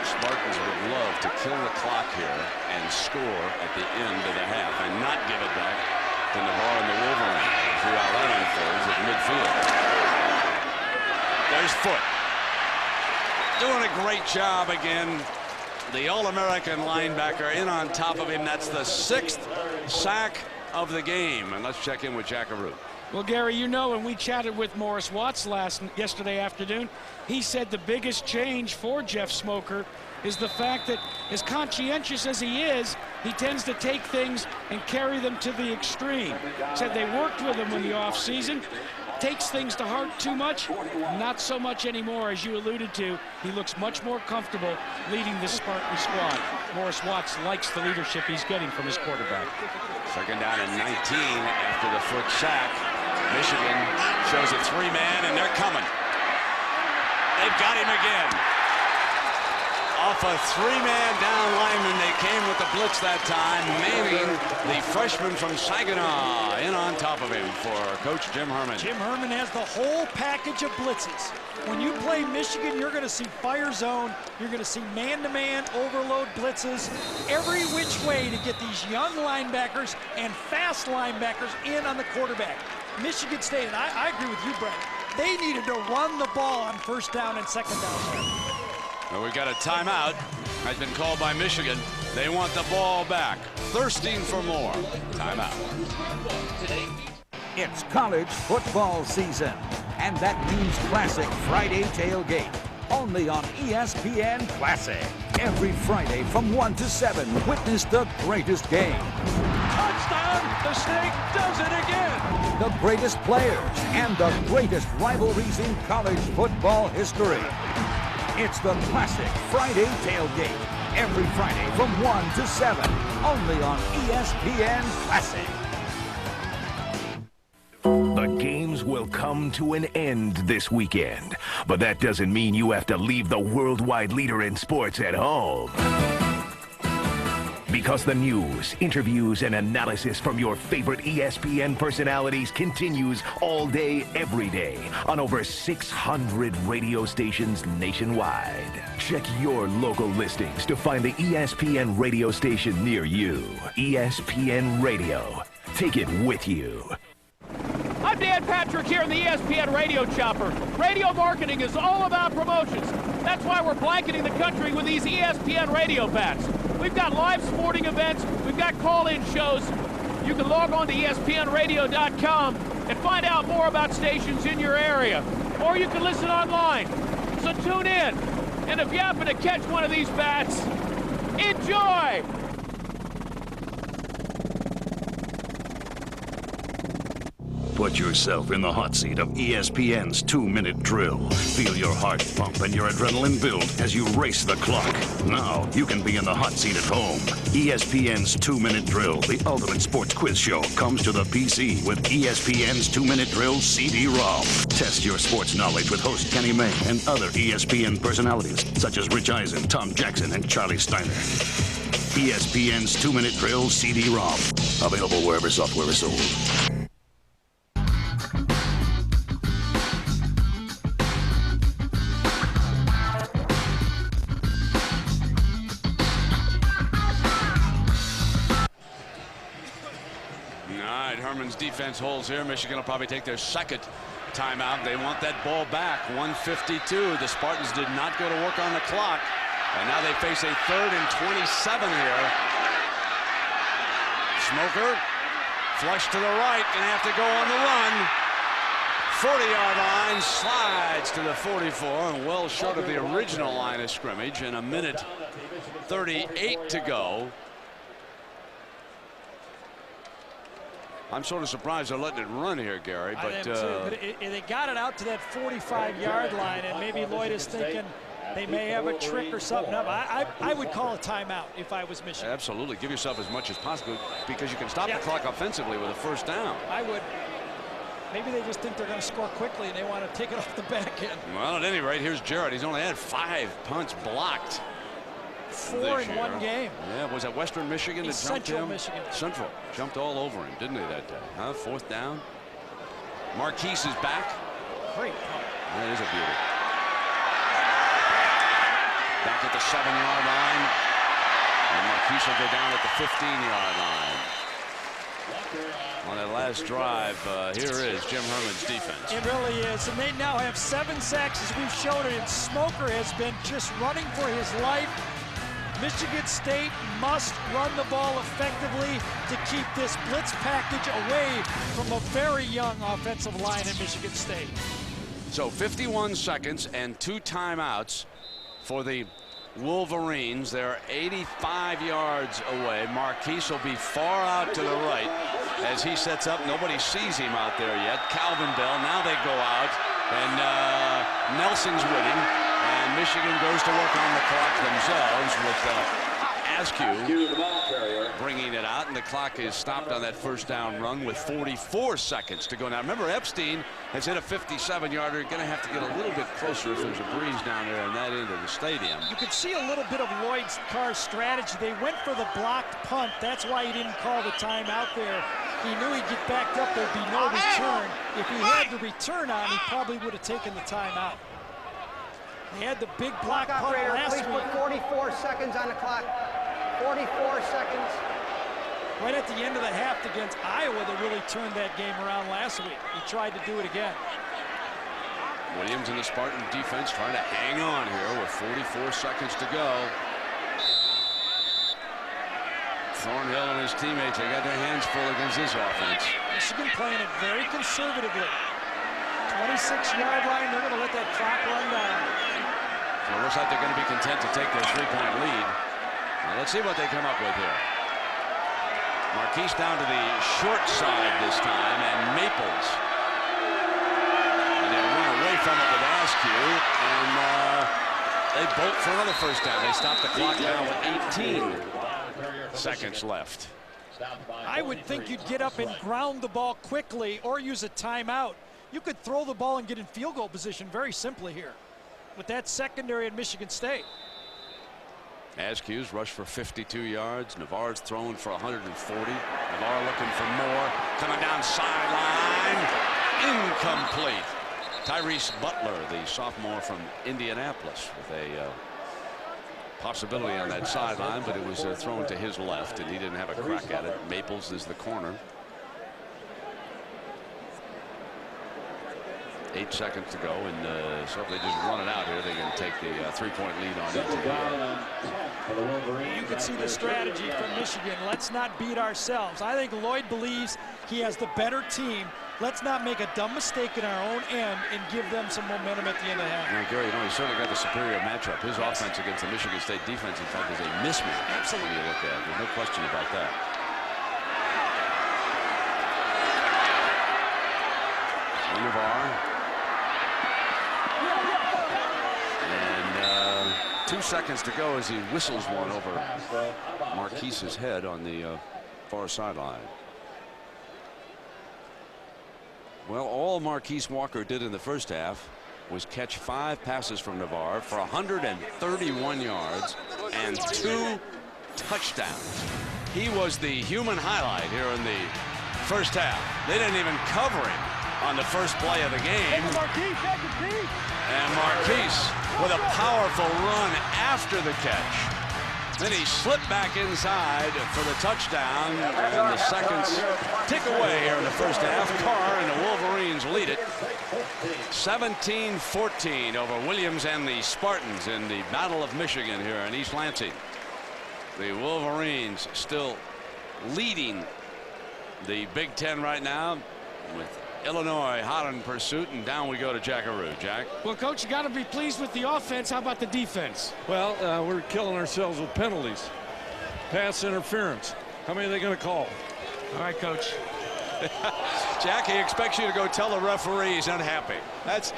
[SPEAKER 1] Spartans would love to kill the clock here and score at the end of the half and not give it back to Navarre and the Wolverines. See how that unfolds at midfield. There's Foot. Doing a great job again. The All-American linebacker in on top of him. That's the 6th sack of the game. And let's check in with Jack Arute.
[SPEAKER 9] Well, Gary, you know, when we chatted with Morris Watts yesterday afternoon, he said the biggest change for Jeff Smoker is the fact that, as conscientious as he is, he tends to take things and carry them to the extreme. Said they worked with him in the offseason. Takes things to heart too much, not so much anymore, as you alluded to. He looks much more comfortable leading this Spartan squad. Morris Watts likes the leadership he's getting from his quarterback.
[SPEAKER 1] Second down and 19 after the Foot sack. Michigan shows a 3-man, and they're coming. They've got him again. Off a 3-man down lineman, they came with the blitz that time. Manning, the freshman from Saginaw, in on top of him for Coach Jim Herman.
[SPEAKER 3] Jim Herman has the whole package of blitzes. When you play Michigan, you're going to see fire zone. You're going to see man-to-man overload blitzes. Every which way to get these young linebackers and fast linebackers in on the quarterback. Michigan State, and I agree with you, Brent, they needed to run the ball on first down and second down.
[SPEAKER 1] Well, we've got a timeout. Has been called by Michigan. They want the ball back. Thirsting for more. Timeout.
[SPEAKER 14] It's college football season, and that means Classic Friday Tailgate. Only on ESPN Classic. Every Friday from 1 to 7, witness the greatest game.
[SPEAKER 16] Touchdown! The Snake does it again!
[SPEAKER 14] The greatest players and the greatest rivalries in college football history. It's the Classic Friday Tailgate. Every Friday from 1 to 7. Only on ESPN Classic.
[SPEAKER 17] The games will come to an end this weekend, but that doesn't mean you have to leave the worldwide leader in sports at home. Because the news, interviews, and analysis from your favorite ESPN personalities continues all day, every day on over 600 radio stations nationwide. Check your local listings to find the ESPN radio station near you. ESPN Radio. Take it with you.
[SPEAKER 19] I'm Dan Patrick here in the ESPN Radio Chopper. Radio marketing is all about promotions. That's why we're blanketing the country with these ESPN radio bats. We've got live sporting events. We've got call-in shows. You can log on to ESPNradio.com and find out more about stations in your area. or you can listen online. So tune in, and if you happen to catch one of these bats, enjoy!
[SPEAKER 10] Put yourself in the hot seat of ESPN's 2-minute drill. Feel your heart pump and your adrenaline build as you race the clock. Now you can be in the hot seat at home. ESPN's 2-minute drill, the ultimate sports quiz show, comes to the PC with ESPN's 2-minute drill CD-ROM. Test your sports knowledge with host Kenny May and other ESPN personalities such as Rich Eisen, Tom Jackson, and Charlie Steiner. ESPN's 2-minute drill CD-ROM. Available wherever software is sold.
[SPEAKER 1] Herman's defense holds here. Michigan will probably take their second timeout. They want that ball back. 1:52. The Spartans did not go to work on the clock. And now they face a 3rd and 27 here. Smoker, flush to the right, gonna have to go on the run. 40-yard line, slides to the 44, and well short of the original line of scrimmage, and 1:38 to go. I'm sort of surprised they're letting it run here, Gary. But,
[SPEAKER 3] I am too, but they got it out to that 45-yard line, and maybe Lloyd is thinking they may have a trick or something up. I would call a timeout if I was Michigan.
[SPEAKER 1] Absolutely. Give yourself as much as possible because you can stop the clock offensively with a first down.
[SPEAKER 3] I would. Maybe they just think they're going to score quickly and they want to take it off the back end.
[SPEAKER 1] Well, at any rate, here's Jarrett. He's only had 5 punts blocked.
[SPEAKER 3] 4 in one game.
[SPEAKER 1] Yeah, was that Western Michigan that jumped
[SPEAKER 3] Central
[SPEAKER 1] him?
[SPEAKER 3] Michigan.
[SPEAKER 1] Central jumped all over him, didn't they, that day? Huh? 4th down. Marquise is back.
[SPEAKER 3] Great punt.
[SPEAKER 1] That is a beauty. Back at the 7-yard line. And Marquise will go down at the 15-yard line. On that last drive, here is Jim Herman's defense.
[SPEAKER 3] It really is. And they now have 7 sacks, as we've shown it. And Smoker has been just running for his life. Michigan State must run the ball effectively to keep this blitz package away from a very young offensive line in Michigan State.
[SPEAKER 1] So 51 seconds and 2 timeouts for the Wolverines. They're 85 yards away. Marquise will be far out to the right as he sets up. Nobody sees him out there yet. Calvin Bell, now they go out, and Nelson's with him. And Michigan goes to work on the clock themselves with Askew bringing it out, and the clock is stopped on that first down run with 44 seconds to go. Now remember, Epstein has hit a 57-yarder. Going to have to get a little bit closer if there's a breeze down there on that end of the stadium.
[SPEAKER 3] You could see a little bit of Lloyd Carr's strategy. They went for the blocked punt. That's why he didn't call the timeout there. He knew he'd get backed up. There'd be no return. If he had the return on, he probably would have taken the timeout. They had the big block punt last week.
[SPEAKER 15] Please put 44 seconds on the clock. 44 seconds.
[SPEAKER 3] Right at the end of the half against Iowa, they really turned that game around last week. He tried to do it again.
[SPEAKER 1] Williams and the Spartan defense trying to hang on here with 44 seconds to go. Thornhill and his teammates, they got their hands full against this offense.
[SPEAKER 3] Michigan playing it very conservatively. 26-yard line, they're going to let that clock run down.
[SPEAKER 1] So it looks like they're going to be content to take their 3-point lead. Now let's see what they come up with here. Marquise down to the short side this time, and Maples. And they run away from it with Askew, and they bolt for another first down. They stop the clock now with 18 seconds left.
[SPEAKER 3] I would think you'd get up and ground the ball quickly or use a timeout. You could throw the ball and get in field goal position very simply here with that secondary at Michigan State.
[SPEAKER 1] Askew's rushed for 52 yards. Navarre's thrown for 140. Navarre looking for more. Coming down sideline. Incomplete. Tyrese Butler, the sophomore from Indianapolis, with a possibility on that sideline, but it was thrown to his left, and he didn't have a crack at it. Maples is the corner. 8 seconds to go, and so if they just run it out here, they can take the 3-point lead on it.
[SPEAKER 3] You can see the strategy from Michigan. Let's not beat ourselves. I think Lloyd believes he has the better team. Let's not make a dumb mistake in our own end and give them some momentum at the end of the half.
[SPEAKER 1] Now, Gary, he certainly got the superior matchup. His offense against the Michigan State defense, in fact, is a mismatch.
[SPEAKER 3] Absolutely.
[SPEAKER 1] When you look at it. There's no question about that. Navarre. And 2 seconds to go as he whistles one over Marquise's head on the far sideline. Well, all Marquise Walker did in the first half was catch 5 passes from Navarre for 131 yards and 2 touchdowns. He was the human highlight here in the first half. They didn't even cover him on the first play of the game. And Marquise with a powerful run after the catch. Then he slipped back inside for the touchdown, and the seconds tick away here in the first half. Carr and the Wolverines lead it 17-14 over Williams and the Spartans in the Battle of Michigan here in East Lansing. The Wolverines still leading the Big Ten right now, with Illinois hot in pursuit, and down we go to Jackaroo. Jack.
[SPEAKER 9] Well, Coach, you got to be pleased with the offense. How about the defense?
[SPEAKER 4] Well, we're killing ourselves with penalties. Pass interference. How many are they going to call?
[SPEAKER 9] All right, Coach.
[SPEAKER 1] Jack, he expects you to go tell the referee he's unhappy. That's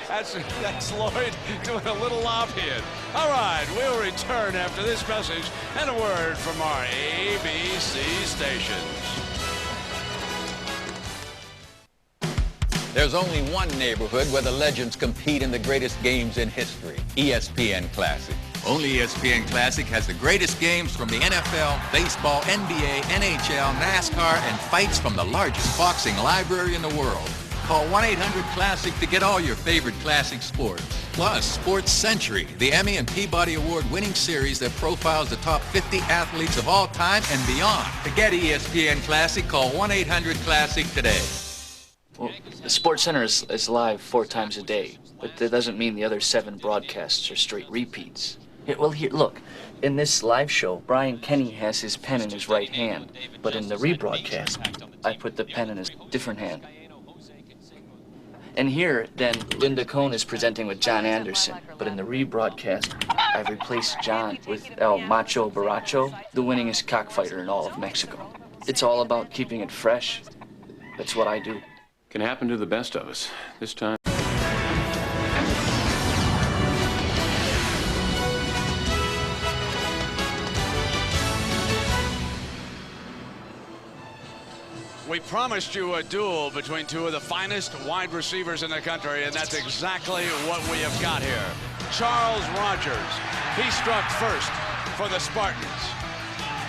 [SPEAKER 1] Lloyd doing a little lobbying. All right, we'll return after this message and a word from our ABC stations.
[SPEAKER 18] There's only one neighborhood where the legends compete in the greatest games in history, ESPN Classic. Only ESPN Classic has the greatest games from the NFL, baseball, NBA, NHL, NASCAR, and fights from the largest boxing library in the world. Call 1-800-CLASSIC to get all your favorite classic sports. Plus, Sports Century, the Emmy and Peabody Award-winning series that profiles the top 50 athletes of all time and beyond. To get ESPN Classic, call 1-800-CLASSIC today.
[SPEAKER 20] Well, the Sports Center is live 4 times a day, but that doesn't mean the other 7 broadcasts are straight repeats. Here, look, in this live show, Brian Kenny has his pen in his right hand, but in the rebroadcast, I put the pen in his different hand. And here, then, Linda Cohn is presenting with John Anderson, but in the rebroadcast, I've replaced John with El Macho Borracho, the winningest cockfighter in all of Mexico. It's all about keeping it fresh. That's what I do.
[SPEAKER 26] Can happen to the best of us. This time.
[SPEAKER 1] We promised you a duel between 2 of the finest wide receivers in the country, and that's exactly what we have got here. Charles Rogers, he struck first for the Spartans.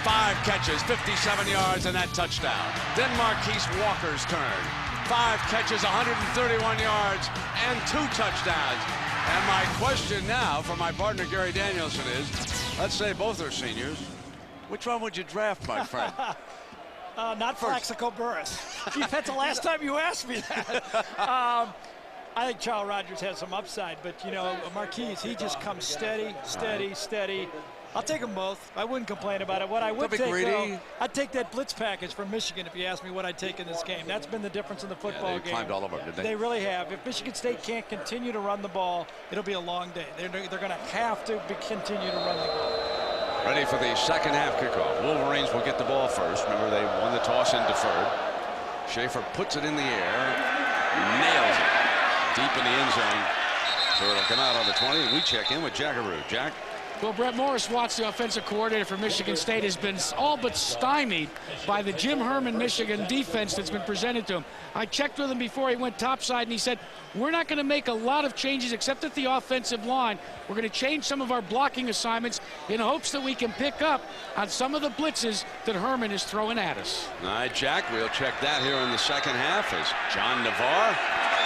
[SPEAKER 1] 5 catches, 57 yards, and that touchdown. Then Marquise Walker's turn. 5 catches, 131 yards, and 2 touchdowns. And my question now for my partner Gary Danielson is, let's say both are seniors, which one would you draft, my friend?
[SPEAKER 3] Not Plaxico Burress. Gee, that's the last time you asked me that. I think Charles Rogers has some upside, but, you know, Marquise, he just comes steady. I'll take them both. I wouldn't complain about it. What I would take, though, I'd take that blitz package from Michigan if you asked me what I'd take in this game. That's been the difference in the football game.
[SPEAKER 1] They climbed all over, didn't they?
[SPEAKER 3] They really have. If Michigan State can't continue to run the ball, it'll be a long day. They're going to have to continue to run the ball.
[SPEAKER 1] Ready for the second half kickoff. Wolverines will get the ball first. Remember, they won the toss and deferred. Schaefer puts it in the air, nails it deep in the end zone. So it'll come out on the 20. We check in with Jackaroo. Jack?
[SPEAKER 9] Well, Brett Morris Watts, the offensive coordinator for Michigan State, has been all but stymied by the Jim Herman Michigan defense that's been presented to him. I checked with him before he went topside, and he said, we're not going to make a lot of changes except at the offensive line. We're going to change some of our blocking assignments in hopes that we can pick up on some of the blitzes that Herman is throwing at us.
[SPEAKER 1] All right, Jack, we'll check that here in the second half as John Navarre,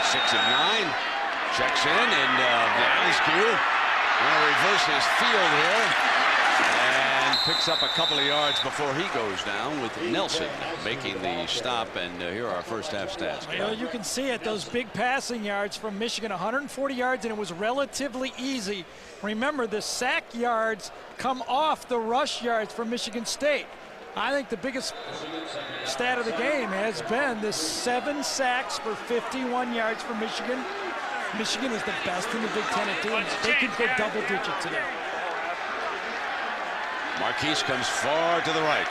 [SPEAKER 1] 6 of 9, checks in, and Valescu going to reverse his field here and picks up a couple of yards before he goes down with Nelson making the stop. And here are our first half stats.
[SPEAKER 3] Well, you can see it, those big passing yards from Michigan, 140 yards, and it was relatively easy. Remember, the sack yards come off the rush yards for Michigan State. I think the biggest stat of the game has been the 7 sacks for 51 yards for Michigan. Michigan is the best in the Big Ten at doing it. They could go double digit today.
[SPEAKER 1] Marquise comes far to the right.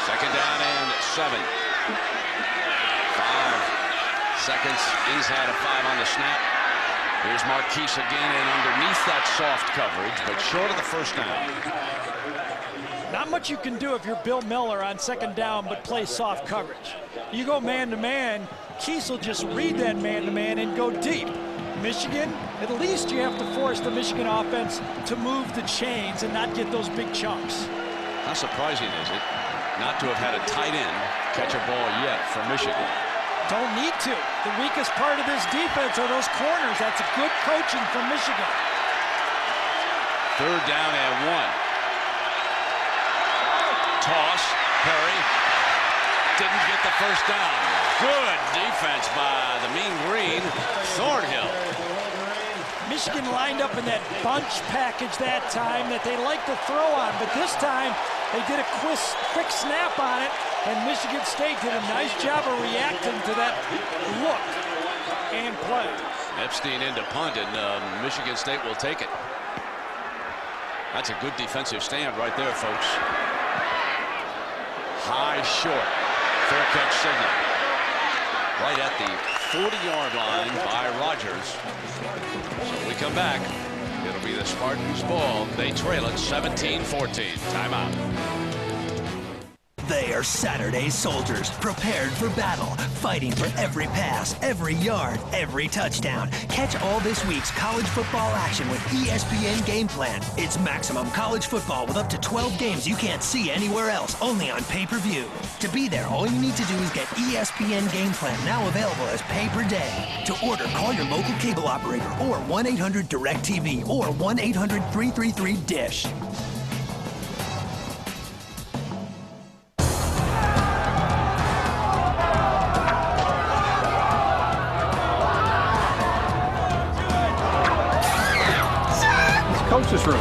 [SPEAKER 1] Second down and 7. 5 seconds inside of 5 on the snap. Here's Marquise again, and underneath that soft coverage, but short of the first down.
[SPEAKER 3] Not much you can do if you're Bill Miller on second down, but play soft coverage. You go man-to-man, Keese will just read that man-to-man and go deep. Michigan, at least you have to force the Michigan offense to move the chains and not get those big chunks.
[SPEAKER 1] How surprising is it not to have had a tight end catch a ball yet for Michigan?
[SPEAKER 3] Don't need to. The weakest part of this defense are those corners. That's good coaching from Michigan.
[SPEAKER 1] Third down and 1. Toss, Perry. Didn't get the first down. Good defense by the Mean Green, Thornhill.
[SPEAKER 3] Michigan lined up in that bunch package that time that they like to throw on, but this time they did a quick snap on it, and Michigan State did a nice job of reacting to that look and play.
[SPEAKER 1] Epstein into punt, and Michigan State will take it. That's a good defensive stand right there, folks. High, short, fair catch signal. Right at the 40-yard line by Rogers. So we come back. It'll be the Spartans' ball. They trail it 17-14. Timeout.
[SPEAKER 8] They are Saturday soldiers, prepared for battle, fighting for every pass, every yard, every touchdown. Catch all this week's college football action with ESPN Game Plan. It's maximum college football with up to 12 games you can't see anywhere else, only on pay-per-view. To be there, all you need to do is get ESPN Game Plan, now available as pay-per-day. To order, call your local cable operator or 1-800-DIRECTV or 1-800-333-DISH.
[SPEAKER 21] Coach's room.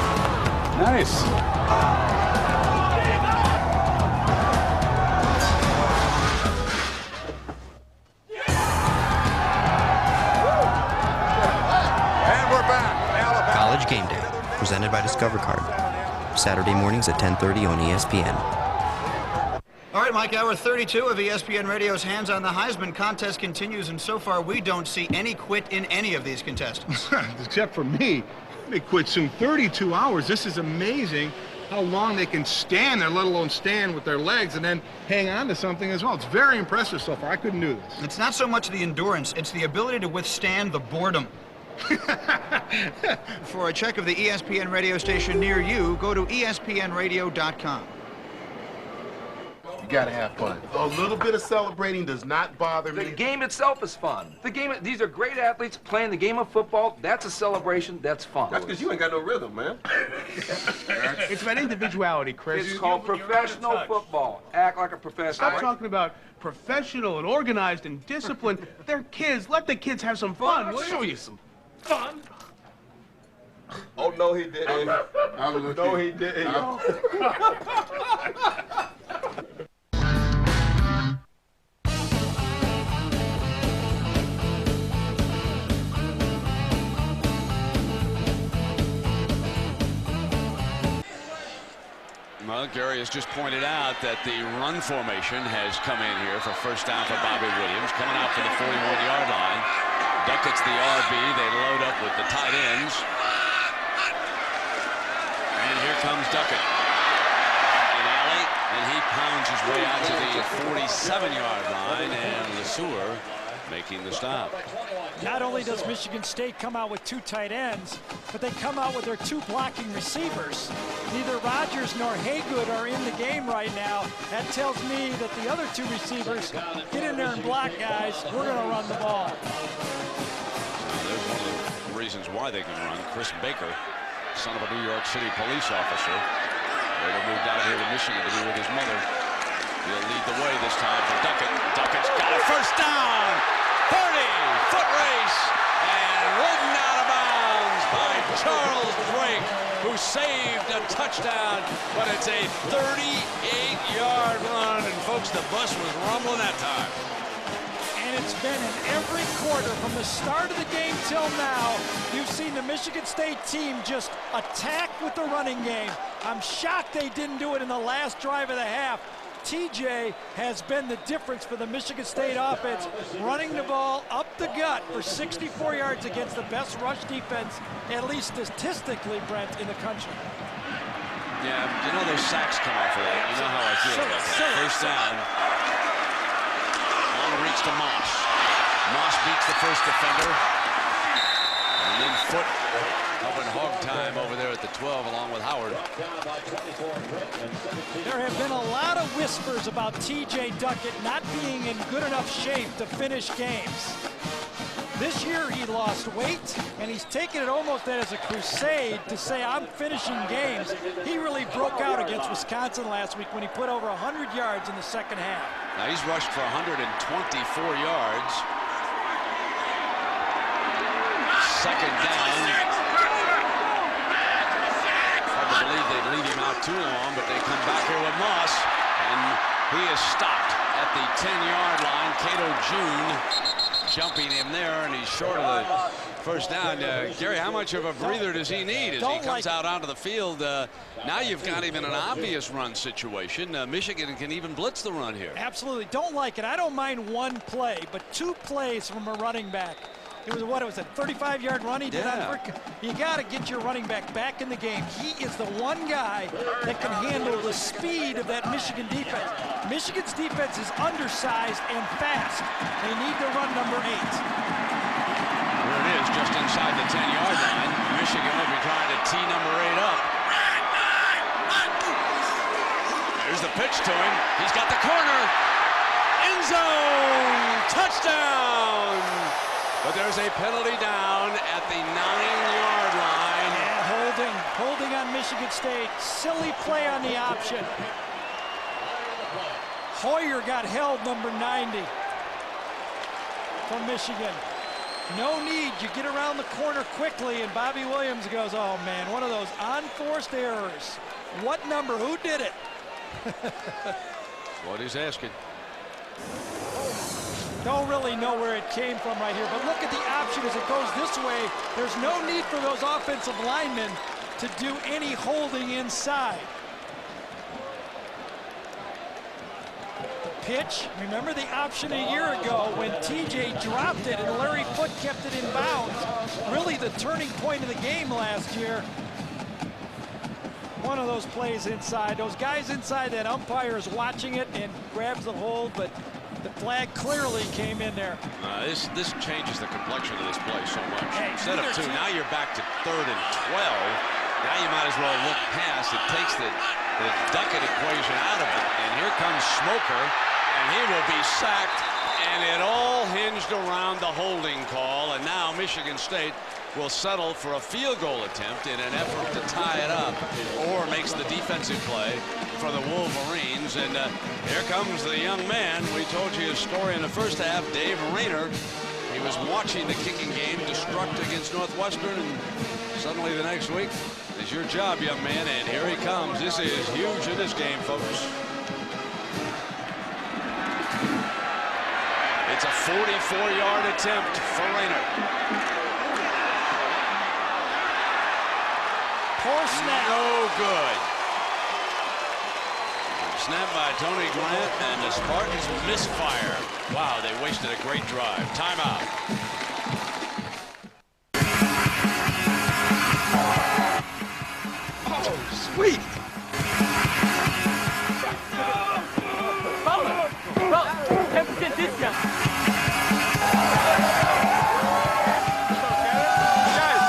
[SPEAKER 21] Nice.
[SPEAKER 14] And we're back. Alabama.
[SPEAKER 6] College Game Day, presented by Discover Card. Saturday mornings at 10:30 on ESPN.
[SPEAKER 22] All right, Mike, hour 32 of ESPN Radio's Hands on the Heisman contest continues, and so far we don't see any quit in any of these contestants.
[SPEAKER 11] Except for me. They quit soon. 32 hours. This is amazing how long they can stand there, let alone stand with their legs and then hang on to something as well. It's very impressive so far. I couldn't do this.
[SPEAKER 22] It's not so much the endurance, it's the ability to withstand the boredom. For a check of the ESPN radio station near you, go to espnradio.com.
[SPEAKER 23] You gotta have fun. A little bit of celebrating does not bother me.
[SPEAKER 24] The game itself is fun. These are great athletes playing the game of football. That's a celebration. That's fun.
[SPEAKER 23] That's because you ain't got no rhythm, man.
[SPEAKER 25] It's about individuality, Chris.
[SPEAKER 24] It's called professional football. Act like a professional.
[SPEAKER 25] Stop talking about professional and organized and disciplined. They're kids. Let the kids have some fun.
[SPEAKER 24] I'll show you some fun.
[SPEAKER 23] Oh, no, he didn't. No, he didn't.
[SPEAKER 1] Well, Gary has just pointed out that the run formation has come in here for first down for Bobby Williams, coming out for the 41-yard line. Duckett's the RB. They load up with the tight ends. And here comes Duckett. An alley, and he pounds his way out to the 47-yard line, and LeSueur making the stop.
[SPEAKER 3] Not only does Michigan State come out with 2 tight ends, but they come out with their 2 blocking receivers. Neither Rogers nor Haygood are in the game right now. That tells me that the other 2 receivers get in there and block, guys. We're going to run the ball.
[SPEAKER 1] There's one of the reasons why they can run. Chris Baker son of a New York City police officer. Later moved out here to Michigan to be with his mother. He'll lead the way this time for Duckett. Duckett's got a first down. 30-foot race and ridden out of bounds by Charles Drake, who saved a touchdown, but it's a 38-yard run, and folks, the bus was rumbling that time.
[SPEAKER 3] And it's been in every quarter from the start of the game till now. You've seen the Michigan State team just attack with the running game. I'm shocked they didn't do it in the last drive of the half. TJ has been the difference for the Michigan State offense, running the ball up the gut for 64 yards against the best rush defense, at least statistically, Brent, in the country.
[SPEAKER 1] Yeah, you know those sacks come off of that. You know how I feel about that. First down. Long reach to Moss. Moss beats the first defender. And then Foot helping hog time over there at the 12 along with Howard.
[SPEAKER 3] There have been a lot of whispers about TJ Duckett not being in good enough shape to finish games. This year he lost weight, and he's taken it almost as a crusade to say, I'm finishing games. He really broke out against Wisconsin last week when he put over 100 yards in the second half.
[SPEAKER 1] Now he's rushed for 124 yards. Second down. Hard to believe they'd leave him out too long, but they come back here with Moss, and he is stopped at the 10-yard line. Cato June jumping him there, and he's short of the first down. Gary, how much of a breather does he need as he comes out onto the field? Now you've got him in an obvious run situation. Michigan can even blitz the run here.
[SPEAKER 3] Absolutely. Don't like it. I don't mind one play, but two plays from a running back. It was what? It was a 35-yard run he did on. You got to get your running back in the game. He is the one guy that can handle the speed of that Michigan defense. Michigan's defense is undersized and fast. They need to run number 8.
[SPEAKER 1] There it is, just inside the 10-yard line. Michigan will be trying to tee number 8 up. There's the pitch to him. He's got the corner. End zone! Touchdown! But there's a penalty down at the 9-yard line.
[SPEAKER 3] And holding on Michigan State. Silly play on the option. Hoyer got held, number 90, from Michigan. No need. You get around the corner quickly, and Bobby Williams goes, oh, man, one of those unforced errors. What number? Who did it?
[SPEAKER 1] What he's asking.
[SPEAKER 3] Don't really know where it came from right here, but look at the option as it goes this way. There's no need for those offensive linemen to do any holding inside. The pitch, remember the option a year ago when TJ dropped it and Larry Foote kept it in bounds. Really the turning point of the game last year. One of those plays inside. Those guys inside, that umpire is watching it and grabs the hold, but the flag clearly came in there.
[SPEAKER 1] This changes the complexion of this play so much. Hey, instead of 2, now you're back to 3rd and 12. Now you might as well look past. It takes the Duckett equation out of it. And here comes Smoker, and he will be sacked. And it all hinged around the holding call. And now Michigan State will settle for a field goal attempt in an effort to tie it up, or makes the defensive play for the Wolverines. And here comes the young man. We told you his story in the first half, Dave Rayner. He was watching the kicking game destruct against Northwestern, and suddenly the next week is your job, young man. And here he comes. This is huge in this game, folks. It's a 44-yard attempt for Rayner.
[SPEAKER 3] Poor snap.
[SPEAKER 1] No good. Snap by Tony Grant, and the Spartans misfire. Wow, they wasted a great drive. Timeout.
[SPEAKER 2] Oh, sweet. 10% discount.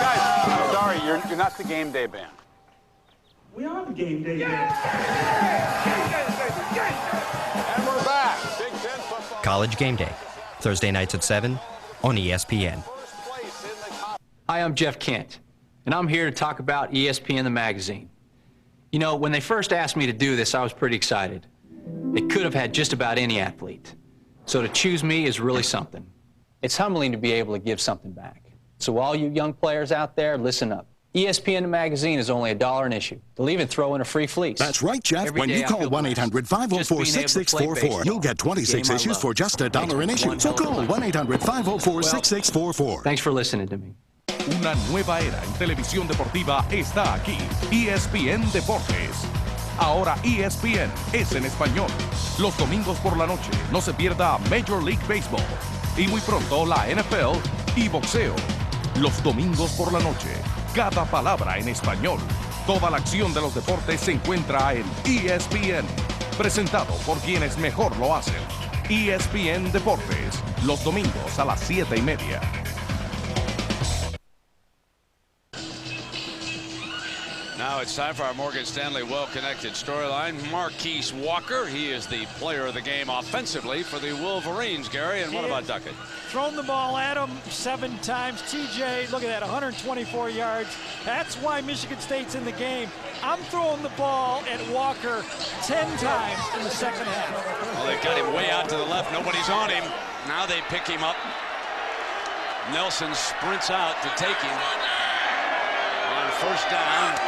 [SPEAKER 2] Guys, sorry, you're not the game day band.
[SPEAKER 21] We are the game day band.
[SPEAKER 2] And we're back. Big Ten football.
[SPEAKER 6] College Game Day, Thursday nights at 7 on ESPN.
[SPEAKER 5] Hi, I'm Jeff Kent. and I'm here to talk about ESPN the magazine. You know, when they first asked me to do this, I was pretty excited. They could have had just about any athlete. So to choose me is really something. It's humbling to be able to give something back. So all you young players out there, listen up. ESPN the magazine is only $1 an issue. They'll even throw in a free fleece.
[SPEAKER 7] That's right, Jeff.
[SPEAKER 5] Every
[SPEAKER 7] When
[SPEAKER 5] day
[SPEAKER 7] you
[SPEAKER 5] I
[SPEAKER 7] call
[SPEAKER 5] feel blessed.
[SPEAKER 7] 1-800-504-6644, you'll get 26 issues for just $1 an issue. So call 1-800-504-6644.
[SPEAKER 5] Thanks for listening to me.
[SPEAKER 12] Una nueva era en televisión deportiva está aquí. ESPN Deportes. Ahora ESPN es en español. Los domingos por la noche no se pierda Major League Baseball. Y muy pronto la NFL y boxeo. Los domingos por la noche, cada palabra en español. Toda la acción de los deportes se encuentra en ESPN. Presentado por quienes mejor lo hacen. ESPN Deportes. Los domingos a las 7:30.
[SPEAKER 1] Now it's time for our Morgan Stanley well-connected storyline. Marquise Walker, he is the player of the game offensively for the Wolverines, Gary. And what about Duckett?
[SPEAKER 3] Thrown the ball at him 7 times. TJ, look at that, 124 yards. That's why Michigan State's in the game. I'm throwing the ball at Walker 10 times in the second half.
[SPEAKER 1] Well, they've got him way out to the left. Nobody's on him. Now they pick him up. Nelson sprints out to take him on first down.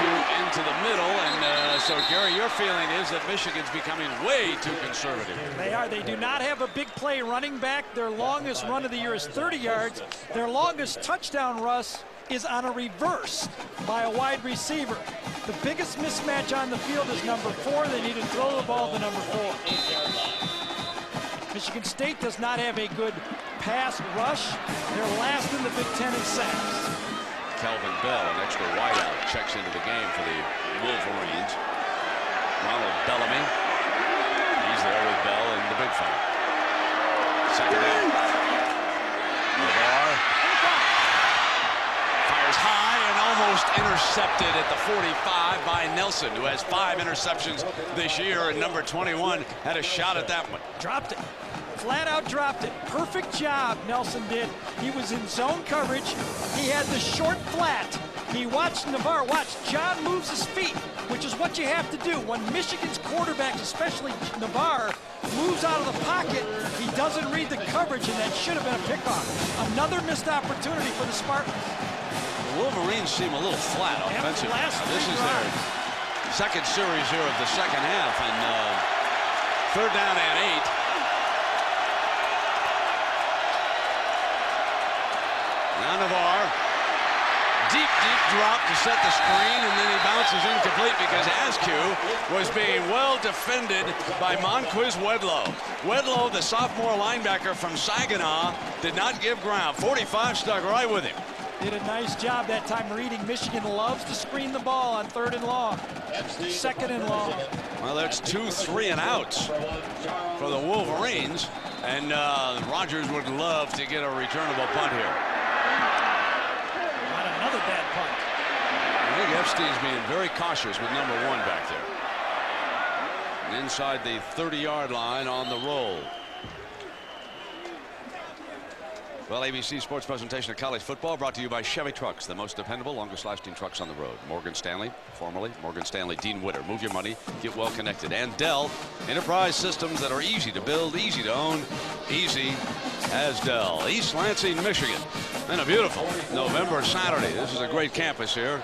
[SPEAKER 1] Into the middle, and so Gary, your feeling is that Michigan's becoming way too conservative.
[SPEAKER 3] They are. They do not have a big play running back. Their longest run of the year is 30 yards. Their longest touchdown rush is on a reverse by a wide receiver. The biggest mismatch on the field is number 4. They need to throw the ball to number 4. Michigan State does not have a good pass rush. They're last in the Big Ten in sacks.
[SPEAKER 1] Kelvin Bell, an extra wideout, checks into the game for the Wolverines. Ronald Bellamy. He's there with Bell and the big fella. Second down. Navarre fires high and almost intercepted at the 45 by Nelson, who has 5 interceptions this year, and number 21 had a shot at that one.
[SPEAKER 3] Dropped it. Flat out dropped it. Perfect job Nelson did. He was in zone coverage. He had the short flat. He watched Navarre. Watch, John moves his feet, which is what you have to do. When Michigan's quarterbacks, especially Navarre, moves out of the pocket, he doesn't read the coverage, and that should have been a pickoff. Another missed opportunity for the Spartans.
[SPEAKER 1] The Wolverines seem a little flat offensively. This is their second series here of the second half, and third down and 8. Now Navarre, deep drop to set the screen, and then he bounces incomplete because Askew was being well defended by Monquiz Wedlow. Wedlow, the sophomore linebacker from Saginaw, did not give ground. 45 stuck right with him.
[SPEAKER 3] Did a nice job that time reading. Michigan loves to screen the ball on 3rd and long. 2nd and long.
[SPEAKER 1] Well, that's 2 3 and outs for the Wolverines, and Rogers would love to get a returnable punt here.
[SPEAKER 3] Another bad punt.
[SPEAKER 1] I think Epstein's being very cautious with number 1 back there. And inside the 30-yard line on the roll. Well, ABC Sports presentation of college football brought to you by Chevy Trucks, the most dependable, longest-lasting trucks on the road. Morgan Stanley, formerly Morgan Stanley Dean Witter. Move your money, get well connected. And Dell, enterprise systems that are easy to build, easy to own, easy as Dell. East Lansing, Michigan. And a beautiful November Saturday. This is a great campus here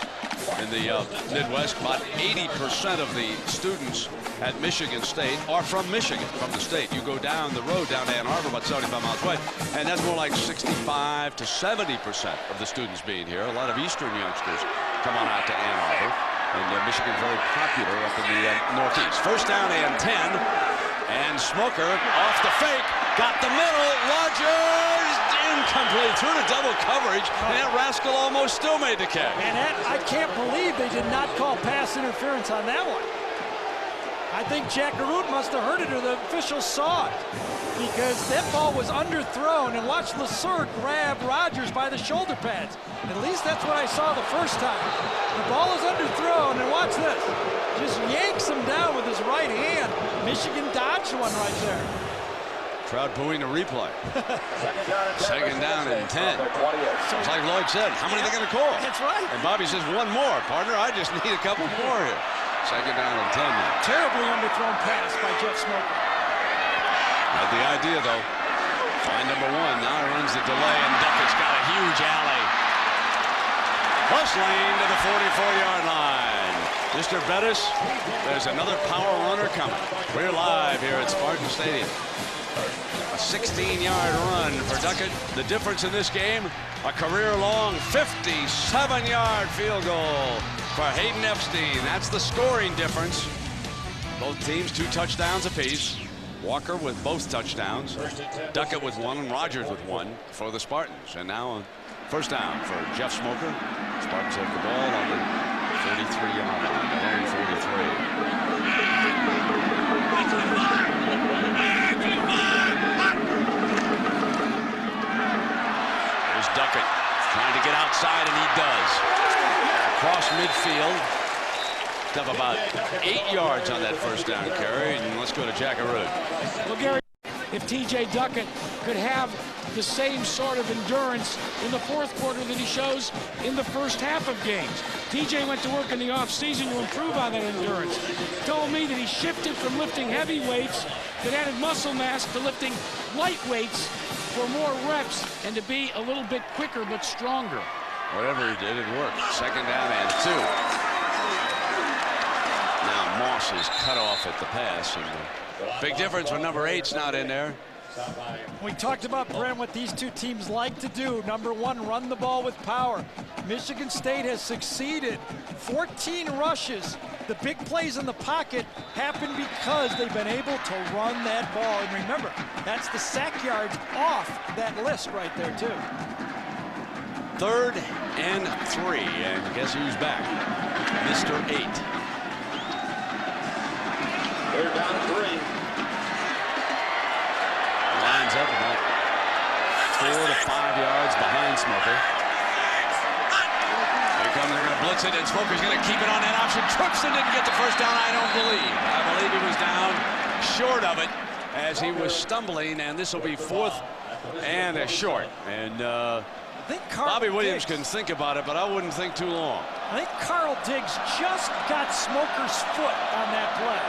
[SPEAKER 1] in the Midwest. About 80% of the students at Michigan State are from Michigan, from the state. You go down the road down to Ann Arbor, about 75 miles away, and that's more like 65 to 70% of the students being here. A lot of Eastern youngsters come on out to Ann Arbor, and Michigan's very popular up in the Northeast. First down and 10, and Smoker off the fake, got the middle, Rogers incomplete, through to double coverage, and that rascal almost still made the catch.
[SPEAKER 3] And I can't believe they did not call pass interference on that one. I think Jack Arute must have heard it, or the officials saw it, because that ball was underthrown, and watch Lasser grab Rogers by the shoulder pads. At least that's what I saw the first time. The ball is underthrown, and watch this. Just yanks him down with his right hand. Michigan dodged one right there.
[SPEAKER 1] Crowd booing the replay. Second down and 10. It's like Lloyd said, how many are they going to call?
[SPEAKER 3] That's right.
[SPEAKER 1] And Bobby says, one more, partner. I just need a couple more here. Second down and 10 now.
[SPEAKER 3] Terribly underthrown pass by Jeff Smoker.
[SPEAKER 1] Had the idea, though. Find number one. Now runs the delay, and Duckett's got a huge alley. Plus lane to the 44-yard line. Mr. Bettis, there's another power runner coming. We're live here at Spartan Stadium. A 16-yard run for Duckett. The difference in this game, a career-long 57-yard field goal for Hayden Epstein. That's the scoring difference. Both teams 2 touchdowns apiece. Walker with both touchdowns. Duckett with 1 and Rogers with 1 for the Spartans. And now first down for Jeff Smoker. Spartans have the ball on the 33-yard line. Their own 43. There's Duckett trying to get outside, and he does. Across midfield. Up about 8 yards on that first down carry, and let's go to Jackaroo.
[SPEAKER 9] Well, Gary, if T.J. Duckett could have the same sort of endurance in the fourth quarter that he shows in the first half of games. T.J. went to work in the offseason to improve on that endurance. Told me that he shifted from lifting heavy weights that added muscle mass to lifting light weights for more reps and to be a little bit quicker but stronger.
[SPEAKER 1] Whatever he did, it worked. Second down and 2. Now Moss is cut off at the pass, and the big difference when number 8's not in there.
[SPEAKER 3] We talked about, Brent, what these two teams like to do. Number 1, run the ball with power. Michigan State has succeeded. 14 rushes. The big plays in the pocket happen because they've been able to run that ball. And remember, that's the sack yards off that list right there, too.
[SPEAKER 1] 3rd and 3, and guess who's back? Mr. 8.
[SPEAKER 10] 3rd down and 3.
[SPEAKER 1] Lines up about 4 to 5 yards behind Smoker. Here comes, they're going to blitz it, and Smoker's going to keep it on that option. Troopson didn't get the first down, I don't believe. I believe he was down short of it as he was stumbling, and this will be 4th and a short. And Bobby Williams can think about it, but I wouldn't think too long.
[SPEAKER 3] I think Carl Diggs just got Smoker's foot on that play.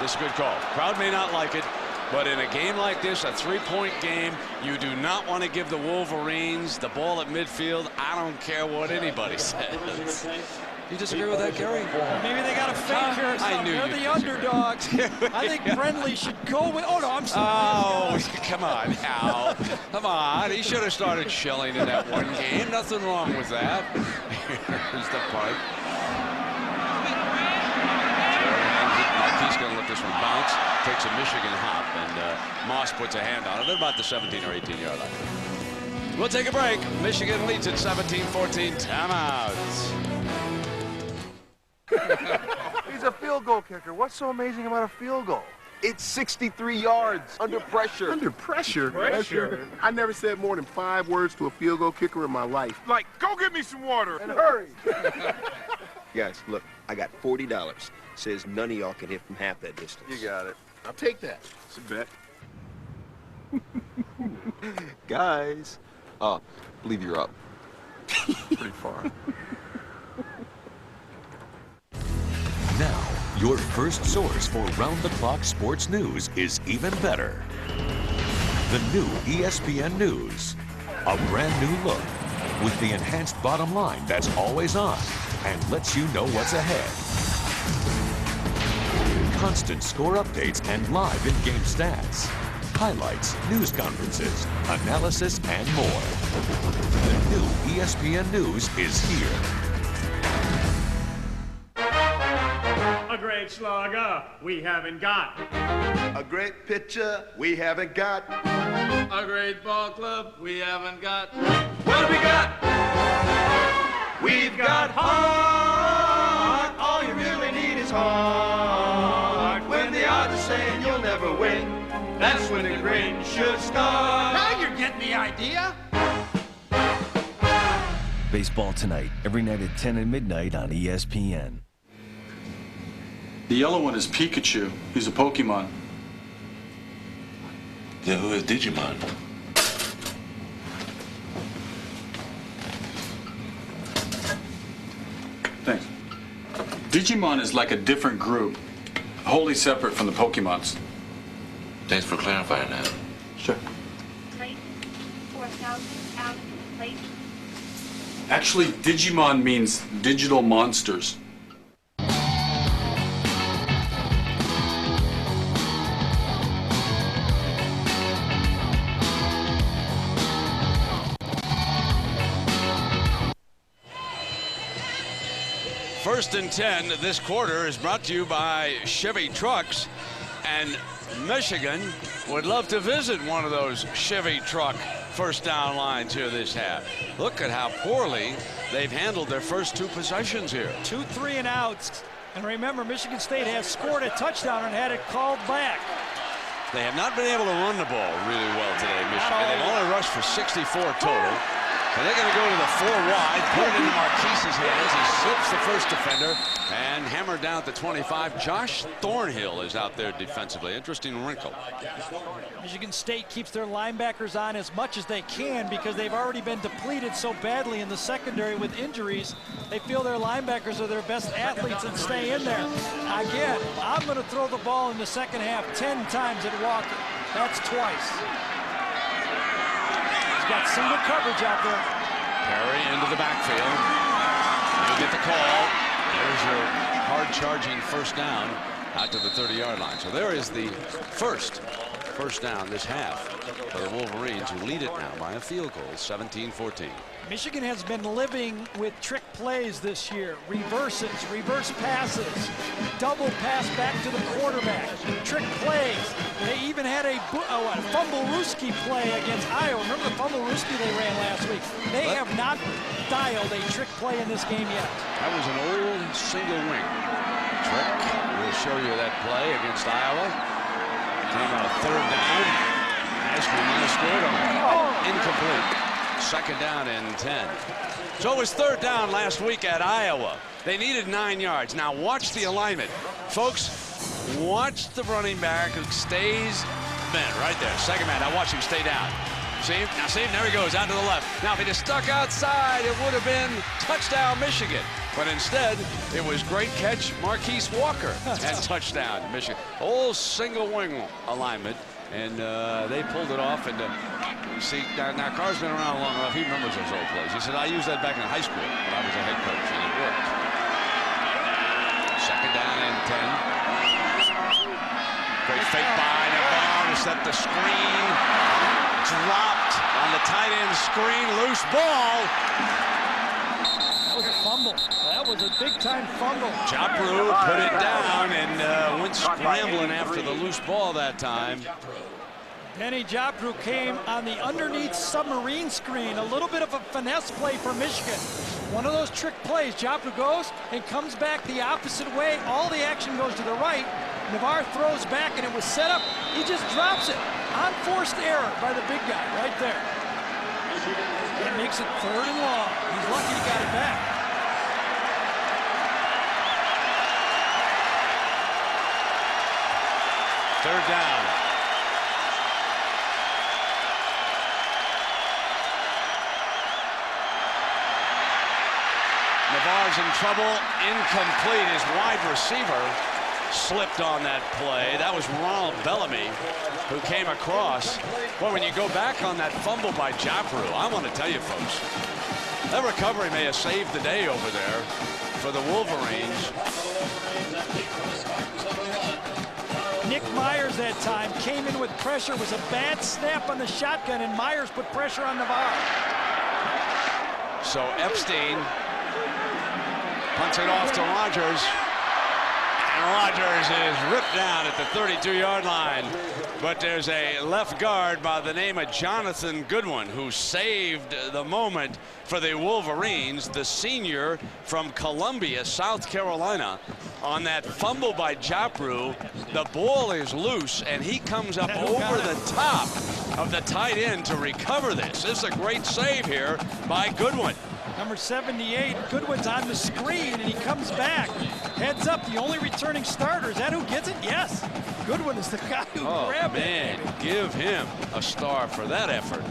[SPEAKER 1] This is a good call. Crowd may not like it, but in a game like this, a 3-point game, you do not want to give the Wolverines the ball at midfield. I don't care what anybody says. You disagree with that, Gary?
[SPEAKER 3] Maybe they got a fake here or something. They're the underdogs. I think Brendley should go with. Oh, no, I'm sorry.
[SPEAKER 1] Oh, come on, Al. Come on. He should have started shelling in that one game. Nothing wrong with that. Here's the punt. He's going to let this one bounce. Takes a Michigan hop, and Moss puts a hand on it. They're about the 17 or 18-yard line. We'll take a break. Michigan leads at 17-14. Timeouts.
[SPEAKER 13] He's a field goal kicker. What's so amazing about a field goal?
[SPEAKER 23] It's 63 yards under pressure.
[SPEAKER 13] Under pressure?
[SPEAKER 23] Pressure? I never said more than 5 words to a field goal kicker in my life.
[SPEAKER 13] Like, go get me some water and hurry.
[SPEAKER 15] Guys, look, I got $40. Says none of y'all can hit from half that distance.
[SPEAKER 13] You got it.
[SPEAKER 23] I'll take that. It's a bet.
[SPEAKER 15] Guys, believe you're up.
[SPEAKER 13] Pretty far.
[SPEAKER 16] Now, your first source for round-the-clock sports news is even better. The new ESPN News. A brand new look with the enhanced bottom line that's always on and lets you know what's ahead. Constant score updates and live in-game stats. Highlights, news conferences, analysis, and more. The new ESPN News is here.
[SPEAKER 21] A great slugger we haven't got.
[SPEAKER 23] A great pitcher we haven't got.
[SPEAKER 10] A great ball club we haven't got.
[SPEAKER 21] What do we got? We've got heart. All you really need is heart. When the odds are saying you'll never win, that's when the grin should start. Now you're getting the idea.
[SPEAKER 17] Baseball Tonight, every night at 10 and midnight on ESPN.
[SPEAKER 19] The yellow one is Pikachu. He's a Pokemon.
[SPEAKER 4] Then who is Digimon?
[SPEAKER 8] Thanks. Digimon is like a different group, wholly separate from the Pokemons.
[SPEAKER 4] Thanks for clarifying that.
[SPEAKER 8] Sure. Actually, Digimon means digital monsters.
[SPEAKER 1] First and 10 this quarter is brought to you by Chevy Trucks, and Michigan would love to visit one of those Chevy truck first down lines here this half. Look at how poorly they've handled their first two possessions here.
[SPEAKER 3] 2 3-and-outs. And remember, Michigan State has scored a touchdown and had it called back.
[SPEAKER 1] They have not been able to run the ball really well today, Michigan. They've only rushed for 64 total. So they're going to go to the 4 wide, put it into Marquise's hands. He slips the first defender and hammered down at the 25. Josh Thornhill is out there defensively. Interesting wrinkle.
[SPEAKER 3] Michigan State keeps their linebackers on as much as they can because they've already been depleted so badly in the secondary with injuries. They feel their linebackers are their best athletes and stay in there. Again, I'm going to throw the ball in the second half 10 times at Walker. That's twice. Got single coverage out there.
[SPEAKER 1] Perry into the backfield. You get the call. There's your hard-charging first down out to the 30-yard line. So there is the first down this half for the Wolverines, who lead it now by a field goal, 17-14.
[SPEAKER 3] Michigan has been living with trick plays this year. Reverses, reverse passes, double pass back to the quarterback, trick plays. They even had a Fumblerooski play against Iowa. Remember the Fumblerooski they ran last week? They have not dialed a trick play in this game yet.
[SPEAKER 1] That was an old single wing trick. We'll show you that play against Iowa. Came on a third down. Ashby might have scored on it. Incomplete. Second down and 10. So it was third down last week at Iowa. They needed 9 yards. Now watch the alignment. Folks, watch the running back who stays bent right there. Second man. Now watch him stay down. See? Now see? There he goes out to the left. Now if he'd have stuck outside, it would have been touchdown Michigan. But instead, it was great catch Marquise Walker and touchdown Michigan. Old single wing alignment. And they pulled it off. And see, now Carr's been around long enough. He remembers those old plays. He said, I used that back in high school when I was a head coach, and it worked. Second down and 10. Great fake by Navarro to set the screen. Dropped on the tight end screen. Loose ball.
[SPEAKER 3] That was a fumble. That was a big-time fumble.
[SPEAKER 1] Japru put it down and went scrambling after the loose ball that time.
[SPEAKER 3] Benny Japru came on the underneath submarine screen. A little bit of a finesse play for Michigan. One of those trick plays. Japru goes and comes back the opposite way. All the action goes to the right. Navarre throws back, and it was set up. He just drops it on forced error by the big guy right there. That makes it third and long. He's lucky he got it back.
[SPEAKER 1] Third down. Navarre's in trouble. Incomplete. His wide receiver slipped on that play. That was Ronald Bellamy who came across. Well, when you go back on that fumble by Japru, I want to tell you folks, that recovery may have saved the day over there for the Wolverines.
[SPEAKER 3] Nick Myers that time came in with pressure. It was a bad snap on the shotgun, and Myers put pressure on Navarre.
[SPEAKER 1] So Epstein punts it off to Rogers. And Rogers is ripped down at the 32-yard line. But there's a left guard by the name of Jonathan Goodwin who saved the moment for the Wolverines, the senior from Columbia, South Carolina. On that fumble by Japru, the ball is loose, and he comes up over the top of the tight end to recover this. This is a great save here by Goodwin.
[SPEAKER 3] Number 78, Goodwin's on the screen, and he comes back. Heads up, the only returning starter. Is that who gets it? Yes. Goodwin is the guy who grabbed
[SPEAKER 1] it. Give him a star for that effort.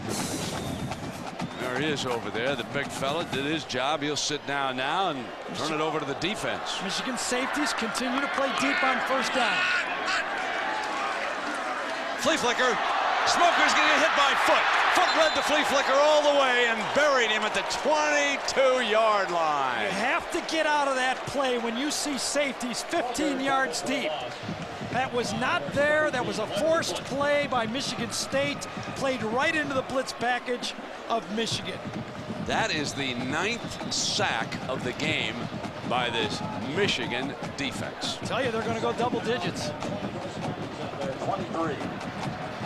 [SPEAKER 1] There he is over there. The big fella did his job. He'll sit down now and turn it over to the defense.
[SPEAKER 3] Michigan safeties continue to play deep on first down.
[SPEAKER 1] Flea flicker. Smoker's going to get hit by Foot. Foot led the flea flicker all the way and buried him at the 22-yard line.
[SPEAKER 3] You have to get out of that play when you see safeties 15 yards deep. That was not there. That was a forced play by Michigan State, played right into the blitz package of Michigan.
[SPEAKER 1] That is the 9th sack of the game by this Michigan defense.
[SPEAKER 3] I tell you, they're going to go double digits.
[SPEAKER 2] 23.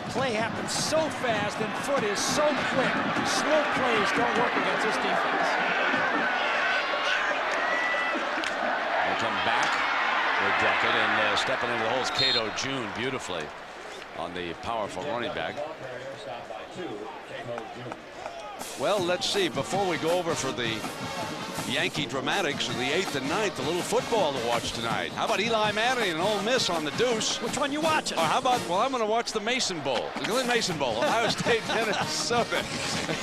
[SPEAKER 3] Play happens so fast and Foot is so quick. Slow plays don't work against this defense.
[SPEAKER 1] They come back with Duckett, and stepping into the holes, Cato June beautifully on the powerful running back. Well, let's see. Before we go over for the Yankee dramatics of the 8th and 9th, a little football to watch tonight. How about Eli Manning and Ole Miss on the Deuce?
[SPEAKER 3] Which one you watching?
[SPEAKER 1] Or how about, well, I'm going to watch the Mason Bowl, the Glenn Mason Bowl, Ohio State, Minnesota.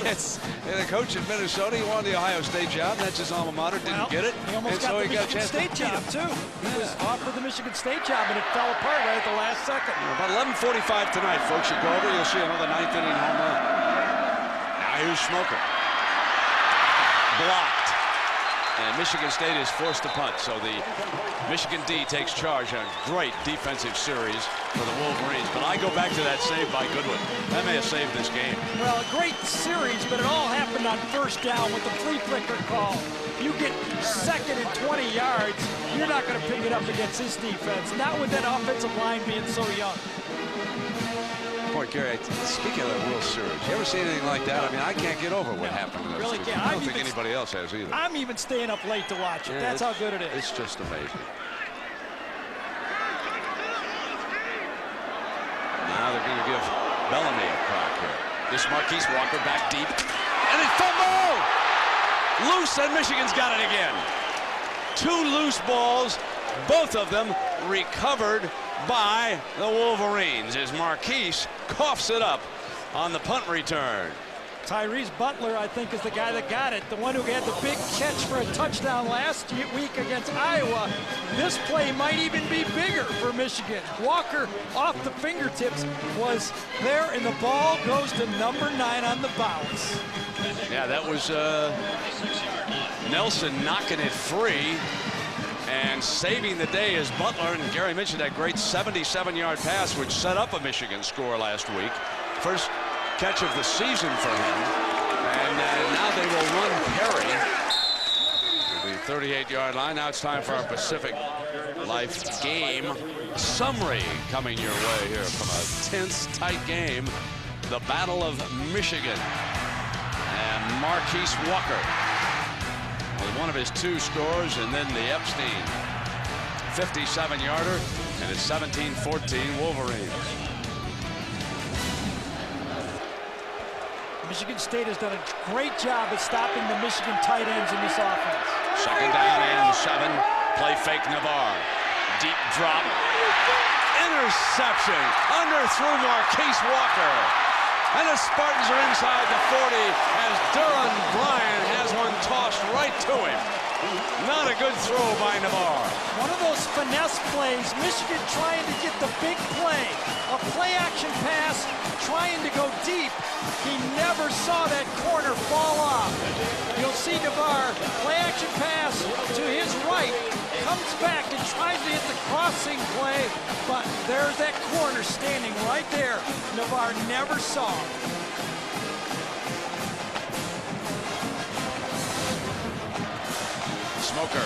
[SPEAKER 1] It's the coach in Minnesota. He wanted the Ohio State job. That's his alma mater. Didn't get it.
[SPEAKER 3] He almost got the Michigan State job, too. He was offered the Michigan State job, and it fell apart right at the last second.
[SPEAKER 1] About 11:45 tonight, folks. You go over, you'll see another 9th inning home run. Now here's Smoker. Blocked. And Michigan State is forced to punt, so the Michigan D takes charge on a great defensive series for the Wolverines. But I go back to that save by Goodwin. That may have saved this game.
[SPEAKER 3] Well, a great series, but it all happened on first down with the flea flicker call. You get 2nd and 20 yards, you're not going to pick it up against this defense, not with that offensive line being so young.
[SPEAKER 1] Boy, Gary, speaking of the World Series, you ever see anything like that? I mean, I can't get over what happened to those
[SPEAKER 3] really
[SPEAKER 1] two.
[SPEAKER 3] can't.
[SPEAKER 1] I don't think anybody else has either.
[SPEAKER 3] I'm even staying up late to watch it. That's how good it is.
[SPEAKER 1] It's just amazing. Now they're going to give Bellamy a crack here. This Marquise Walker back deep. And it's fumble! Loose, and Michigan's got it again. 2 loose balls, both of them recovered by the Wolverines as Marquise coughs it up on the punt return.
[SPEAKER 3] Tyrese Butler, I think, is the guy that got it. The one who had the big catch for a touchdown last week against Iowa. This play might even be bigger for Michigan. Walker off the fingertips was there, and the ball goes to number 9 on the bounce.
[SPEAKER 1] Yeah, that was Nelson knocking it free and saving the day as Butler, and Gary mentioned that great 77-yard pass which set up a Michigan score last week. First catch of the season for him, and now they will run Perry to the 38-yard line. Now it's time for our Pacific Life game summary coming your way here from a tense, tight game. The Battle of Michigan, and Marquise Walker with one of his 2 scores, and then the Epstein 57-yarder, and it's 17-14 Wolverines.
[SPEAKER 3] Michigan State has done a great job at stopping the Michigan tight ends in this offense.
[SPEAKER 1] 2nd down and 7. Play fake Navarre. Deep drop. Interception. Underthrew Marquise Walker. And the Spartans are inside the 40 as Duran Bryant has one tossed right to him. Not a good throw by Navarre.
[SPEAKER 3] One of those finesse plays, Michigan trying to get the big play. A play-action pass, trying to go deep. He never saw that corner fall off. You'll see Navarre, play-action pass to his right, comes back and tries to hit the crossing play, but there's that corner standing right there. Navarre never saw him.
[SPEAKER 1] Smoker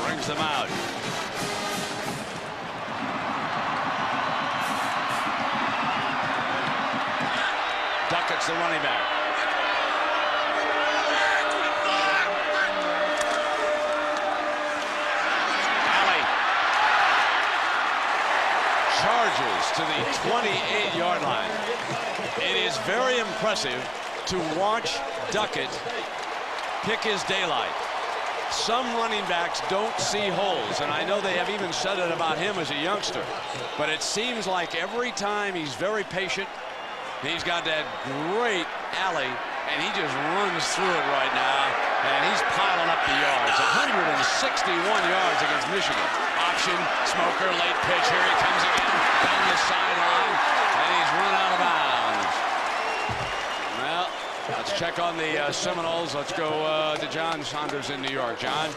[SPEAKER 1] brings them out. Duckett's the running back. Alley charges to the 28-yard line. It is very impressive to watch Duckett pick his daylight. some running backs don't see holes, and I know they have even said it about him as a youngster, but it seems like every time he's very patient. He's got that great alley, and he just runs through it right now, and he's piling up the yards. 161 yards against Michigan. Option, Smoker, late pitch. Here he comes again down the sideline, and he's run out of bounds. Well, let's check on the Seminoles. Let's go to John Saunders in New York. John?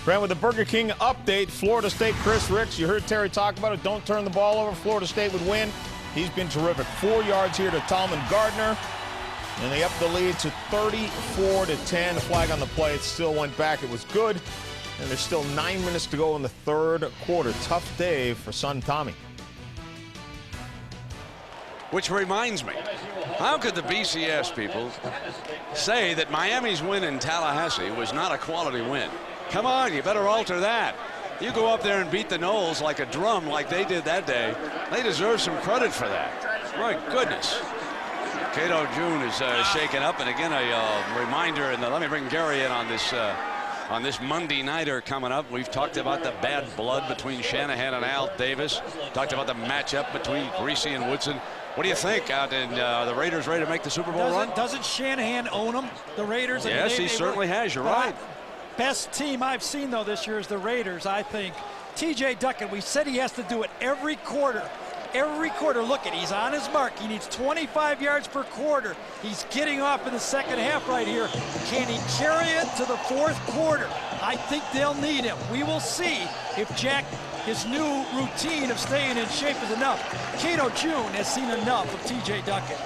[SPEAKER 11] Brand, with the Burger King update, Florida State, Chris Ricks, you heard Terry talk about it. Don't turn the ball over. Florida State would win. He's been terrific. 4 yards here to Tallman Gardner, and they up the lead to 34-10. The flag on the play, it still went back. It was good, and there's still 9 minutes to go in the third quarter. Tough day for son Tommy.
[SPEAKER 1] Which reminds me, how could the BCS people say that Miami's win in Tallahassee was not a quality win? Come on, you better alter that. You go up there and beat the Noles like a drum like they did that day. They deserve some credit for that. My goodness. Cato June is shaken up, and again a reminder, and let me bring Gary in on this Monday nighter coming up. We've talked about the bad blood between Shanahan and Al Davis. Talked about the matchup between Greasy and Woodson. What do you think out in the Raiders ready to make the Super Bowl run?
[SPEAKER 3] Doesn't Shanahan own them, the Raiders?
[SPEAKER 1] Yes, he certainly has. You're right.
[SPEAKER 3] Best team I've seen, though, this year is the Raiders, I think. T.J. Duckett, we said he has to do it every quarter. Every quarter, look at, he's on his mark. He needs 25 yards per quarter. He's getting off in the second half right here. Can he carry it to the fourth quarter? I think they'll need him. We will see if his new routine of staying in shape is enough. Cato June has seen enough of T.J. Duckett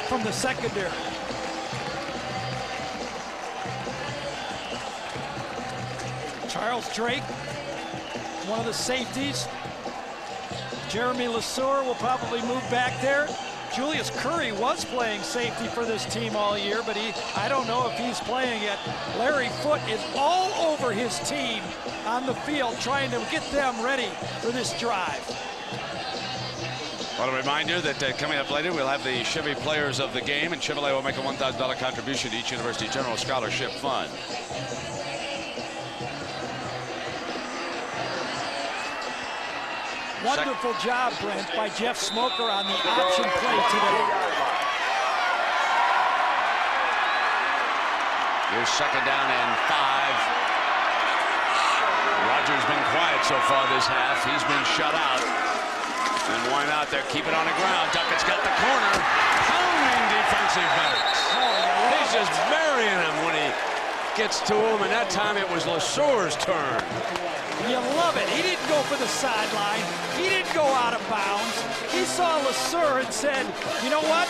[SPEAKER 3] from the secondary. Charles Drake, one of the safeties. Jeremy LeSueur will probably move back there. Julius Curry was playing safety for this team all year, but I don't know if he's playing yet. Larry Foote is all over his team on the field, trying to get them ready for this drive.
[SPEAKER 1] Well, a reminder that coming up later, we'll have the Chevy Players of the Game, and Chevrolet will make a $1,000 contribution to each University General Scholarship Fund.
[SPEAKER 3] Wonderful job, Brent, by Jeff Smoker on the option play today.
[SPEAKER 1] Here's second down and 5. Rogers been quiet so far this half. He's been shut out. And why not? They're keeping on the ground. Duckett's got the corner. Pounding defensive backs. He's just burying him when he gets to him, and that time it was LeSueur's turn.
[SPEAKER 3] You love it. He didn't go for the sideline. He didn't go out of bounds. He saw LeSueur and said, you know what?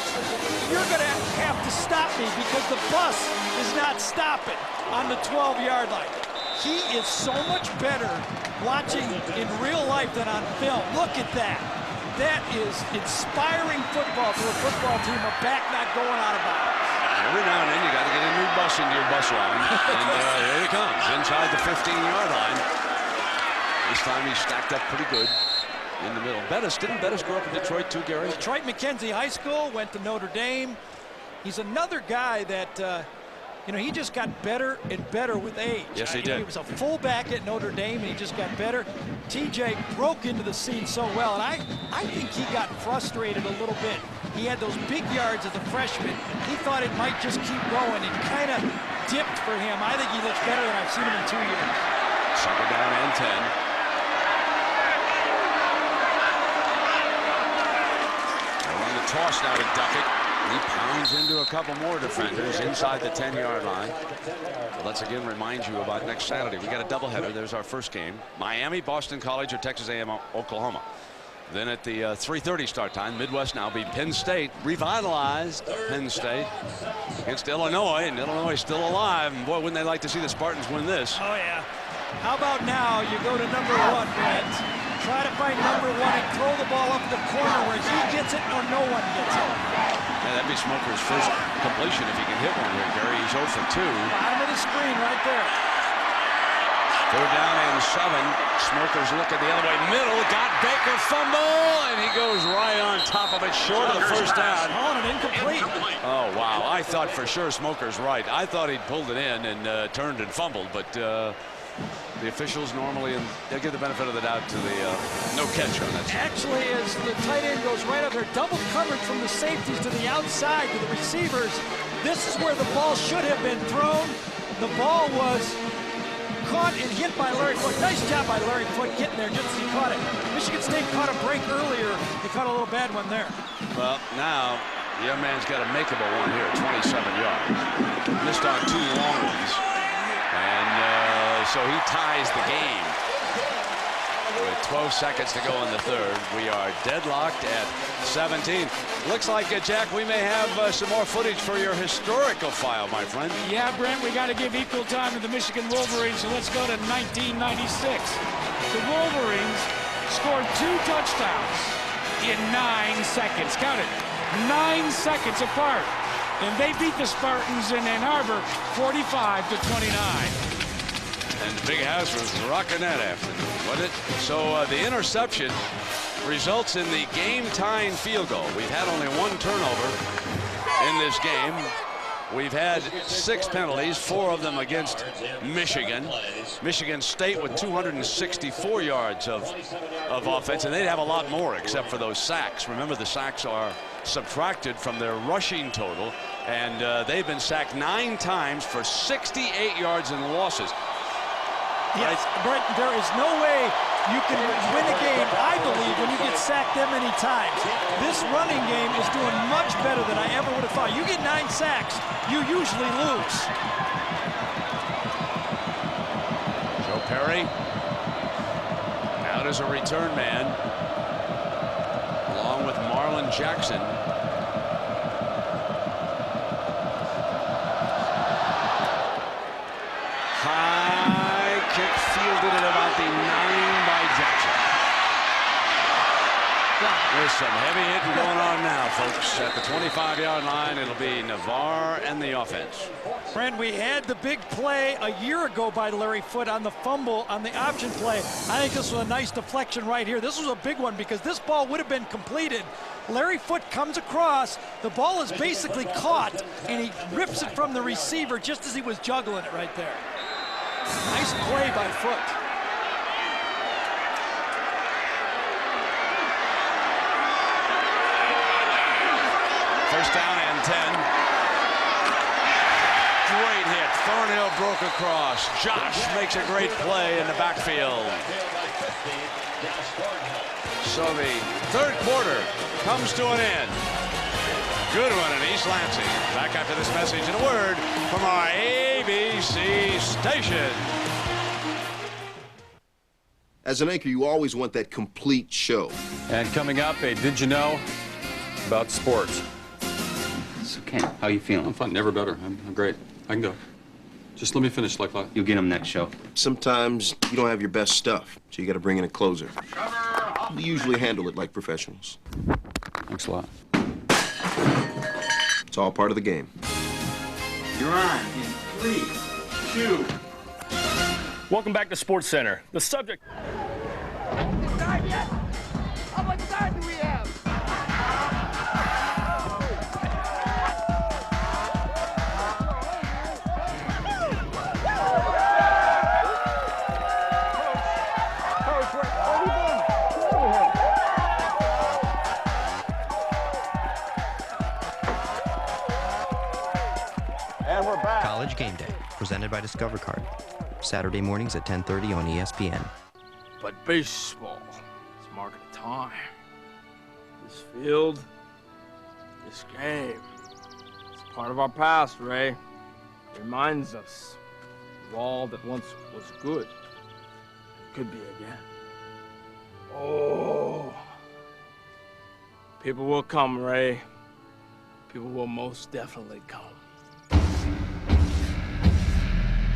[SPEAKER 3] You're going to have to stop me because the bus is not stopping on the 12-yard line. He is so much better watching in real life than on film. Look at that. That is inspiring football for a football team, a back not going out of bounds.
[SPEAKER 1] Every now and then you got to get a new bus into your bus line. And here he comes inside the 15-yard line. This time he's stacked up pretty good in the middle. Didn't Bettis grow up in Detroit too, Gary?
[SPEAKER 3] Detroit Mackenzie High School, went to Notre Dame. He's another guy that, you know, he just got better and better with age.
[SPEAKER 1] Yes, he did.
[SPEAKER 3] He was a fullback at Notre Dame, and he just got better. TJ broke into the scene so well, and I think he got frustrated a little bit. He had those big yards as a freshman. He thought it might just keep going. It kind of dipped for him. I think he looks better than I've seen him in 2 years.
[SPEAKER 1] Second down and 10. Toss now to Duckett. He pounds into a couple more defenders inside the 10-yard line. Well, let's again remind you about next Saturday. We got a doubleheader. There's our first game. Miami, Boston College, or Texas A&M, Oklahoma. Then at the 3:30 start time, Midwest now beat Penn State, revitalized Penn State against Illinois, and Illinois is still alive. And boy, wouldn't they like to see the Spartans win this?
[SPEAKER 3] Oh, yeah. How about now you go to number 1, Brent. Try to find number 1 and throw the ball up the corner where he gets it or no one gets it.
[SPEAKER 1] Yeah, that'd be Smoker's first completion if he can hit one here, Gary. He's 0 for 2.
[SPEAKER 3] Bottom of the screen right there.
[SPEAKER 1] Third down and 7. Smokers looking the other way. Middle. Got Baker fumble. And he goes right on top of it. Short of the first down.
[SPEAKER 3] On an incomplete.
[SPEAKER 1] Oh, wow. I thought for sure Smokers right. I thought he'd pulled it in and turned and fumbled. But the officials normally, they give the benefit of the doubt to the no catch on that.
[SPEAKER 3] Actually, as the tight end goes right up there, double coverage from the safeties to the outside to the receivers. This is where the ball should have been thrown. The ball was caught and hit by Larry Foote. Nice job by Larry Foote getting there just as he caught it. Michigan State caught a break earlier. They caught a little bad one there.
[SPEAKER 1] Well, now the young man's got a makeable one here, 27 yards. Missed on 2 long ones. And so he ties the game. With 12 seconds to go in the third, we are deadlocked at 17. Looks like, Jack, we may have some more footage for your historical file, my friend.
[SPEAKER 9] Yeah, Brent, we got to give equal time to the Michigan Wolverines, so let's go to 1996. The Wolverines scored 2 touchdowns in 9 seconds. Count it, 9 seconds apart. And they beat the Spartans in Ann Arbor 45-29.
[SPEAKER 1] And the big house was rocking that afternoon, wasn't it? So the interception results in the game-tying field goal. We've had only 1 turnover in this game. We've had 6 penalties, 4 of them against Michigan. Michigan State with 264 yards of offense, and they'd have a lot more except for those sacks. Remember, the sacks are subtracted from their rushing total, and they've been sacked 9 times for 68 yards in losses.
[SPEAKER 3] Yes, Brent, there is no way you can win a game, I believe, when you get sacked that many times. This running game is doing much better than I ever would have thought. You get 9 sacks, you usually lose.
[SPEAKER 1] Joe Perry out as a return man, along with Marlon Jackson. Kick fielded at about the 9 by Jackson. There's some heavy hitting going on now, folks. At the 25-yard line, it'll be Navarre and the offense.
[SPEAKER 3] Brent, we had the big play a year ago by Larry Foote on the fumble on the option play. I think this was a nice deflection right here. This was a big one because this ball would have been completed. Larry Foote comes across, the ball is basically caught, and he rips it from the receiver just as he was juggling it right there. Nice play by Foote.
[SPEAKER 1] First down and 10. Great hit. Thornhill broke across. Josh makes a great play in the backfield. So the third quarter comes to an end. Good one in East Lansing. Back after this message and a word from our ABC station.
[SPEAKER 15] As an anchor, you always want that complete show.
[SPEAKER 8] And coming up, a Did You Know about sports.
[SPEAKER 14] So, Ken, how you feeling?
[SPEAKER 8] I'm fine. Never better. I'm great. I can go. Just let me finish like that.
[SPEAKER 14] You'll get him next show.
[SPEAKER 15] Sometimes you don't have your best stuff, so you got to bring in a closer. We usually handle it like professionals.
[SPEAKER 8] Thanks a lot.
[SPEAKER 15] It's all part of the game.
[SPEAKER 14] You're on in 3, 2.
[SPEAKER 18] Welcome back to Sports Center. The subject.
[SPEAKER 21] Time yet? How much time do we have?
[SPEAKER 2] And we're back.
[SPEAKER 6] College Game Day, presented by Discover Card. Saturday mornings at 10:30 on ESPN.
[SPEAKER 10] But baseball is marking time. This field, this game, it's part of our past, Ray. It reminds us of all that once was good and could be again. Oh, people will come, Ray. People will most definitely come.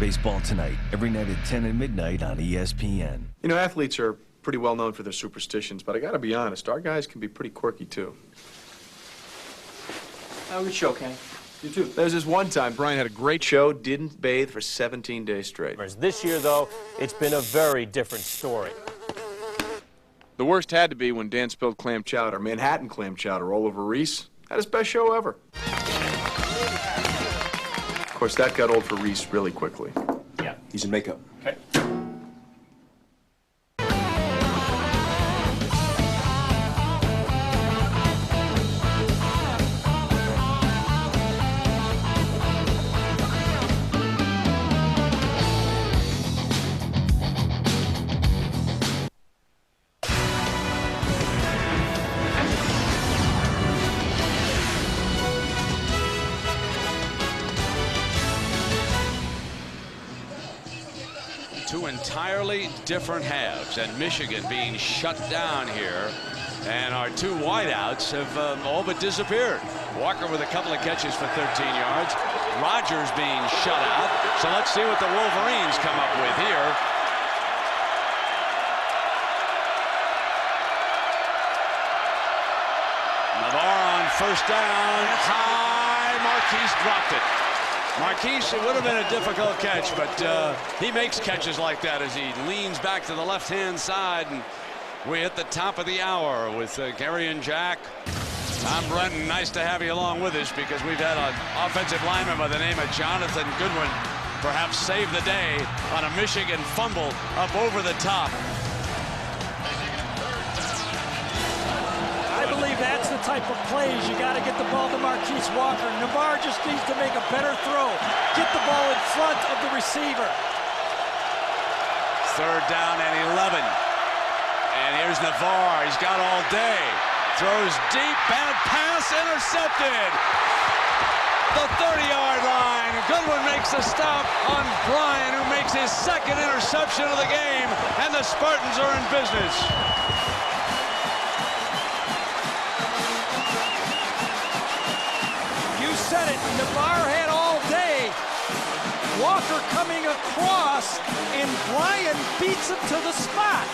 [SPEAKER 17] Baseball tonight, every night at 10 and midnight on ESPN.
[SPEAKER 19] You know, athletes are pretty well known for their superstitions, but I gotta be honest, our guys can be pretty quirky too.
[SPEAKER 20] Good show, Kenny.
[SPEAKER 19] You too. There was this one time Brian had a great show, didn't bathe for 17 days straight.
[SPEAKER 7] This year, though, it's been a very different story.
[SPEAKER 19] The worst had to be when Dan spilled clam chowder, Manhattan clam chowder, all over Reese. Had his best show ever. Of course, that got old for Reese really quickly.
[SPEAKER 7] Yeah.
[SPEAKER 19] He's in makeup.
[SPEAKER 7] Okay.
[SPEAKER 1] Two entirely different halves, and Michigan being shut down here, and our two wideouts have all but disappeared. Walker with a couple of catches for 13 yards. Rogers being shut out. So let's see what the Wolverines come up with here. Navarre on first down. High. Marquise dropped it. Marquise, it would have been a difficult catch, but he makes catches like that as he leans back to the left-hand side. And we hit the top of the hour with Gary and Jack. Tom Brenton, nice to have you along with us because we've had an offensive lineman by the name of Jonathan Goodwin perhaps save the day on a Michigan fumble up over the top.
[SPEAKER 3] I believe that's the type of plays you got to get the ball to Marquise Walker. Navarre just needs to make a better throw. Get the ball in front of the receiver.
[SPEAKER 1] Third down and 11. And here's Navarre. He's got all day. Throws deep. Bad pass. Intercepted. The 30-yard line. Goodwin makes the stop on Bryan, who makes his second interception of the game. And the Spartans are in business.
[SPEAKER 3] Said it. Navarre had all day. Walker coming across, and Bryan beats him to the spot.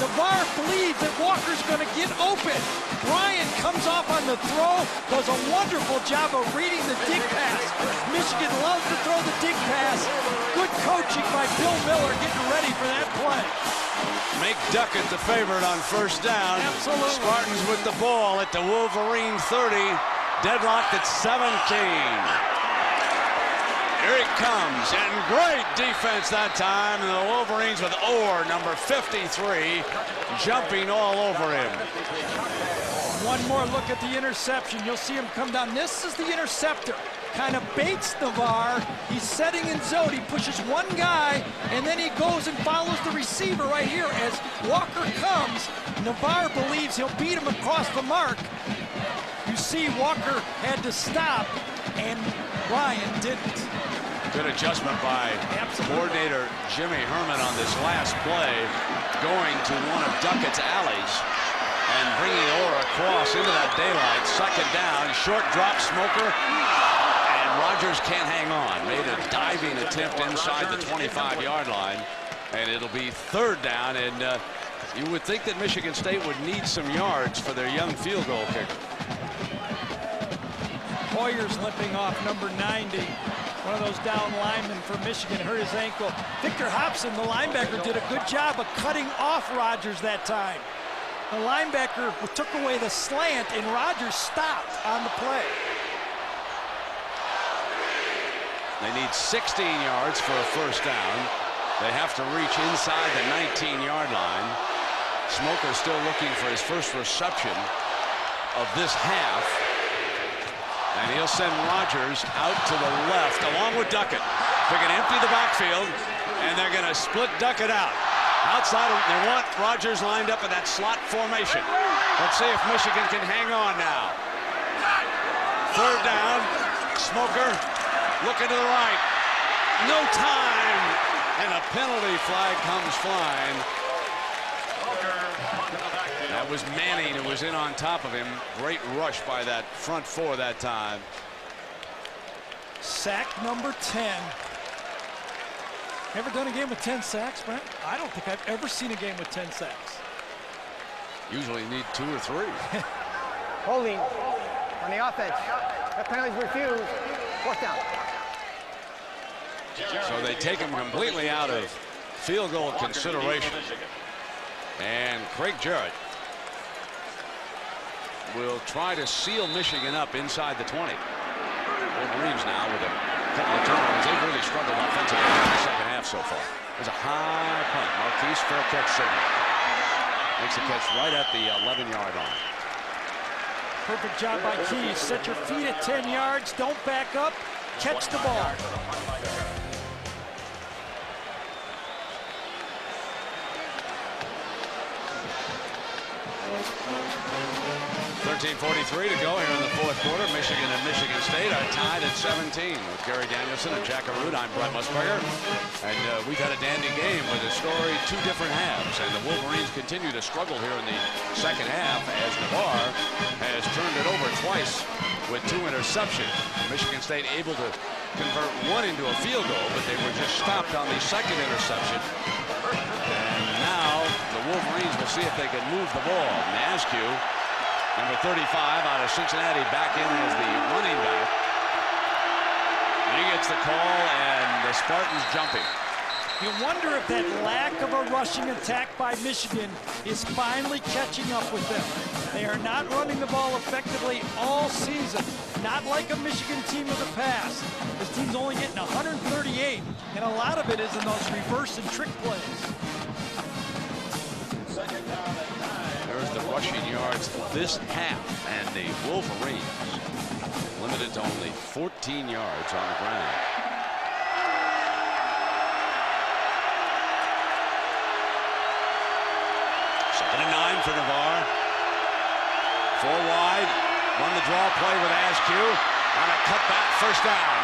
[SPEAKER 3] Navarre believes that Walker's going to get open. Bryan comes off on the throw, does a wonderful job of reading the dig pass. Michigan loves to throw the dig pass. Good coaching by Bill Miller getting ready for that play.
[SPEAKER 1] Make Duckett the favorite on first down.
[SPEAKER 3] Absolutely.
[SPEAKER 1] Spartans with the ball at the Wolverine 30. Deadlocked at 17. Here it comes, and great defense that time. And the Wolverines with Orr, number 53, jumping all over him.
[SPEAKER 3] One more look at the interception. You'll see him come down. This is the interceptor. Kind of baits Navarre. He's setting in zone. He pushes one guy, and then he goes and follows the receiver right here. As Walker comes, Navarre believes he'll beat him across the mark. You see Walker had to stop, and Bryan didn't.
[SPEAKER 1] Good adjustment by coordinator Jimmy Herman on this last play, going to one of Duckett's alleys and bringing Orr across into that daylight. Second down, short drop, Smoker, and Rogers can't hang on. Made a diving attempt inside the 25-yard line, and it'll be third down, and you would think that Michigan State would need some yards for their young field goal kicker.
[SPEAKER 3] Hoyer's limping off, number 90. One of those down linemen from Michigan hurt his ankle. Victor Hobson, the linebacker, did a good job of cutting off Rogers that time. The linebacker took away the slant, and Rogers stopped on the play.
[SPEAKER 1] They need 16 yards for a first down. They have to reach inside the 19-yard line. Smoker still looking for his first reception of this half. And he'll send Rogers out to the left along with Duckett. They're going to empty the backfield, and they're going to split Duckett out. Outside, they want Rogers lined up in that slot formation. Let's see if Michigan can hang on now. Third down, Smoker looking to the right. No time, and a penalty flag comes flying. That was Manning who was in on top of him. Great rush by that front four that time.
[SPEAKER 3] Sack number 10. Ever done a game with 10 sacks, Brent? I don't think I've ever seen a game with 10 sacks.
[SPEAKER 1] Usually you need 2 or 3.
[SPEAKER 20] Holding on the offense. That penalty's refused.
[SPEAKER 3] Fourth down.
[SPEAKER 1] So they take him completely out of field goal consideration. And Craig Jarrett will try to seal Michigan up inside the 20. Wolverines now with a couple of turnovers. They've really struggled offensively in the second half so far. There's a high punt. Marquise, fair catch signal. Makes a catch right at the 11-yard line.
[SPEAKER 3] Perfect job by Keys. Set your feet at 10 yards. Don't back up. Catch the ball.
[SPEAKER 1] 13:43 to go here in the fourth quarter. Michigan and Michigan State are tied at 17 with Gary Danielson and Jack Arute. I'm Brent Musburger. And we've had a dandy game with a story, two different halves. And the Wolverines continue to struggle here in the second half as Navarre has turned it over twice with 2 interceptions. Michigan State able to convert one into a field goal, but they were just stopped on the second interception. And now the Wolverines will see if they can move the ball. Nascu, number 35 out of Cincinnati, back in as the running back. He gets the call, and the Spartans jumping.
[SPEAKER 3] You wonder if that lack of a rushing attack by Michigan is finally catching up with them. They are not running the ball effectively all season. Not like a Michigan team of the past. This team's only getting 138, and a lot of it is in those reverse and trick plays.
[SPEAKER 1] There's the rushing yards this half, and the Wolverines limited to only 14 yards on the ground. Second and 9 for Navarre. 4 wide. Run the draw play with Askew. On a cutback, first down.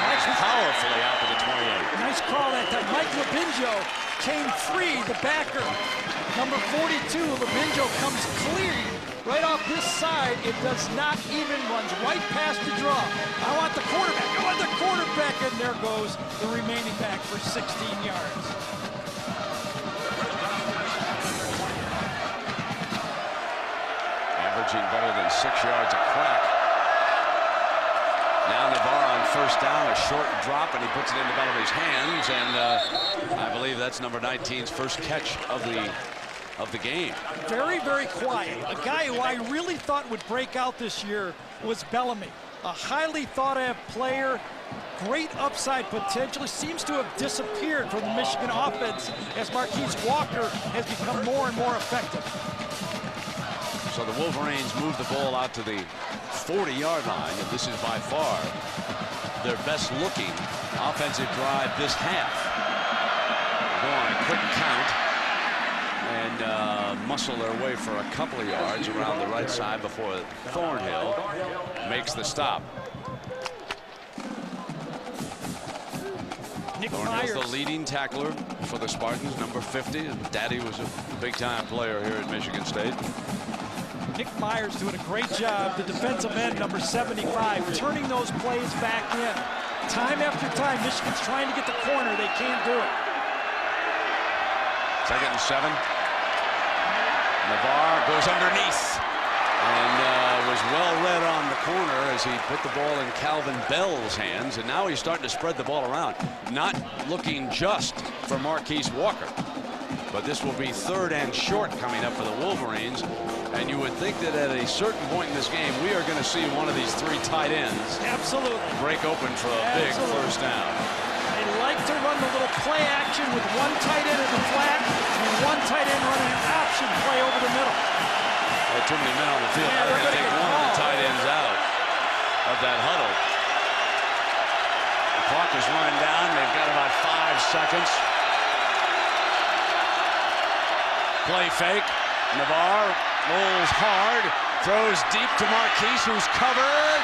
[SPEAKER 1] Nice powerfully out to the 28.
[SPEAKER 3] Nice call that time. Mike Labinjo came free, the backer. Number 42, Labinjo comes clean right off this side. It does not even, runs right past the draw. I want the quarterback. I want the quarterback. And there goes the remaining back for 16 yards.
[SPEAKER 1] Averaging better than 6 yards a crack. Now Navarre on first down, a short drop, and he puts it into Bellamy's hands, and I believe that's number 19's first catch of the game.
[SPEAKER 3] Very, very quiet. A guy who I really thought would break out this year was Bellamy. A highly thought-of player, great upside potential. Seems to have disappeared from the Michigan offense as Marquise Walker has become more and more effective.
[SPEAKER 1] So the Wolverines move the ball out to the 40-yard line, and this is by far their best looking offensive drive this half. Go on a quick count and muscle their way for a couple of yards around the right side before Thornhill makes the stop.
[SPEAKER 3] Nick
[SPEAKER 1] Thornhill's
[SPEAKER 3] Myers,
[SPEAKER 1] the leading tackler for the Spartans, number 50. Daddy was a big-time player here at Michigan State.
[SPEAKER 3] Nick Myers doing a great job, the defensive end, number 75, turning those plays back in. Time after time, Michigan's trying to get the corner. They can't do it.
[SPEAKER 1] Second and 7. Navarre goes underneath and was well read on the corner as he put the ball in Calvin Bell's hands, and now he's starting to spread the ball around. Not looking just for Marquise Walker, but this will be 3rd and short coming up for the Wolverines. And you would think that at a certain point in this game, we are going to see one of these 3 tight ends break open for a big first down.
[SPEAKER 3] They like to run the little play action with one tight end in the flat and one tight end running an option play over the middle.
[SPEAKER 1] Too many men on the field.
[SPEAKER 3] Yeah,
[SPEAKER 1] they're going to take one of the tight ends out of that huddle. The clock is running down. They've got about 5 seconds. Play fake. Navarre rolls hard, throws deep to Marquise, who's covered.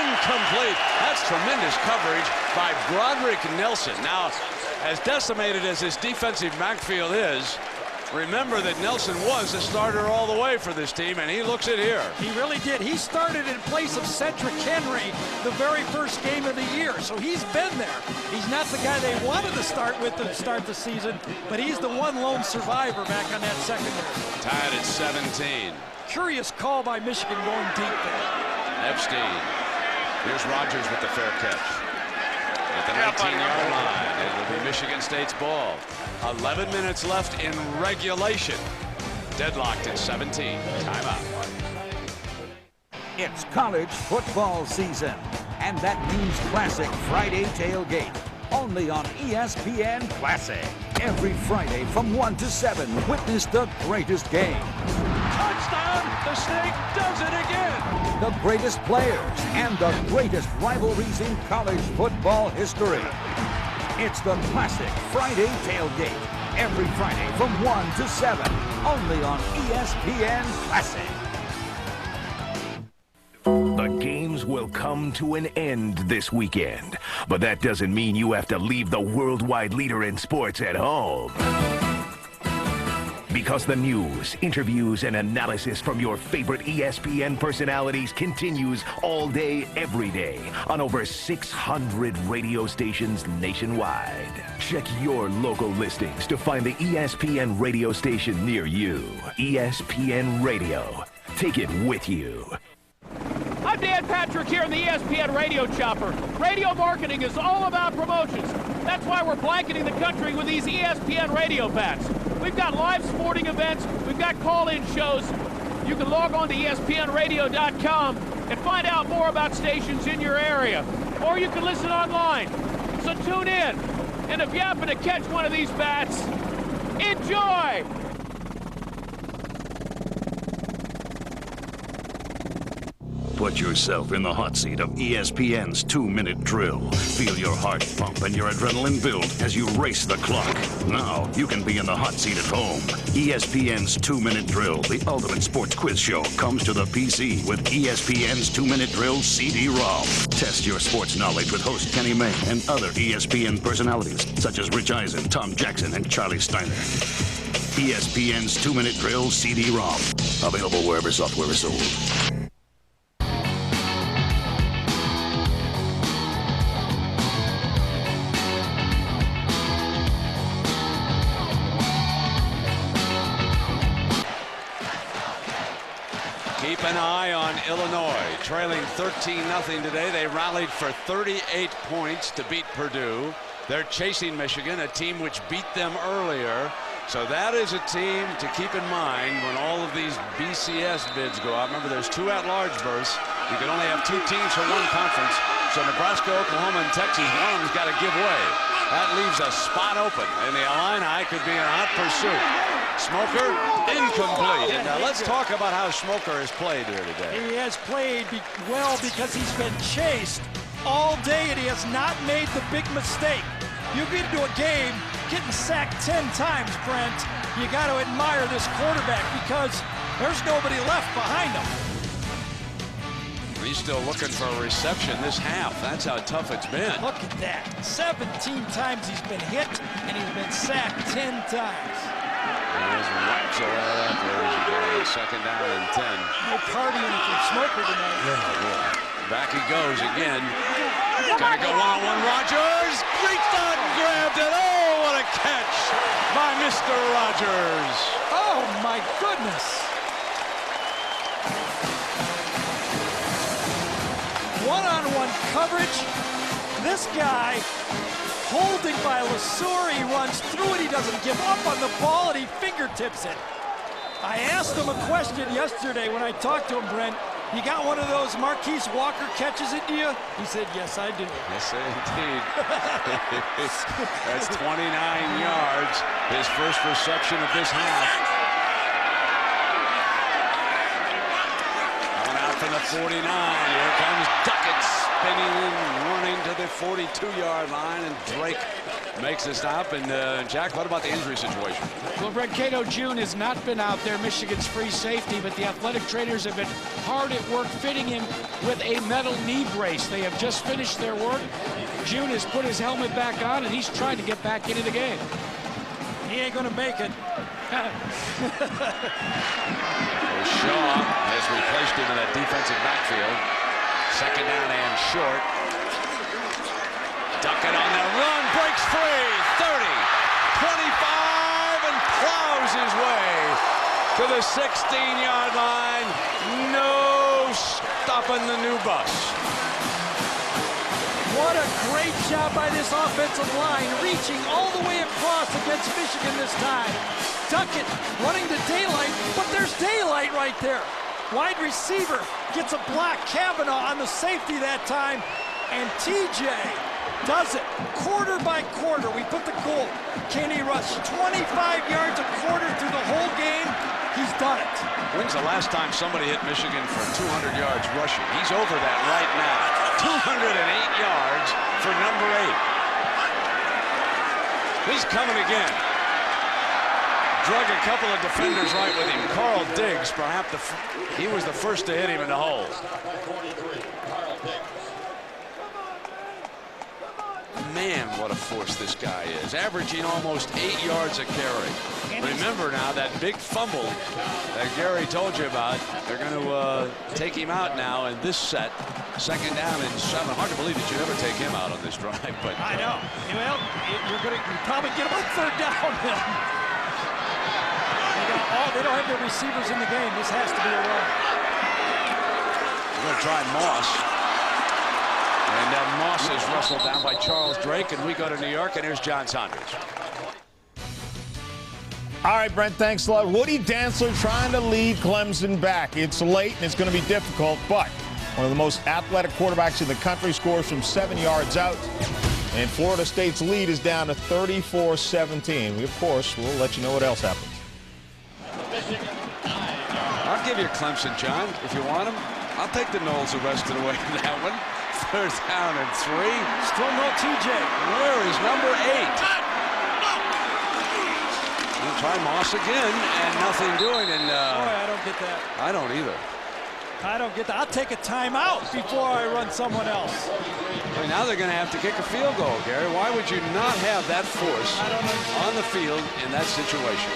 [SPEAKER 1] Incomplete. That's tremendous coverage by Broderick Nelson. Now, as decimated as this defensive backfield is, remember that Nelson was the starter all the way for this team, and he looks it here.
[SPEAKER 3] He really did. He started in place of Cedric Henry the very first game of the year, so he's been there. He's not the guy they wanted to start with to start the season, but he's the one lone survivor back on that secondary.
[SPEAKER 1] Tied at 17.
[SPEAKER 3] Curious call by Michigan going deep there.
[SPEAKER 1] Epstein Here's Rogers with the fair catch. At the 19-yard line, it will be Michigan State's ball. 11 minutes left in regulation. Deadlocked at 17. Timeout.
[SPEAKER 5] It's college football season, and that means classic Friday tailgate. Only on ESPN Classic. Every Friday from 1 to 7, witness the greatest games.
[SPEAKER 9] Touchdown! The Snake does it again!
[SPEAKER 5] The greatest players and the greatest rivalries in college football history. It's the classic Friday tailgate. Every Friday from 1 to 7. Only on ESPN Classic.
[SPEAKER 20] The games will come to an end this weekend, but that doesn't mean you have to leave the worldwide leader in sports at home. Because the news, interviews, and analysis from your favorite ESPN personalities continues all day, every day on over 600 radio stations nationwide. Check your local listings to find the ESPN radio station near you. ESPN Radio. Take it with you.
[SPEAKER 18] I'm Dan Patrick here in the ESPN Radio Chopper. Radio marketing is all about promotions. That's why we're blanketing the country with these ESPN radio bats. We've got live sporting events. We've got call-in shows. You can log on to ESPNradio.com and find out more about stations in your area. Or you can listen online. So tune in. And if you happen to catch one of these bats, enjoy!
[SPEAKER 22] Put yourself in the hot seat of ESPN's 2-minute drill. Feel your heart pump and your adrenaline build as you race the clock. Now you can be in the hot seat at home. ESPN's 2-minute drill, the ultimate sports quiz show, comes to the PC with ESPN's 2-minute drill CD-ROM. Test your sports knowledge with host Kenny May and other ESPN personalities such as Rich Eisen, Tom Jackson, and Charlie Steiner. ESPN's 2-minute drill CD-ROM. Available wherever software is sold.
[SPEAKER 1] Keep an eye on Illinois, trailing 13-0 today. They rallied for 38 points to beat Purdue. They're chasing Michigan, a team which beat them earlier. So that is a team to keep in mind when all of these BCS bids go out. Remember, there's 2 at-large berths. You can only have 2 teams for one conference. So Nebraska, Oklahoma, and Texas, one of them's got to give way. That leaves a spot open, and the Illini could be in hot pursuit. Smoker, incomplete. And now let's talk about how Smoker has played here today.
[SPEAKER 3] He has played well because he's been chased all day, and he has not made the big mistake. You get into a game getting sacked 10 times, Brent. You got to admire this quarterback because there's nobody left behind him.
[SPEAKER 1] He's still looking for a reception this half. That's how tough it's been.
[SPEAKER 3] Look at that. 17 times he's been hit, and he's been sacked 10 times.
[SPEAKER 1] There's wipes away after a second down and 10.
[SPEAKER 3] No partying for Smoker tonight.
[SPEAKER 1] Yeah. Back he goes again. Gotta go one-on-one. Rogers reached out and grabbed it. Oh, what a catch by Mr. Rogers.
[SPEAKER 3] Oh, my goodness. One-on-one coverage. This guy holding by LeSueur. He runs through it. He doesn't give up on the ball, and he fingertips it. I asked him a question yesterday when I talked to him, Brent. You got one of those Marquise Walker catches into you? He said, yes, I do.
[SPEAKER 1] Yes, indeed. That's 29 yards. His first reception of this half. Coming out from the 49. Here comes Duckett spinning and running to the 42-yard line, and Drake makes a stop. And Jack, what about the injury situation?
[SPEAKER 9] Well, Brent, Cato June has not been out there, Michigan's free safety, but the athletic trainers have been hard at work fitting him with a metal knee brace. They have just finished their work. June has put his helmet back on, and he's trying to get back into the game.
[SPEAKER 3] He ain't gonna make it.
[SPEAKER 1] Shaw has replaced him in that defensive backfield. Second down and short. Duckett on the run, breaks free. 30, 25, and plows his way to the 16-yard line. No stopping the new bus.
[SPEAKER 3] What a great job by this offensive line, reaching all the way across against Michigan this time. Duckett running to daylight, but there's daylight right there. Wide receiver gets a block. Kavanaugh on the safety that time, and TJ does it quarter by quarter. We put the goal. Can he rush 25 yards a quarter through the whole game? He's done it.
[SPEAKER 1] When's the last time somebody hit Michigan for 200 yards rushing? He's over that right now. 208 yards for number 8. He's coming again. Drug a couple of defenders right with him. Carl Diggs, perhaps he was the first to hit him in the hole. Man, what a force this guy is. Averaging almost 8 yards a carry. Remember now that big fumble that Gary told you about. They're going to take him out now in this set. 2nd down and 7. Hard to believe that you ever take him out on this drive, but
[SPEAKER 3] I know. Well, you're going to probably get him on 3rd down. They don't have their receivers in the game. This has to be a run.
[SPEAKER 1] We're going to try Moss. And Moss is wrestled down by Charles Drake, and we go to New York, and here's John Saunders.
[SPEAKER 11] All right, Brent, thanks a lot. Woody Dantzler trying to lead Clemson back. It's late, and it's going to be difficult, but one of the most athletic quarterbacks in the country scores from 7 yards out, and Florida State's lead is down to 34-17. We, of course, will let you know what else happens.
[SPEAKER 1] I'll give you Clemson, John, if you want him. I'll take the Noles the rest of the way in that one. 3rd down and 3.
[SPEAKER 3] Still no TJ.
[SPEAKER 1] Where is number 8? We'll try Moss again, and nothing doing. And
[SPEAKER 3] boy, I don't get that.
[SPEAKER 1] I don't either.
[SPEAKER 3] I don't get that. I'll take a timeout before I run someone else.
[SPEAKER 1] Well, now they're going to have to kick a field goal, Gary. Why would you not have that force on the field in that situation?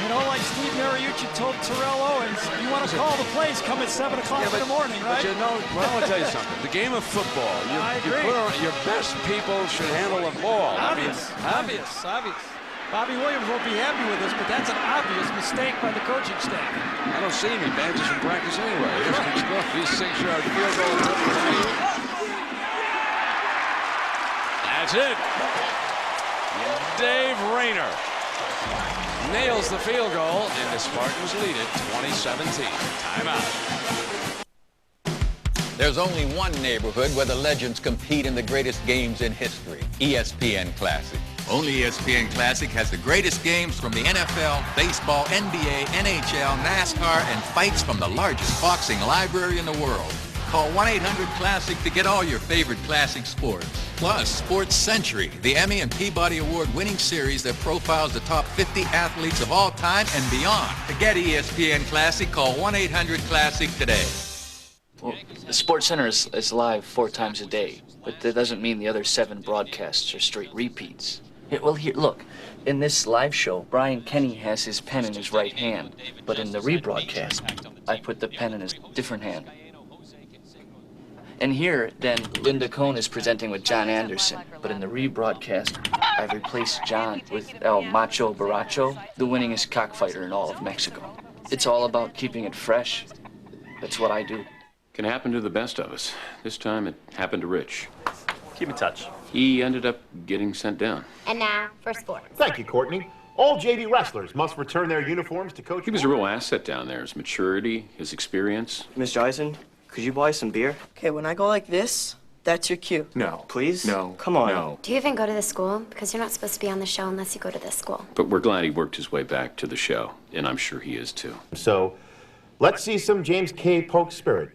[SPEAKER 3] You know, like Steve Mariucci told Terrell Owens, you want to call the plays, come at 7 o'clock in the morning, right?
[SPEAKER 1] But you know, well, I want to tell you something. The game of football,
[SPEAKER 3] I agree.
[SPEAKER 1] Your best people should handle the ball.
[SPEAKER 3] Obvious. Bobby Williams won't be happy with this, but that's an obvious mistake by the coaching staff.
[SPEAKER 1] I don't see any badges from practice anyway. Here's 6-yard field goal. That's it. Dave Rayner nails the field goal, and the Spartans lead it 2017. Timeout.
[SPEAKER 12] There's only one neighborhood where the legends compete in the greatest games in history, ESPN Classic. Only ESPN Classic has the greatest games from the NFL, baseball, NBA, NHL, NASCAR, and fights from the largest boxing library in the world. Call 1-800-CLASSIC to get all your favorite classic sports. Plus, Sports Century, the Emmy and Peabody Award-winning series that profiles the top 50 athletes of all time and beyond. To get ESPN Classic, call 1-800-CLASSIC today.
[SPEAKER 13] Well, the Sports Center is live 4 times a day, but that doesn't mean the other 7 broadcasts are straight repeats. Well, here, look. In this live show, Brian Kenny has his pen in his right hand, but in the rebroadcast, I put the pen in his different hand. And here, then, Linda Cohn is presenting with John Anderson, but in the rebroadcast, I've replaced John with El Macho Borracho, the winningest cockfighter in all of Mexico. It's all about keeping it fresh. That's what I do.
[SPEAKER 16] Can happen to the best of us. This time it happened to Rich.
[SPEAKER 7] Keep in touch.
[SPEAKER 16] He ended up getting sent down.
[SPEAKER 24] And now for sports.
[SPEAKER 25] Thank you, Courtney. All JV wrestlers must return their uniforms to Coach.
[SPEAKER 16] He was a real asset down there. His maturity, his experience.
[SPEAKER 26] Miss Joyson, could you buy some beer?
[SPEAKER 27] Okay, when I go like this, that's your cue.
[SPEAKER 25] No.
[SPEAKER 26] Please?
[SPEAKER 25] No.
[SPEAKER 26] Come on.
[SPEAKER 25] No.
[SPEAKER 24] Do you even go to this school? Because you're not supposed to be on the show unless you go to this school.
[SPEAKER 16] But we're glad he worked his way back to the show, and I'm sure he is too.
[SPEAKER 25] So, let's see some James K. Polk spirit.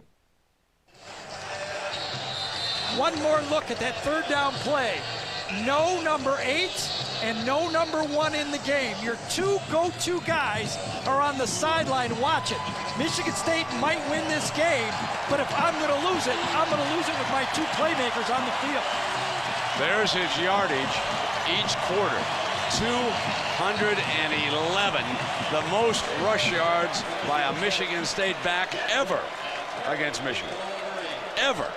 [SPEAKER 3] One more look at that 3rd down play. No number 8 and no number 1 in the game. Your 2 go-to guys are on the sideline watching. Michigan State might win this game, but if I'm going to lose it, I'm going to lose it with my 2 playmakers on the field.
[SPEAKER 1] There's his yardage each quarter. 211, the most rush yards by a Michigan State back ever against Michigan. Ever.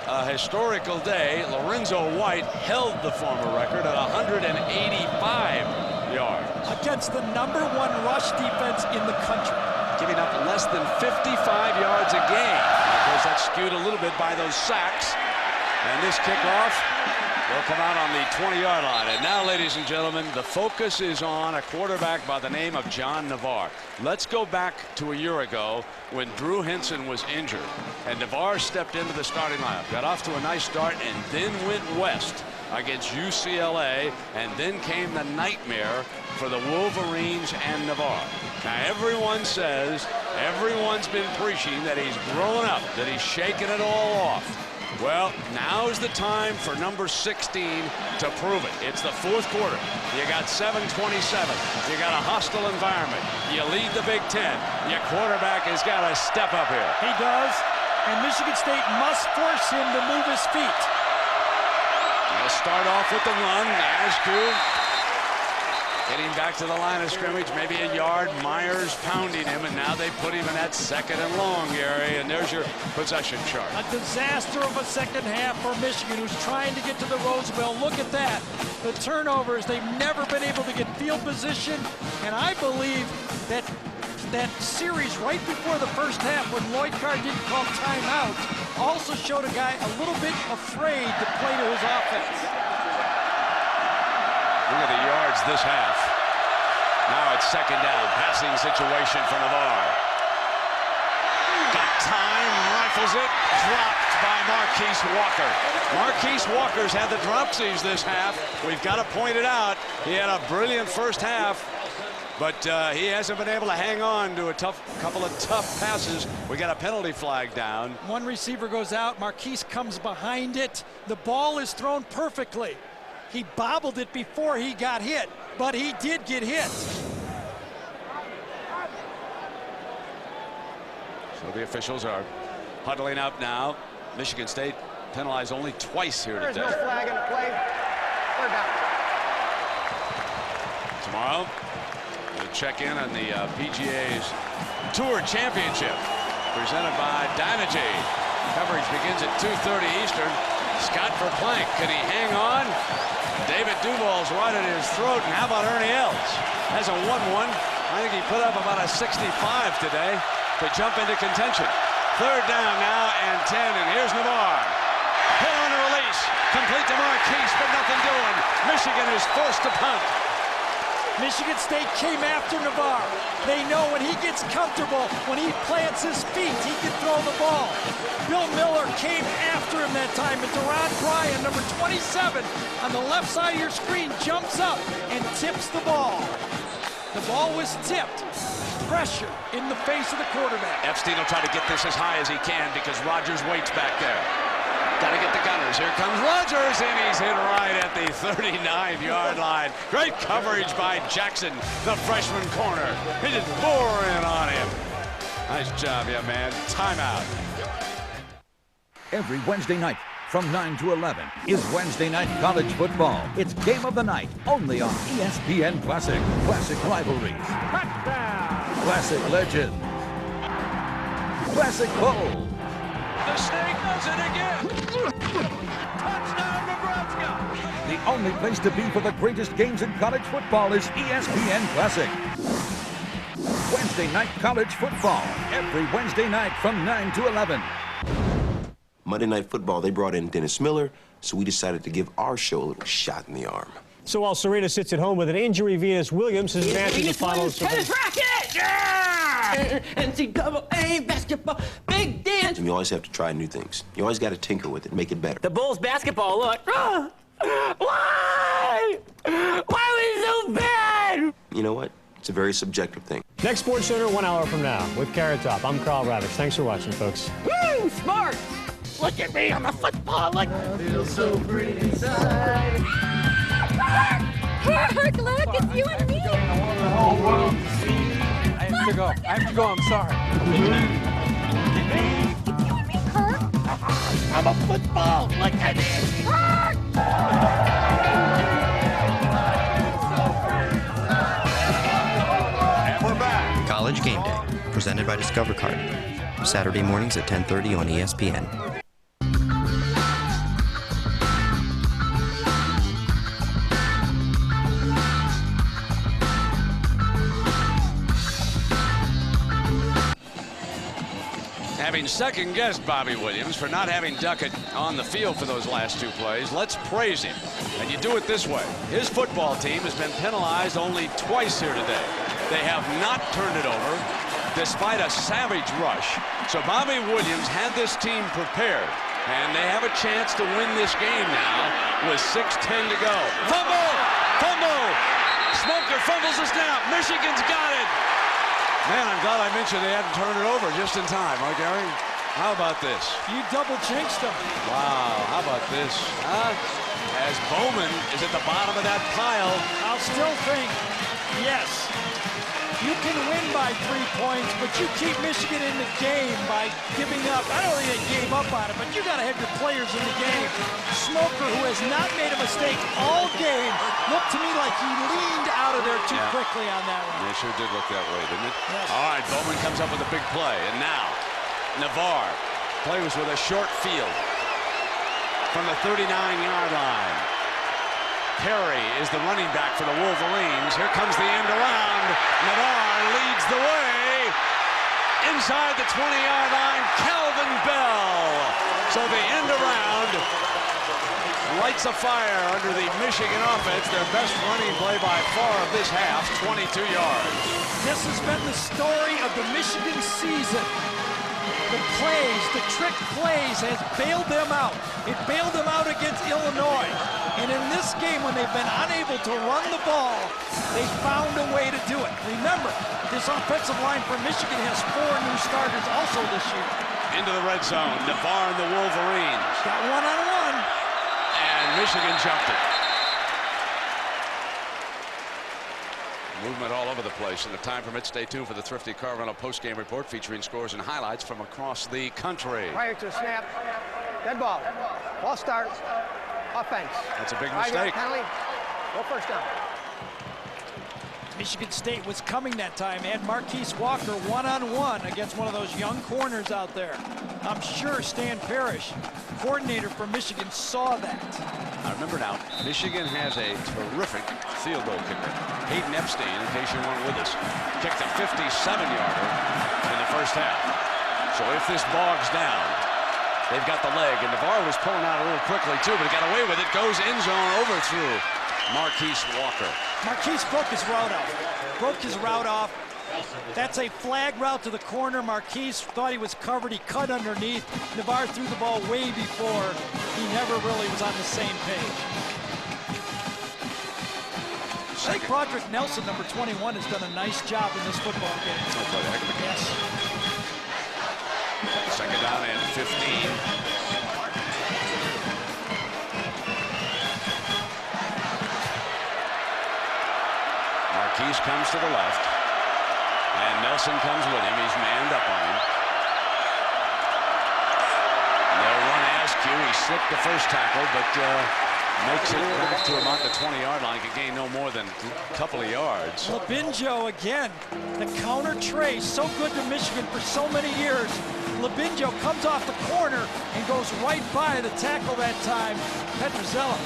[SPEAKER 1] A historical day. Lorenzo White held the former record at 185 yards.
[SPEAKER 3] Against the number 1 rush defense in the country.
[SPEAKER 1] Giving up less than 55 yards a game. Of course, that skewed a little bit by those sacks. And this kickoff will come out on the 20-yard line. And now, ladies and gentlemen, the focus is on a quarterback by the name of John Navarre. Let's go back to a year ago when Drew Henson was injured. And Navarre stepped into the starting lineup, got off to a nice start, and then went west against UCLA. And then came the nightmare for the Wolverines and Navarre. Now, everyone says, everyone's been preaching that he's grown up, that he's shaking it all off. Well, now's the time for number 16 to prove it. It's the fourth quarter. You got 7:27. You got a hostile environment. You lead the Big Ten. Your quarterback has got to step up here.
[SPEAKER 3] He does, and Michigan State must force him to move his feet.
[SPEAKER 1] They'll start off with the run. Askew getting back to the line of scrimmage, maybe a yard. Myers pounding him, and now they put him in that second and long, Gary, and there's your possession chart.
[SPEAKER 3] A disaster of a second half for Michigan, who's trying to get to the Roosevelt. Look at that. The turnovers, they've never been able to get field position, and I believe that series right before the first half when Lloyd Carr didn't call timeout also showed a guy a little bit afraid to play to his offense.
[SPEAKER 1] Look at the yards this half. Now it's second down. Passing situation for Navarre. Got time, rifles it, dropped by Marquise Walker. Marquise Walker's had the dropsies this half. We've got to point it out. He had a brilliant first half, but he hasn't been able to hang on to a couple of tough passes. We got a penalty flag down.
[SPEAKER 3] One receiver goes out. Marquise comes behind it. The ball is thrown perfectly. He bobbled it before he got hit, but he did get hit.
[SPEAKER 1] So the officials are huddling up now. Michigan State penalized only twice here today.
[SPEAKER 2] There's no flag in the play. Third down.
[SPEAKER 1] Tomorrow, we'll check in on the PGA's Tour Championship, presented by Dynegy. Coverage begins at 2:30 Eastern. Scott Verplank, can he hang on? David Duval's right at his throat, and how about Ernie Els? Has a 1-1. I think he put up about a 65 today to jump into contention. Third down now and 10, and here's Navarre. Hit on the release, complete to Marquise, but nothing doing. Michigan is forced to punt.
[SPEAKER 3] Michigan State came after Navarre. They know when he gets comfortable, when he plants his feet, he can throw the ball. Bill Miller came after him that time, and Deron Bryan, number 27, on the left side of your screen, jumps up and tips the ball. The ball was tipped. Pressure in the face of the quarterback.
[SPEAKER 1] Epstein will try to get this as high as he can because Rogers waits back there. Got to get the gunners. Here comes Rogers, and he's hit right at the 39-yard line. Great coverage by Jackson, the freshman corner. He just bore in on him. Nice job, yeah, man. Timeout.
[SPEAKER 5] Every Wednesday night from 9 to 11 is Wednesday Night College Football. It's Game of the Night, only on ESPN Classic. Classic rivalries. Classic legend. Classic bowl.
[SPEAKER 2] The Snake does it again. Touchdown, Nebraska.
[SPEAKER 5] The only place to be for the greatest games in college football is ESPN Classic. Wednesday Night College Football, every Wednesday night from 9 to 11.
[SPEAKER 4] Monday Night Football, they brought in Dennis Miller, so we decided to give our show a little shot in the arm.
[SPEAKER 8] So while Serena sits at home with an injury, Venus Williams is advancing the finals.
[SPEAKER 2] Tennis racket! Yeah! NCAA basketball, big dance.
[SPEAKER 4] And you always have to try new things. You always got to tinker with it, make it better.
[SPEAKER 2] The Bulls basketball, look. Why? Why was it so bad?
[SPEAKER 4] You know what? It's a very subjective thing.
[SPEAKER 8] Next Sports Center, 1 hour from now with Carrot Top. I'm Carl Ravitch. Thanks for watching, folks.
[SPEAKER 2] Woo! Smart! Look at me, I'm a football. Like, I feel so free inside.
[SPEAKER 14] Kirk, look, it's you and me.
[SPEAKER 2] I have to go. I'm sorry.
[SPEAKER 14] It's you and me, Kirk.
[SPEAKER 2] I'm a football. Look at me.
[SPEAKER 1] And we're back.
[SPEAKER 6] College Game Day, presented by Discover Card. Saturday mornings at 10:30 on ESPN.
[SPEAKER 1] Having having second-guessed Bobby Williams for not having Duckett on the field for those last 2 plays. Let's praise him. And you do it this way. His football team has been penalized only twice here today. They have not turned it over despite a savage rush. So Bobby Williams had this team prepared, and they have a chance to win this game now with 6:10 to go. Fumble! Fumble! Smoker fumbles the snap. Michigan's got it. Man, I'm glad I mentioned they hadn't turned it over just in time, huh, Gary? How about this?
[SPEAKER 3] You double jinxed them.
[SPEAKER 1] Wow, how about this? As Bowman is at the bottom of that pile.
[SPEAKER 3] I'll still think, yes, you can win by 3 points, but you keep Michigan in the game by giving up. I don't think they gave up on it, but you got to have your players in the game. Smoker, who has not made a mistake all game, looked to me like he leaned out of there too quickly on that one.
[SPEAKER 1] It sure did look that way, didn't it? Yes. All right, Bowman comes up with a big play, and now Navarre plays with a short field from the 39-yard line. Perry is the running back for the Wolverines. Here comes the end around. Navarre leads the way. Inside the 20-yard line, Calvin Bell. So the end around lights a fire under the Michigan offense. Their best running play by far of this half, 22 yards.
[SPEAKER 3] This has been the story of the Michigan season. The plays, the trick plays has bailed them out. It bailed them out against Illinois. And in this game, when they've been unable to run the ball, they found a way to do it. Remember, this offensive line for Michigan has 4 new starters also this year.
[SPEAKER 1] Into the red zone, Navarre and the Wolverines.
[SPEAKER 3] Got one-on-one.
[SPEAKER 1] And Michigan jumped it. Movement all over the place, and if time permits, stay tuned for the Thrifty Car Rental post-game report featuring scores and highlights from across the country.
[SPEAKER 10] Prior to snap, dead ball, ball starts, offense.
[SPEAKER 1] That's a big mistake.
[SPEAKER 10] Penalty, go first down.
[SPEAKER 3] Michigan State was coming that time. They had Marquise Walker one-on-one against one of those young corners out there. I'm sure Stan Parrish, coordinator for Michigan, saw that.
[SPEAKER 1] I remember now, Michigan has a terrific field goal kicker. Hayden Epstein, in case you weren't with us, kicked a 57-yarder in the first half. So if this bogs down, they've got the leg, and Navarre was pulling out a little quickly too, but he got away with it. Goes end zone, overthrew Marquise Walker.
[SPEAKER 3] Marquise broke his route off. Broke his route off. That's a flag route to the corner. Marquise thought he was covered. He cut underneath. Navarre threw the ball way before. He never really was on the same page. I think Broderick Nelson, number 21, has done a nice job in this football game. Yes.
[SPEAKER 1] Second down and 15. Marquise comes to the left, and Nelson comes with him. He's manned up on him. They'll run Askew. He slipped the first tackle, but makes it back to about the 20-yard line. Can gain no more than a couple of yards.
[SPEAKER 3] Labinjo again. The counter trace, so good to Michigan for so many years. Labinjo comes off the corner and goes right by the tackle that time. Petruzzello.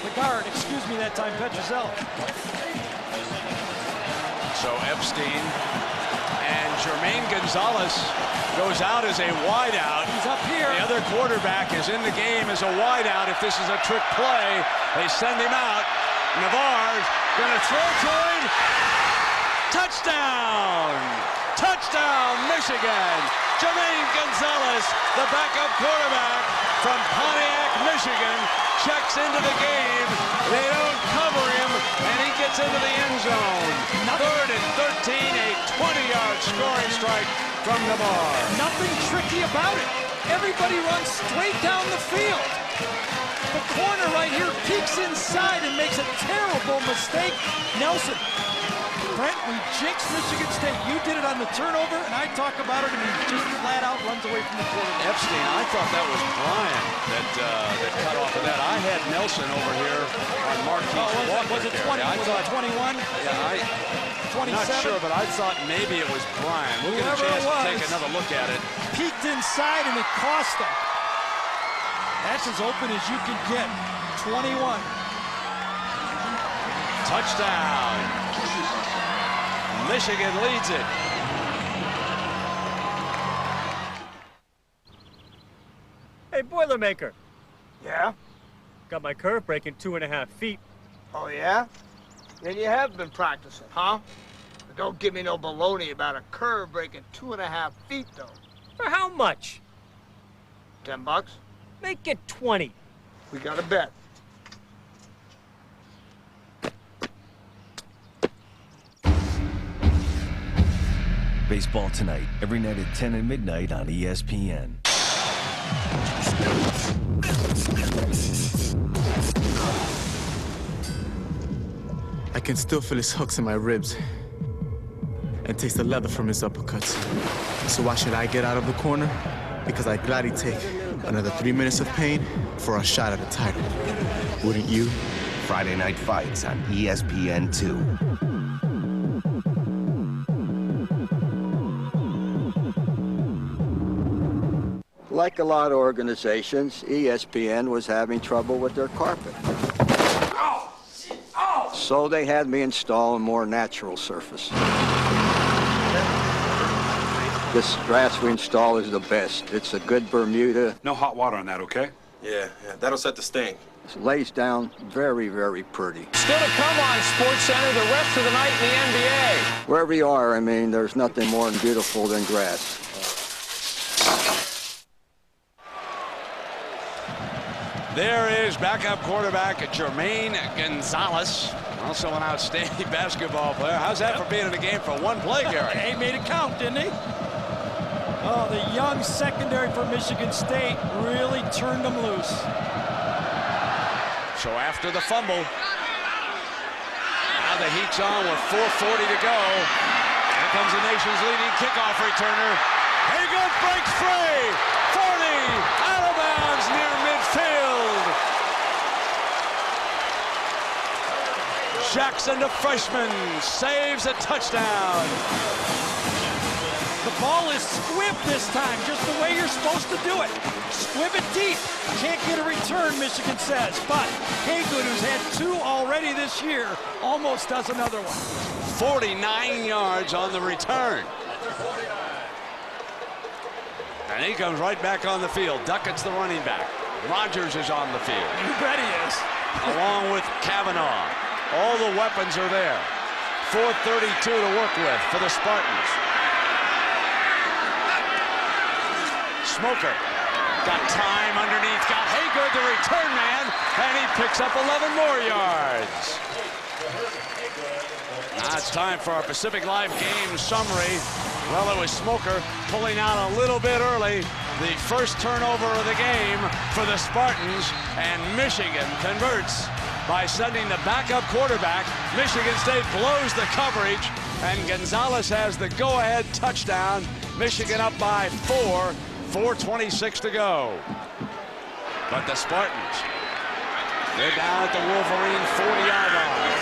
[SPEAKER 3] The guard, excuse me, that time, Petruzzello.
[SPEAKER 1] So Epstein and Jermaine Gonzalez goes out as a wideout.
[SPEAKER 3] He's up here.
[SPEAKER 1] The other quarterback is in the game as a wideout. If this is a trick play, they send him out. Navarre's gonna throw to him. Touchdown! Touchdown, Michigan! Jermaine Gonzalez, the backup quarterback from Pontiac, Michigan, checks into the game. They don't cover him, and he gets into the end zone. 3rd and 13, a 20-yard scoring strike from Navarre.
[SPEAKER 3] Nothing tricky about it. Everybody runs straight down the field. The corner right here peeks inside and makes a terrible mistake. Nelson. Brent, we jinxed Michigan State. You did it on the turnover, and I talk about it, and he just flat out runs away from the quarterback.
[SPEAKER 1] Epstein, I thought that was Brian that cut off of that. I had Nelson over here on Marquise Walker.
[SPEAKER 3] Was it 20? Was it 21?
[SPEAKER 1] Yeah,
[SPEAKER 3] 27?
[SPEAKER 1] I'm not sure, but I thought maybe it was Brian. We'll get a chance to take another look at it.
[SPEAKER 3] Peeked inside, and it cost him. That's as open as you can get. 21.
[SPEAKER 1] Touchdown. Michigan leads it.
[SPEAKER 8] Hey, Boilermaker.
[SPEAKER 10] Yeah?
[SPEAKER 8] Got my curve breaking 2.5 feet.
[SPEAKER 10] Oh, yeah? Then you have been practicing, huh? But don't give me no baloney about a curve breaking 2.5 feet, though.
[SPEAKER 8] For how much?
[SPEAKER 10] $10?
[SPEAKER 8] Make it 20.
[SPEAKER 10] We got a bet.
[SPEAKER 15] Baseball Tonight, every night at 10 and midnight on ESPN.
[SPEAKER 17] I can still feel his hooks in my ribs and taste the leather from his uppercuts. So why should I get out of the corner? Because I'd gladly take another 3 minutes of pain for a shot at a title. Wouldn't you?
[SPEAKER 15] Friday Night Fights on ESPN2.
[SPEAKER 18] Like a lot of organizations, ESPN was having trouble with their carpet. So they had me install a more natural surface. This grass we install is the best. It's a good Bermuda.
[SPEAKER 19] No hot water on that, okay?
[SPEAKER 4] Yeah, that'll set the sting.
[SPEAKER 18] It lays down very, very pretty.
[SPEAKER 7] Still to come on SportsCenter the rest of the night in the NBA.
[SPEAKER 18] Wherever you are, I mean, there's nothing more beautiful than grass.
[SPEAKER 1] There is backup quarterback Jermaine Gonzalez, also an outstanding basketball player. How's that for being in the game for one play, Gary?
[SPEAKER 3] He made it count, didn't he? Oh, the young secondary for Michigan State really turned them loose.
[SPEAKER 1] So after the fumble, now the heat's on with 4:40 to go. Here comes the nation's leading kickoff returner. Hagan breaks free. 40, out of bounds near midfield. Jackson, the freshman, saves a touchdown.
[SPEAKER 3] The ball is squibbed this time, just the way you're supposed to do it. Squib it deep. Can't get a return, Michigan says. But Hagood, who's had 2 already this year, almost does another one.
[SPEAKER 1] 49 yards on the return. And he comes right back on the field. Duckett's the running back. Rogers is on the field.
[SPEAKER 3] You bet he is.
[SPEAKER 1] Along with Kavanaugh. All the weapons are there. 4:32 to work with for the Spartans. Smoker got time underneath, got Hagood, the return man, and he picks up 11 more yards. Now it's time for our Pacific Live game summary. Well, it was Smoker pulling out a little bit early. The first turnover of the game for the Spartans, and Michigan converts by sending the backup quarterback. Michigan State blows the coverage, and Gonzalez has the go-ahead touchdown. Michigan up by 4. 4:26 to go. But the Spartans, they're down at the Wolverine 40-yard line.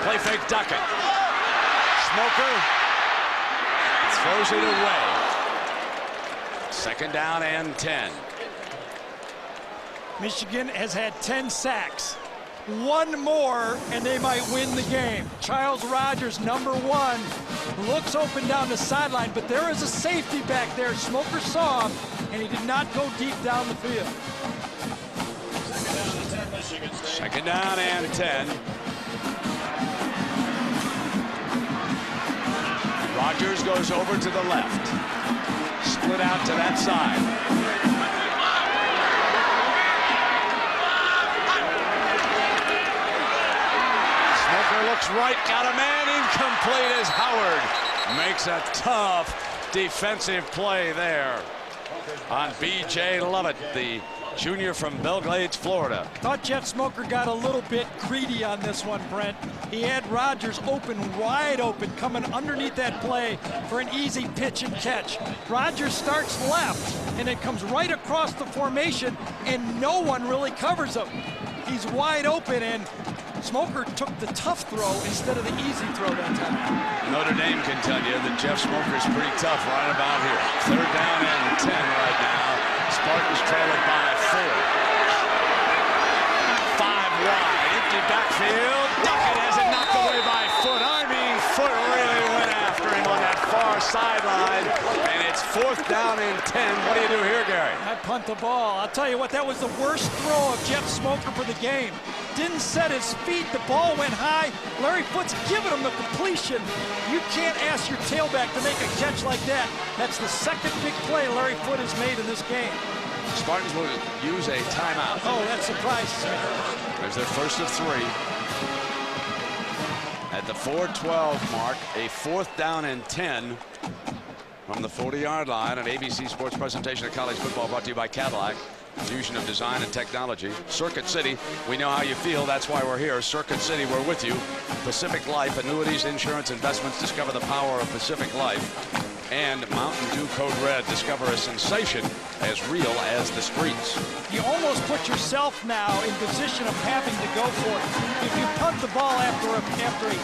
[SPEAKER 1] Play fake Duckett. Smoker throws it away. 2nd down and 10.
[SPEAKER 3] Michigan has had 10 sacks. 1 more and they might win the game. Charles Rogers, number 1, looks open down the sideline, but there is a safety back there. Smoker saw him, and he did not go deep down the field.
[SPEAKER 1] 2nd down and 10. Rogers goes over to the left. Split out to that side. Looks right, got a man incomplete as Howard makes a tough defensive play there on B.J. Lovett, the junior from Belgrade, Florida.
[SPEAKER 3] Thought Jeff Smoker got a little bit greedy on this one, Brent. He had Rogers open, wide open, coming underneath that play for an easy pitch and catch. Rogers starts left, and it comes right across the formation, and no one really covers him. He's wide open, and Smoker took the tough throw instead of the easy throw that time.
[SPEAKER 1] Notre Dame can tell you that Jeff Smoker's pretty tough right about here. 3rd down and 10 right now. Spartans trail it by 4. 5 wide, empty backfield. Duckett has it knocked away by Foot. I mean, Foot really went after him on that far sideline, and it's 4th down and 10. What do you do here, Gary?
[SPEAKER 3] I punt the ball. I'll tell you what, that was the worst throw of Jeff Smoker for the game. Didn't set his feet. The ball went high. Larry Foote's giving him the completion. You can't ask your tailback to make a catch like that. That's the second big play Larry Foote has made in this game.
[SPEAKER 1] Spartans will use a timeout.
[SPEAKER 3] Oh, that surprises me.
[SPEAKER 1] There's their first of 3. At the 4:12 mark, a 4th down and 10 from the 40-yard line. An ABC Sports presentation of college football brought to you by Cadillac. Fusion of design and technology. Circuit City, we know how you feel. That's why we're here. Circuit City, we're with you. Pacific Life, annuities, insurance, investments. Discover the power of Pacific Life. And Mountain Dew Code Red. Discover a sensation as real as the streets.
[SPEAKER 3] You almost put yourself now in position of having to go for it. If you punt the ball after a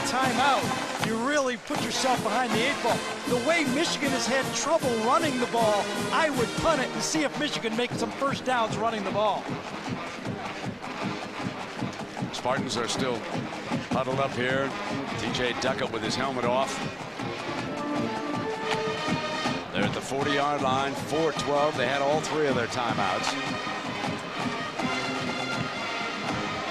[SPEAKER 3] timeout, you really put yourself behind the 8 ball. The way Michigan has had trouble running the ball, I would punt it and see if Michigan makes some first downs running the ball.
[SPEAKER 1] Spartans are still huddled up here. TJ Duckett with his helmet off. They're at the 40-yard line, 4:12. They had all 3 of their timeouts.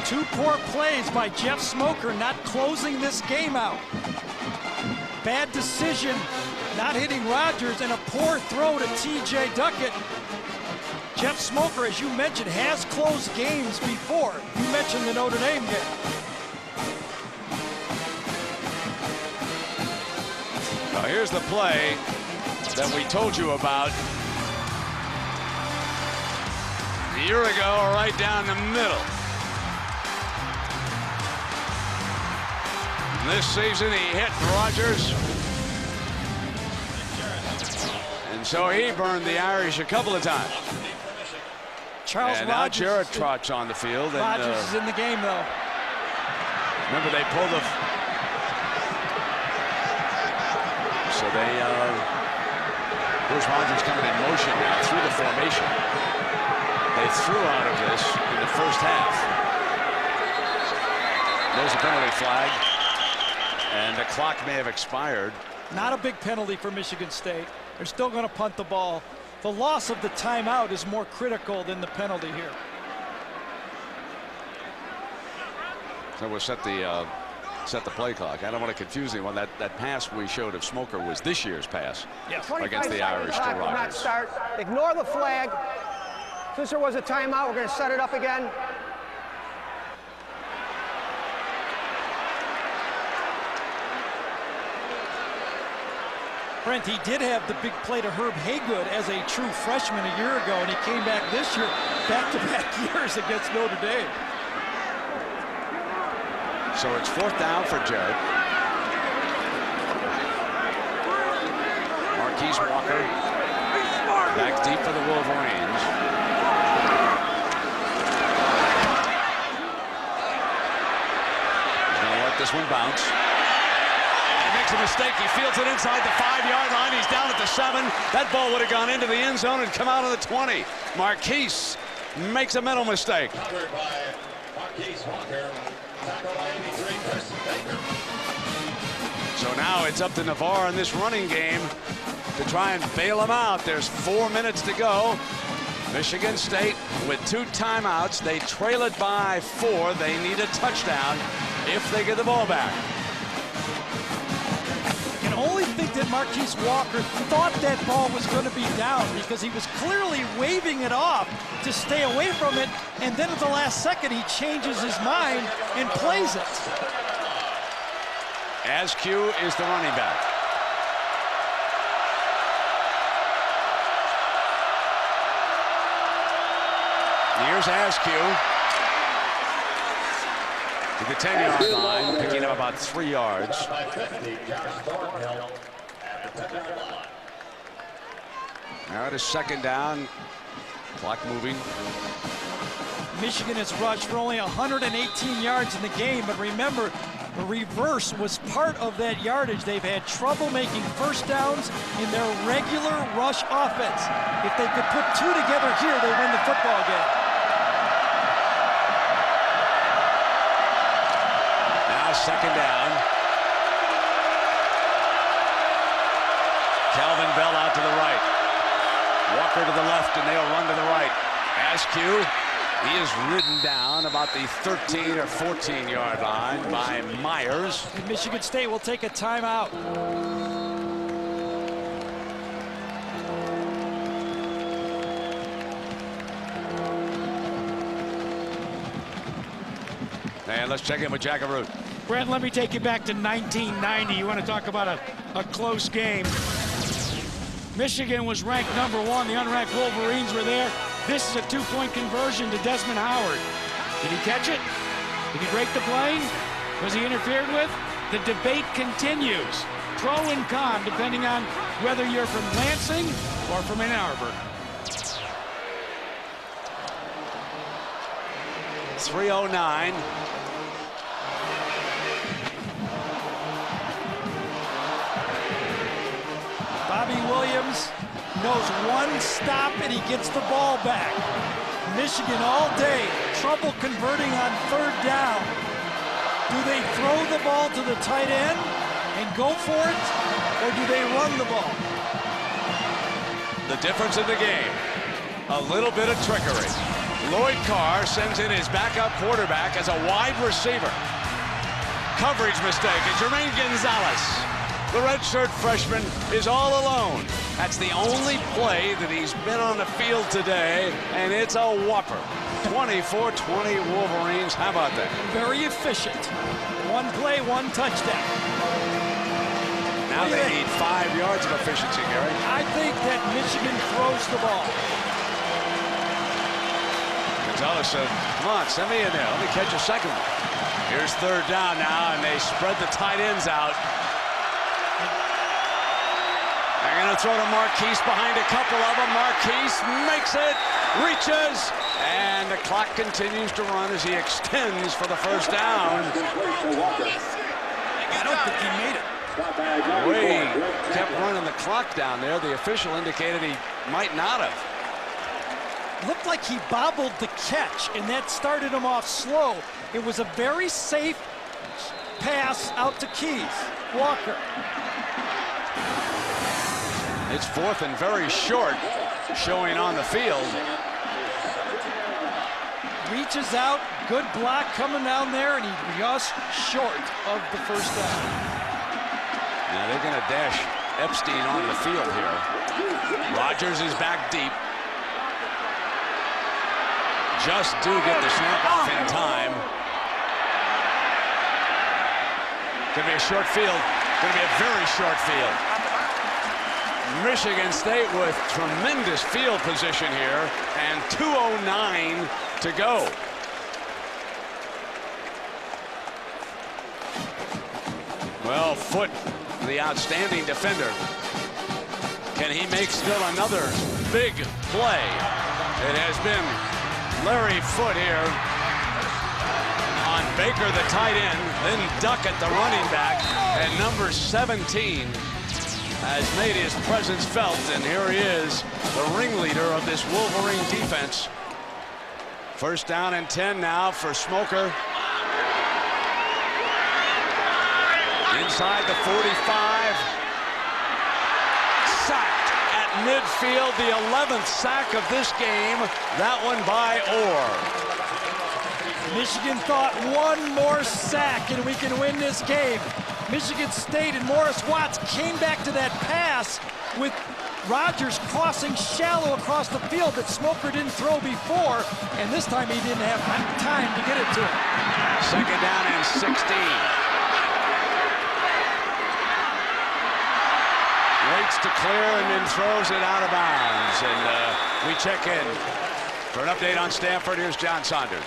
[SPEAKER 3] 2 poor plays by Jeff Smoker not closing this game out. Bad decision, not hitting Rodgers, and a poor throw to TJ Duckett. Jeff Smoker, as you mentioned, has closed games before. You mentioned the Notre Dame game.
[SPEAKER 1] Now here's the play that we told you about a year ago, right down the middle. This season he hit Rodgers, and so he burned the Irish a couple of times.
[SPEAKER 3] Charles
[SPEAKER 1] and
[SPEAKER 3] Rodgers.
[SPEAKER 1] now Jared Trott's on the field.
[SPEAKER 3] Rodgers is in the game, though.
[SPEAKER 1] Remember, they pulled the... So they... Here's Rodgers coming in motion now through the formation. They threw out of this in the first half. There's a penalty flag. And the clock may have expired.
[SPEAKER 3] Not a big penalty for Michigan State. They're still going to punt the ball. The loss of the timeout is more critical than the penalty here.
[SPEAKER 1] So we'll set the play clock. I don't want to confuse anyone. That pass we showed of Smoker was this year's pass against the Irish to Rodgers.
[SPEAKER 2] Start. Ignore the flag. Since there was a timeout, we're going to set it up again.
[SPEAKER 3] Brent, he did have the big play to Herb Haygood as a true freshman a year ago, and he came back this year, back-to-back years against Notre Dame.
[SPEAKER 1] So it's 4th down for Jared. Marquise Walker back deep for the Wolverines. He's going to let this one bounce. He makes a mistake. He fields it inside the 5-yard line. He's down at the 7. That ball would have gone into the end zone and come out of the 20. Marquise makes a mental mistake. So now it's up to Navarre in this running game to try and bail him out. There's 4 minutes to go. Michigan State with 2 timeouts. They trail it by 4. They need a touchdown if they get the ball back.
[SPEAKER 3] I can only think that Marquise Walker thought that ball was going to be down because he was clearly waving it off to stay away from it, and then at the last second he changes his mind and plays it.
[SPEAKER 1] Askew is the running back. Here's Askew to the 10-yard line, picking up about 3 yards. Now it is 2nd down. Clock moving.
[SPEAKER 3] Michigan has rushed for only 118 yards in the game, but remember, the reverse was part of that yardage. They've had trouble making first downs in their regular rush offense. If they could put 2 together here, they win the football game.
[SPEAKER 1] Now 2nd down. Calvin Bell out to the right. Walker to the left, and they'll run to the right. Askew, he is ridden down about the 13 or 14-yard line by Myers.
[SPEAKER 3] And Michigan State will take a timeout.
[SPEAKER 1] And let's check in with Jack Arute.
[SPEAKER 3] Brent, let me take you back to 1990. You want to talk about a close game. Michigan was ranked #1. The unranked Wolverines were there. This is a two-point conversion to Desmond Howard. Did he catch it? Did he break the plane? Was he interfered with? The debate continues. Pro and con, depending on whether you're from Lansing or from Ann Arbor.
[SPEAKER 1] 3:09.
[SPEAKER 3] Bobby Williams knows one stop and he gets the ball back. Michigan all day, trouble converting on 3rd down. Do they throw the ball to the tight end and go for it, or do they run the ball?
[SPEAKER 1] The difference in the game, a little bit of trickery. Lloyd Carr sends in his backup quarterback as a wide receiver. Coverage mistake, and Jermaine Gonzalez, the redshirt freshman, is all alone. That's the only play that he's been on the field today, and it's a whopper. 24-20 Wolverines. How about that?
[SPEAKER 3] Very efficient. One play, one touchdown.
[SPEAKER 1] Now they need 5 yards of efficiency, Gary.
[SPEAKER 3] I think that Michigan throws the ball.
[SPEAKER 1] Gonzalez said, come on, send me in there. Let me catch a second one. Here's 3rd down now, and they spread the tight ends out. They're going to throw to Marquise behind a couple of them. Marquise makes it, reaches, and the clock continues to run as he extends for the 1st down.
[SPEAKER 3] I don't think he made it.
[SPEAKER 1] Wade kept running the clock down there. The official indicated he might not have.
[SPEAKER 3] Looked like he bobbled the catch, and that started him off slow. It was a very safe pass out to Keys. Walker.
[SPEAKER 1] It's 4th and very short, showing on the field.
[SPEAKER 3] Reaches out, good block coming down there, and he just short of the 1st down.
[SPEAKER 1] Now they're going to dash Epstein on the field here. Rogers is back deep. Just do get the snap off in time. Gonna be a short field. Gonna be a very short field. Michigan State with tremendous field position here, and 2:09 to go. Well, Foote, the outstanding defender. Can he make still another big play? It has been Larry Foote here on Baker, the tight end, then Duckett, the running back, and number 17 has made his presence felt, and here he is, the ringleader of this Wolverine defense. 1st down and 10 now for Smoker. Inside the 45. Sacked at midfield, the 11th sack of this game. That one by Orr.
[SPEAKER 3] Michigan thought one more sack and we can win this game. Michigan State and Morris Watts came back to that pass with Rogers crossing shallow across the field that Smoker didn't throw before, and this time he didn't have time to get it to him.
[SPEAKER 1] 2nd down and 16. Waits to clear and then throws it out of bounds. And we check in for an update on Stanford. Here's John Saunders.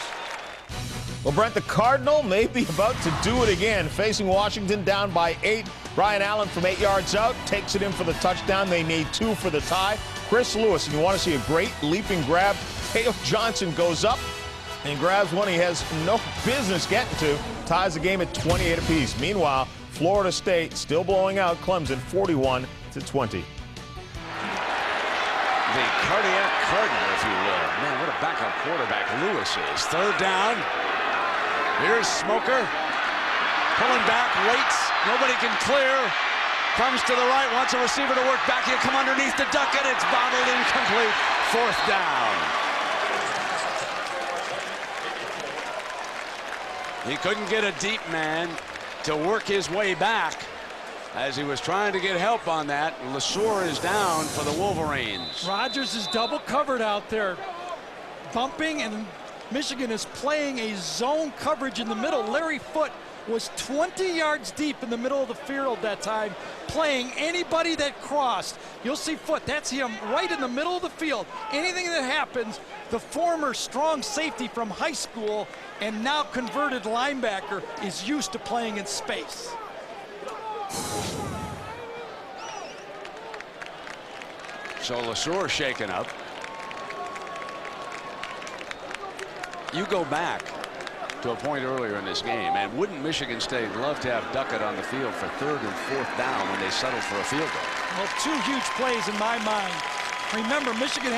[SPEAKER 9] Well, Brent, the Cardinal may be about to do it again, facing Washington down by 8. Brian Allen from 8 yards out takes it in for the touchdown. They need 2 for the tie. Chris Lewis, and you want to see a great leaping grab. Hale Johnson goes up and grabs one he has no business getting to. Ties the game at 28 apiece. Meanwhile, Florida State still blowing out Clemson 41-20.
[SPEAKER 1] The cardiac cardinal, if you will. Man, what a backup quarterback Lewis is. 3rd down. Here's Smoker. Pulling back, waits. Nobody can clear. Comes to the right, wants a receiver to work back. He'll come underneath the Duckett. It's bobbled incomplete, 4th down. He couldn't get a deep man to work his way back as he was trying to get help on that. LeSueur is down for the Wolverines.
[SPEAKER 3] Rogers is double covered out there, bumping, and Michigan is playing a zone coverage in the middle. Larry Foote was 20 yards deep in the middle of the field that time, playing anybody that crossed. You'll see Foote, that's him right in the middle of the field. Anything that happens, the former strong safety from high school and now converted linebacker is used to playing in space.
[SPEAKER 1] So LeSueur shaken up. You go back to a point earlier in this game, and wouldn't Michigan State love to have Duckett on the field for 3rd and 4th down when they settled for a field goal?
[SPEAKER 3] Well, 2 huge plays in my mind. Remember, Michigan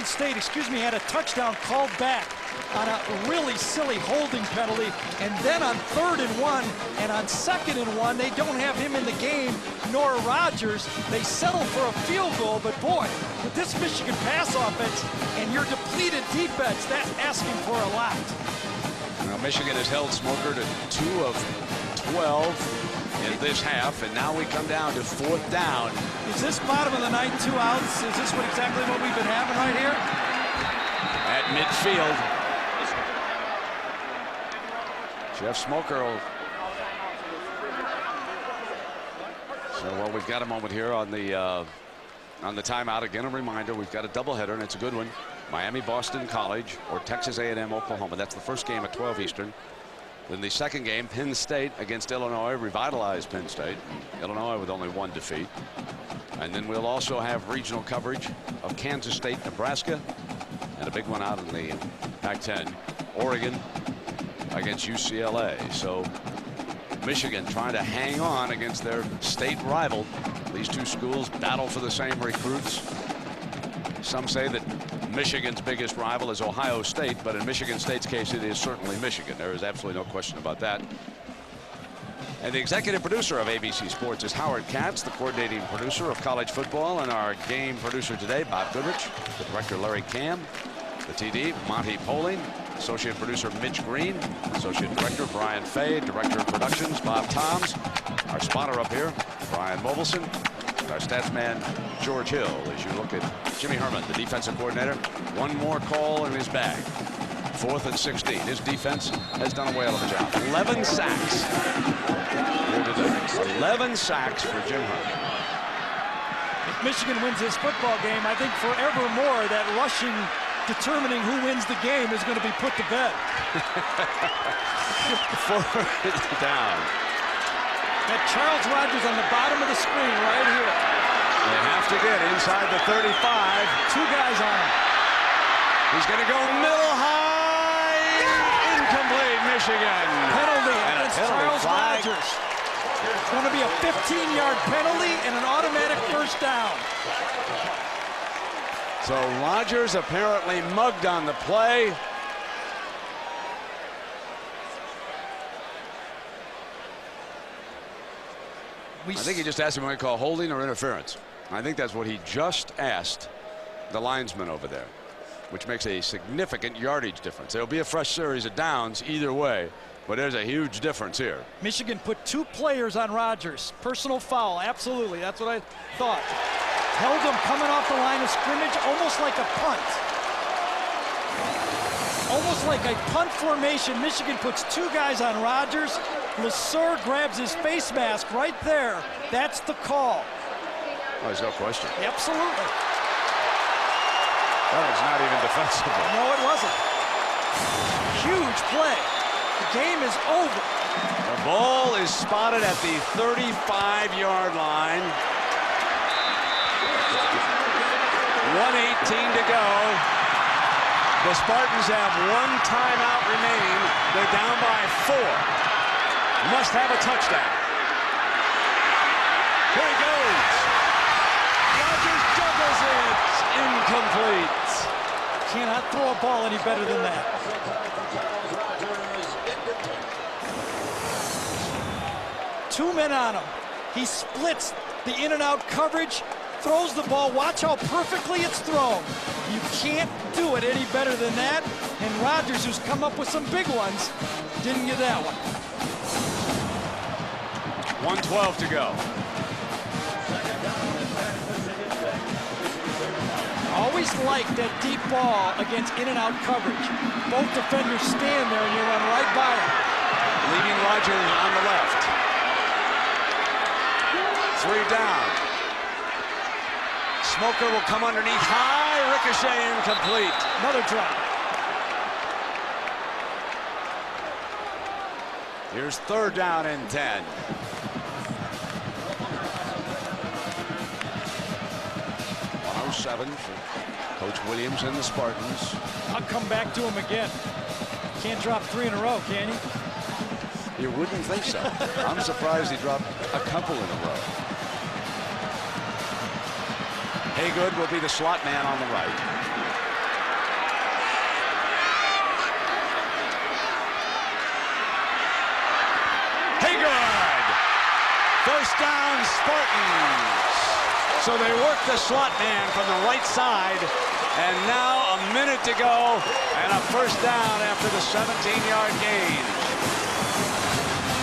[SPEAKER 3] State, had a touchdown called back on a really silly holding penalty, and then on 3rd and 1 and on 2nd and 1, they don't have him in the game, nor Rogers. They settle for a field goal, but boy, with this Michigan pass offense and your depleted defense, that's asking for a lot.
[SPEAKER 1] Now, Michigan has held Smoker to 2 of 12 in this half, and now we come down to 4th down.
[SPEAKER 3] Is this bottom of the ninth, 2 outs? Is this exactly what we've been having right here?
[SPEAKER 1] At midfield. Jeff Smoker will... So, well, we've got a moment here on the timeout. Again, a reminder, we've got a doubleheader, and it's a good one. Miami, Boston College, or Texas A&M, Oklahoma. That's the first game at 12 Eastern. Then the second game, Penn State against Illinois, revitalized Penn State. Illinois with only 1 defeat. And then we'll also have regional coverage of Kansas State, Nebraska, and a big one out in the Pac-10, Oregon against UCLA. So Michigan trying to hang on against their state rival. These 2 schools battle for the same recruits. Some say that Michigan's biggest rival is Ohio State, but in Michigan State's case, it is certainly Michigan. There is absolutely no question about that. And the executive producer of ABC Sports is Howard Katz, the coordinating producer of college football, and our game producer today, Bob Goodrich, the director, Larry Cam, the TD, Monty Poling, associate producer, Mitch Green, associate director, Brian Fay, director of productions, Bob Toms, our spotter up here, Brian Mobilson, and our stats man, George Hill. As you look at Jimmy Herman, the defensive coordinator, 1 more call in his bag. 4th and 16. His defense has done a whale of a job. 11 sacks. 11 sacks for Jim Herman.
[SPEAKER 3] If Michigan wins this football game, I think forevermore that rushing, determining who wins the game is going to be put to bed.
[SPEAKER 1] 4th down.
[SPEAKER 3] Got Charles Rogers on the bottom of the screen right here.
[SPEAKER 1] They have to get inside the 35.
[SPEAKER 3] 2 guys on him.
[SPEAKER 1] He's going to go middle high. Incomplete, Michigan.
[SPEAKER 3] Penalty against Charles Rogers. It's going to be a 15-yard penalty and an automatic 1st down.
[SPEAKER 1] So Rogers apparently mugged on the play. I think he just asked him what he called holding or interference. I think that's what he just asked the linesman over there, which makes a significant yardage difference. There'll be a fresh series of downs either way, but there's a huge difference here.
[SPEAKER 3] Michigan put 2 players on Rogers. Personal foul, absolutely. That's what I thought. Held him coming off the line of scrimmage, almost like a punt. Almost like a punt formation. Michigan puts 2 guys on Rogers. LeSueur grabs his face mask right there. That's the call.
[SPEAKER 1] Oh, there's no question.
[SPEAKER 3] Absolutely.
[SPEAKER 1] That was not even defensible.
[SPEAKER 3] No, it wasn't. Huge play. The game is over.
[SPEAKER 1] The ball is spotted at the 35-yard line. 1:18 to go. The Spartans have 1 timeout remaining. They're down by 4. Must have a touchdown. Here he goes. Rogers juggles it. Incomplete.
[SPEAKER 3] Cannot throw a ball any better than that. Two men on him. He splits the in and out coverage, throws the ball, watch how perfectly it's thrown. You can't do it any better than that. And Rodgers, who's come up with some big ones, didn't get that one.
[SPEAKER 1] 1:12 to go.
[SPEAKER 3] Always like that deep ball against in-and-out coverage. Both defenders stand there and you run right by them.
[SPEAKER 1] Leaving Rodgers on the left. 3 down. Smoker will come underneath high, ricochet incomplete.
[SPEAKER 3] Another drop.
[SPEAKER 1] Here's 3rd down and 10. .107 for Coach Williams and the Spartans.
[SPEAKER 3] I'll come back to him again. Can't drop 3 in a row, can he?
[SPEAKER 1] You wouldn't think so. I'm surprised he dropped a couple in a row. Haygood will be the slot man on the right. Haygood! 1st down, Spartans. So they work the slot man from the right side. And now a minute to go and a 1st down after the 17-yard gain.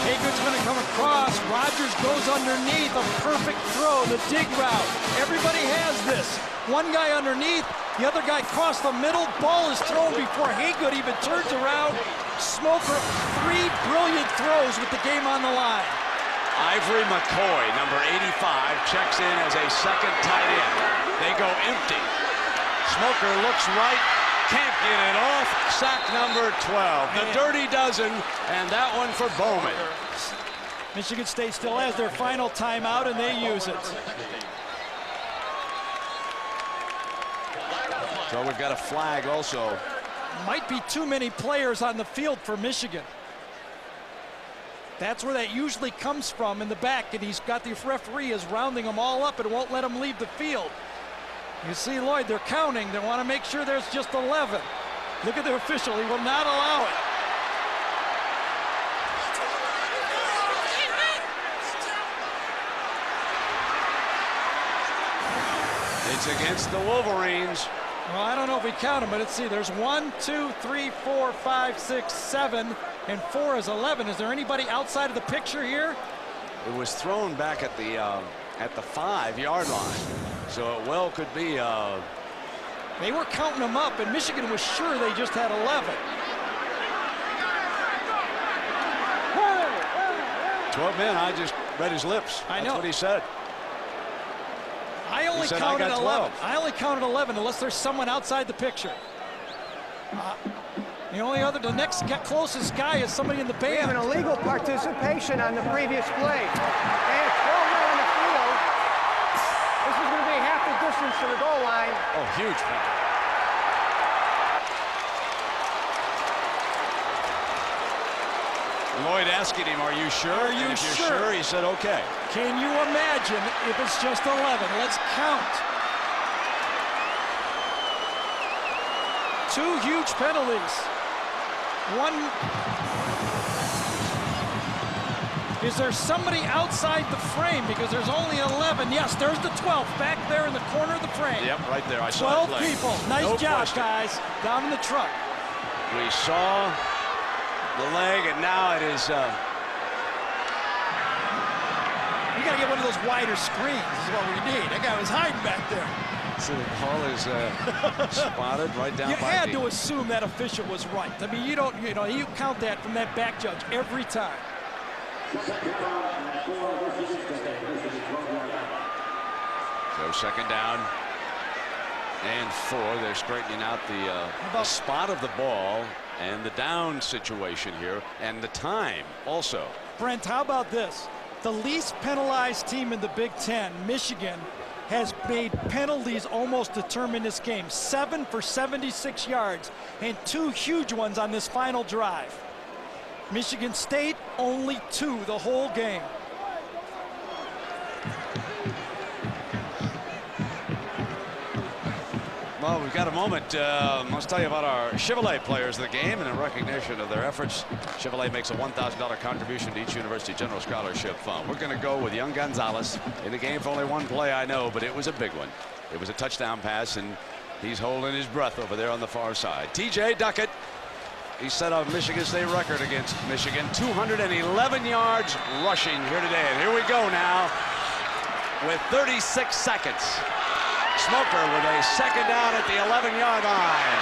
[SPEAKER 3] Haygood's going to come across. Rodgers goes underneath. A perfect throw, the dig route. Everybody has this. One guy underneath, the other guy across the middle. Ball is thrown before Haygood even turns around. Smoker, 3 brilliant throws with the game on the line.
[SPEAKER 1] Ivory McCoy, number 85, checks in as a 2nd tight end. They go empty. Smoker looks right. Can't get it off. Sack number 12. The dirty dozen, and that one for Bowman.
[SPEAKER 3] Michigan State still has their final timeout, and they use it.
[SPEAKER 1] So we've got a flag also.
[SPEAKER 3] Might be too many players on the field for Michigan. That's where that usually comes from, in the back, and he's got the referee is rounding them all up and won't let them leave the field. You see, Lloyd, they're counting. They want to make sure there's just 11. Look at the official. He will not allow it.
[SPEAKER 1] It's against the Wolverines.
[SPEAKER 3] Well, I don't know if we count them, but let's see. There's 1, 2, 3, 4, 5, 6, 7, and 4 is 11. Is there anybody outside of the picture here?
[SPEAKER 1] It was thrown back at the 5-yard line. So it well could be.
[SPEAKER 3] They were counting them up, and Michigan was sure they just had 11.
[SPEAKER 1] 12 men. I just read his lips.
[SPEAKER 3] I know.
[SPEAKER 1] That's what he said.
[SPEAKER 3] I only counted 11. I only counted 11 unless there's someone outside the picture. The next closest guy is somebody in the band.
[SPEAKER 11] We have an illegal participation on the previous play. They had 12 men on the field. This is going to be half the distance to the goal line.
[SPEAKER 1] Oh, huge penalty. Lloyd asking him, are you sure?
[SPEAKER 3] Are you
[SPEAKER 1] if you're sure? He said, okay.
[SPEAKER 3] Can you imagine if it's just 11? Let's count. 2 huge penalties. One. Is there somebody outside the frame? Because there's only 11. Yes, there's the 12th back there in the corner of the frame.
[SPEAKER 1] Yep, right there. I saw
[SPEAKER 3] 12 people. Nice job, guys. Down in the truck.
[SPEAKER 1] We saw the leg, and now it is.
[SPEAKER 3] You got to get one of those wider screens. This is what we need. That guy was hiding back there.
[SPEAKER 1] So the ball is spotted right down.
[SPEAKER 3] You
[SPEAKER 1] by
[SPEAKER 3] had to assume that official was right. I mean, you count that from that back judge every time.
[SPEAKER 1] So 2nd down and 4. They're straightening out the spot of the ball and the down situation here, and the time also.
[SPEAKER 3] Brent, how about this? The least penalized team in the Big Ten, Michigan, has made penalties almost determine this game. 7 for 76 yards and 2 huge ones on this final drive. Michigan State only 2 the whole game.
[SPEAKER 1] Well, we've got a moment. Let's tell you about our Chevrolet players of the game, and in recognition of their efforts, Chevrolet makes a $1,000 contribution to each University General Scholarship Fund. We're going to go with young Gonzalez in the game for only one play, I know, but it was a big one. It was a touchdown pass, and he's holding his breath over there on the far side. T.J. Duckett, he set a Michigan State record against Michigan, 211 yards rushing here today. And here we go now with 36 seconds. Smoker with a second down at the 11-yard line.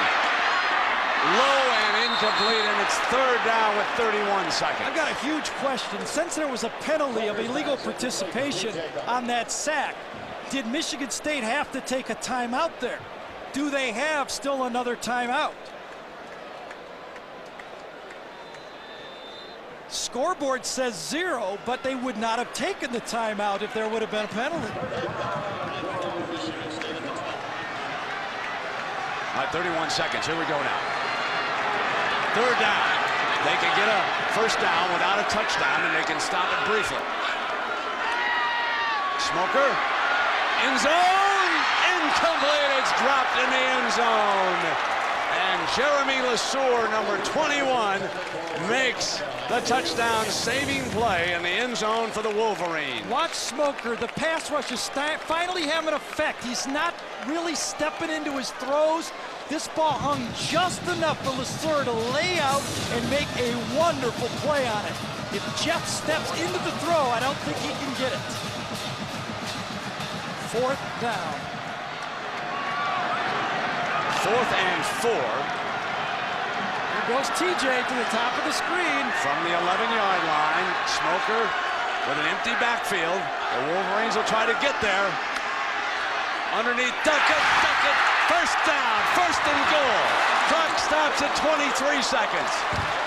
[SPEAKER 1] Low and incomplete, and it's third down with 31 seconds.
[SPEAKER 3] I've got a huge question. Since there was a penalty of illegal participation on that sack, did Michigan State have to take a timeout there? Do they have still another timeout? Scoreboard says 0, but they would not have taken the timeout if there would have been a penalty.
[SPEAKER 1] All right, 31 seconds. Here we go now. Third down. They can get a first down without a touchdown, and they can stop it briefly. Smoker. End zone. Incomplete. It's dropped in the end zone. And Jeremy LeSueur, number 21, makes the touchdown-saving play in the end zone for the Wolverines.
[SPEAKER 3] Watch Smoker. The pass rush is finally having an effect. He's not really stepping into his throws. This ball hung just enough for LeSueur to lay out and make a wonderful play on it. If Jeff steps into the throw, I don't think he can get it. Fourth down.
[SPEAKER 1] 4th and 4.
[SPEAKER 3] Here goes TJ to the top of the screen.
[SPEAKER 1] From the 11-yard line, Smoker with an empty backfield. The Wolverines will try to get there. Underneath Duckett, first down, first and goal. Clock stops at 23 seconds.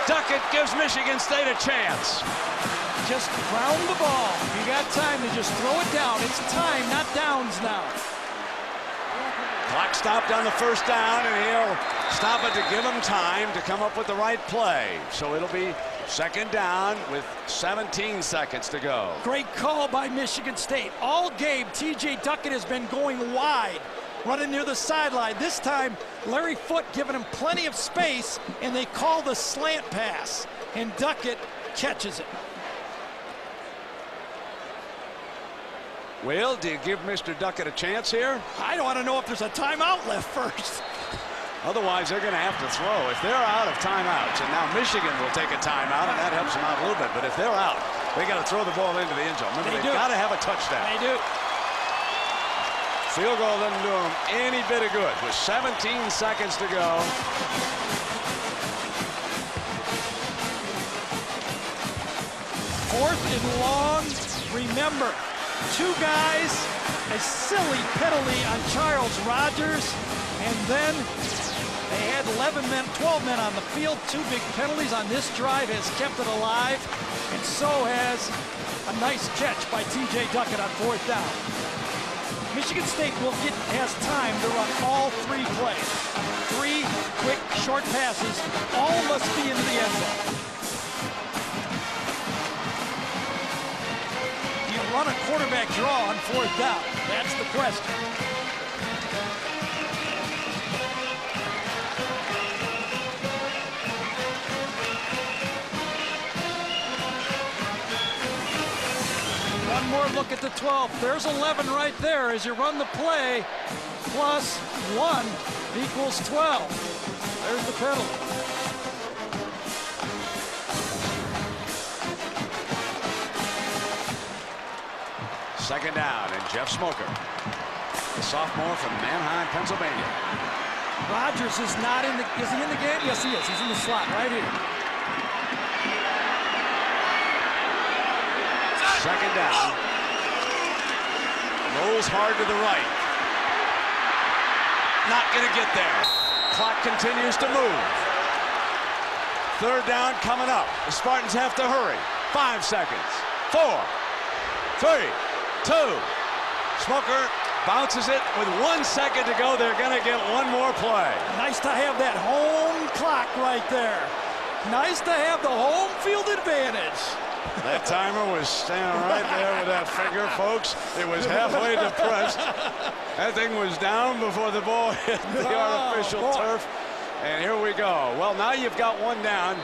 [SPEAKER 1] Duckett gives Michigan State a chance.
[SPEAKER 3] Just ground the ball. You got time to just throw it down. It's time, not downs now.
[SPEAKER 1] Clock stopped on the first down, and he'll stop it to give him time to come up with the right play. So it'll be second down with 17 seconds to go.
[SPEAKER 3] Great call by Michigan State. All game, TJ Duckett has been going wide, running near the sideline. This time, Larry Foote giving him plenty of space, and they call the slant pass, and Duckett catches it.
[SPEAKER 1] Will, do you give Mr. Duckett a chance here?
[SPEAKER 3] I don't want to know if there's a timeout left first.
[SPEAKER 1] Otherwise, they're going to have to throw. If they're out of timeouts, and now Michigan will take a timeout, and that helps them out a little bit. But if they're out, they got to throw the ball into the end zone. Remember, they've got to have a touchdown.
[SPEAKER 3] They do.
[SPEAKER 1] Field goal doesn't do them any bit of good. With 17 seconds to go.
[SPEAKER 3] Fourth and long. Remember, 2 guys, a silly penalty on Charles Rogers, and then they had 12 men on the field. 2 big penalties on this drive has kept it alive, and so has a nice catch by TJ Duckett on 4th down. Michigan State has time to run all 3 plays. 3 quick, short passes, all must be into the end zone. Run a quarterback draw on 4th down? That's the question. One more look at the 12. There's 11 right there as you run the play. Plus 1 equals 12. There's the penalty.
[SPEAKER 1] Second down, and Jeff Smoker, the sophomore from Manheim, Pennsylvania.
[SPEAKER 3] Rogers is not in the. Is he in the game? Yes, he is. He's in the slot right here.
[SPEAKER 1] Second down. Rolls hard to the right. Not going to get there. Clock continues to move. Third down coming up. The Spartans have to hurry. 5 seconds. 4, 3, 2. Smoker bounces it with 1 second to go. They're going to get one more play.
[SPEAKER 3] Nice to have that home clock right there. Nice to have the home field advantage.
[SPEAKER 1] That timer was standing right there with that finger, folks. It was halfway depressed. That thing was down before the ball hit the artificial turf. And here we go. Well, now you've got one down.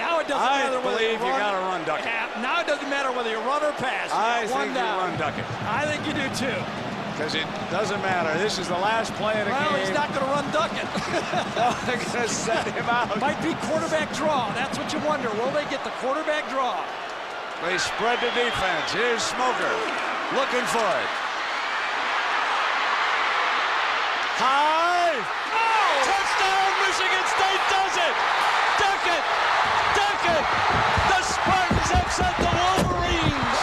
[SPEAKER 3] Now it doesn't matter whether
[SPEAKER 1] you got to run duck it.
[SPEAKER 3] Now it doesn't matter whether you run or pass.
[SPEAKER 1] I think you run duck it.
[SPEAKER 3] I think you do too.
[SPEAKER 1] Because it doesn't matter. This is the last play of the game.
[SPEAKER 3] Well, he's not going to run duck it.
[SPEAKER 1] They're going to set him out.
[SPEAKER 3] Might be quarterback draw. That's what you wonder. Will they get the quarterback draw?
[SPEAKER 1] They spread the defense. Here's Smoker looking for it. High. Oh! Touchdown, Michigan State does it. Duck it. Duck it. The Spartans upset the Wolverines.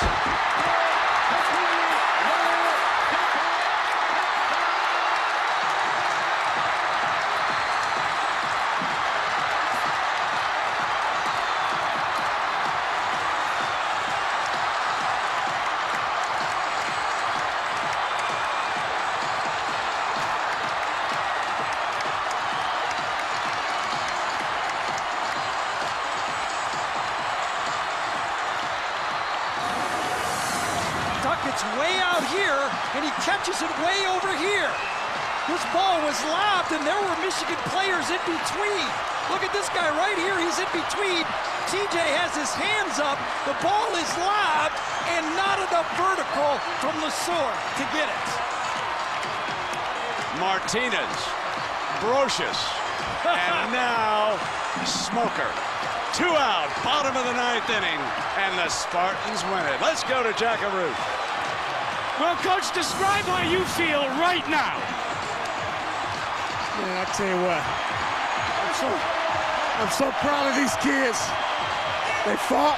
[SPEAKER 3] Duckett's way out here, and he catches it way over here. This ball was lobbed, and there were Michigan players in between. Look at this guy right here. He's in between. TJ has his hands up. The ball is lobbed, and not enough vertical from LeSueur to get it.
[SPEAKER 1] Martinez, Brocious, and now Smoker. 2 out, bottom of the 9th inning, and the Spartans win it. Let's go to Jackaroo.
[SPEAKER 2] Well, Coach, describe how you feel right now.
[SPEAKER 12] Man, I tell you what, I'm so proud of these kids. They fought,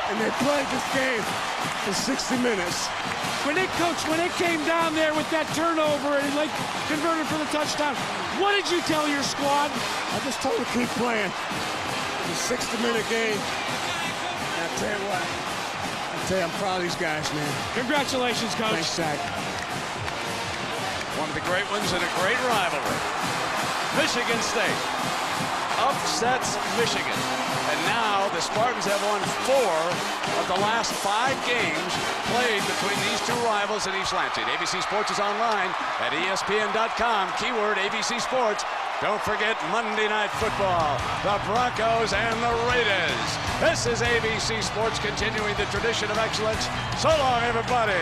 [SPEAKER 12] and they played this game for 60 minutes.
[SPEAKER 2] When they came down there with that turnover and like converted for the touchdown, what did you tell your squad?
[SPEAKER 12] I just told them to keep playing. It's a 60-minute game. And I tell you what, I'm proud of these guys, man.
[SPEAKER 2] Congratulations, Coach.
[SPEAKER 12] Thanks, Zach.
[SPEAKER 1] One of the great ones in a great rivalry. Michigan State upsets Michigan. And now the Spartans have won 4 of the last 5 games played between these two rivals in East Lansing. ABC Sports is online at ESPN.com. Keyword ABC Sports. Don't forget Monday Night Football, the Broncos and the Raiders. This is ABC Sports continuing the tradition of excellence. So long, everybody.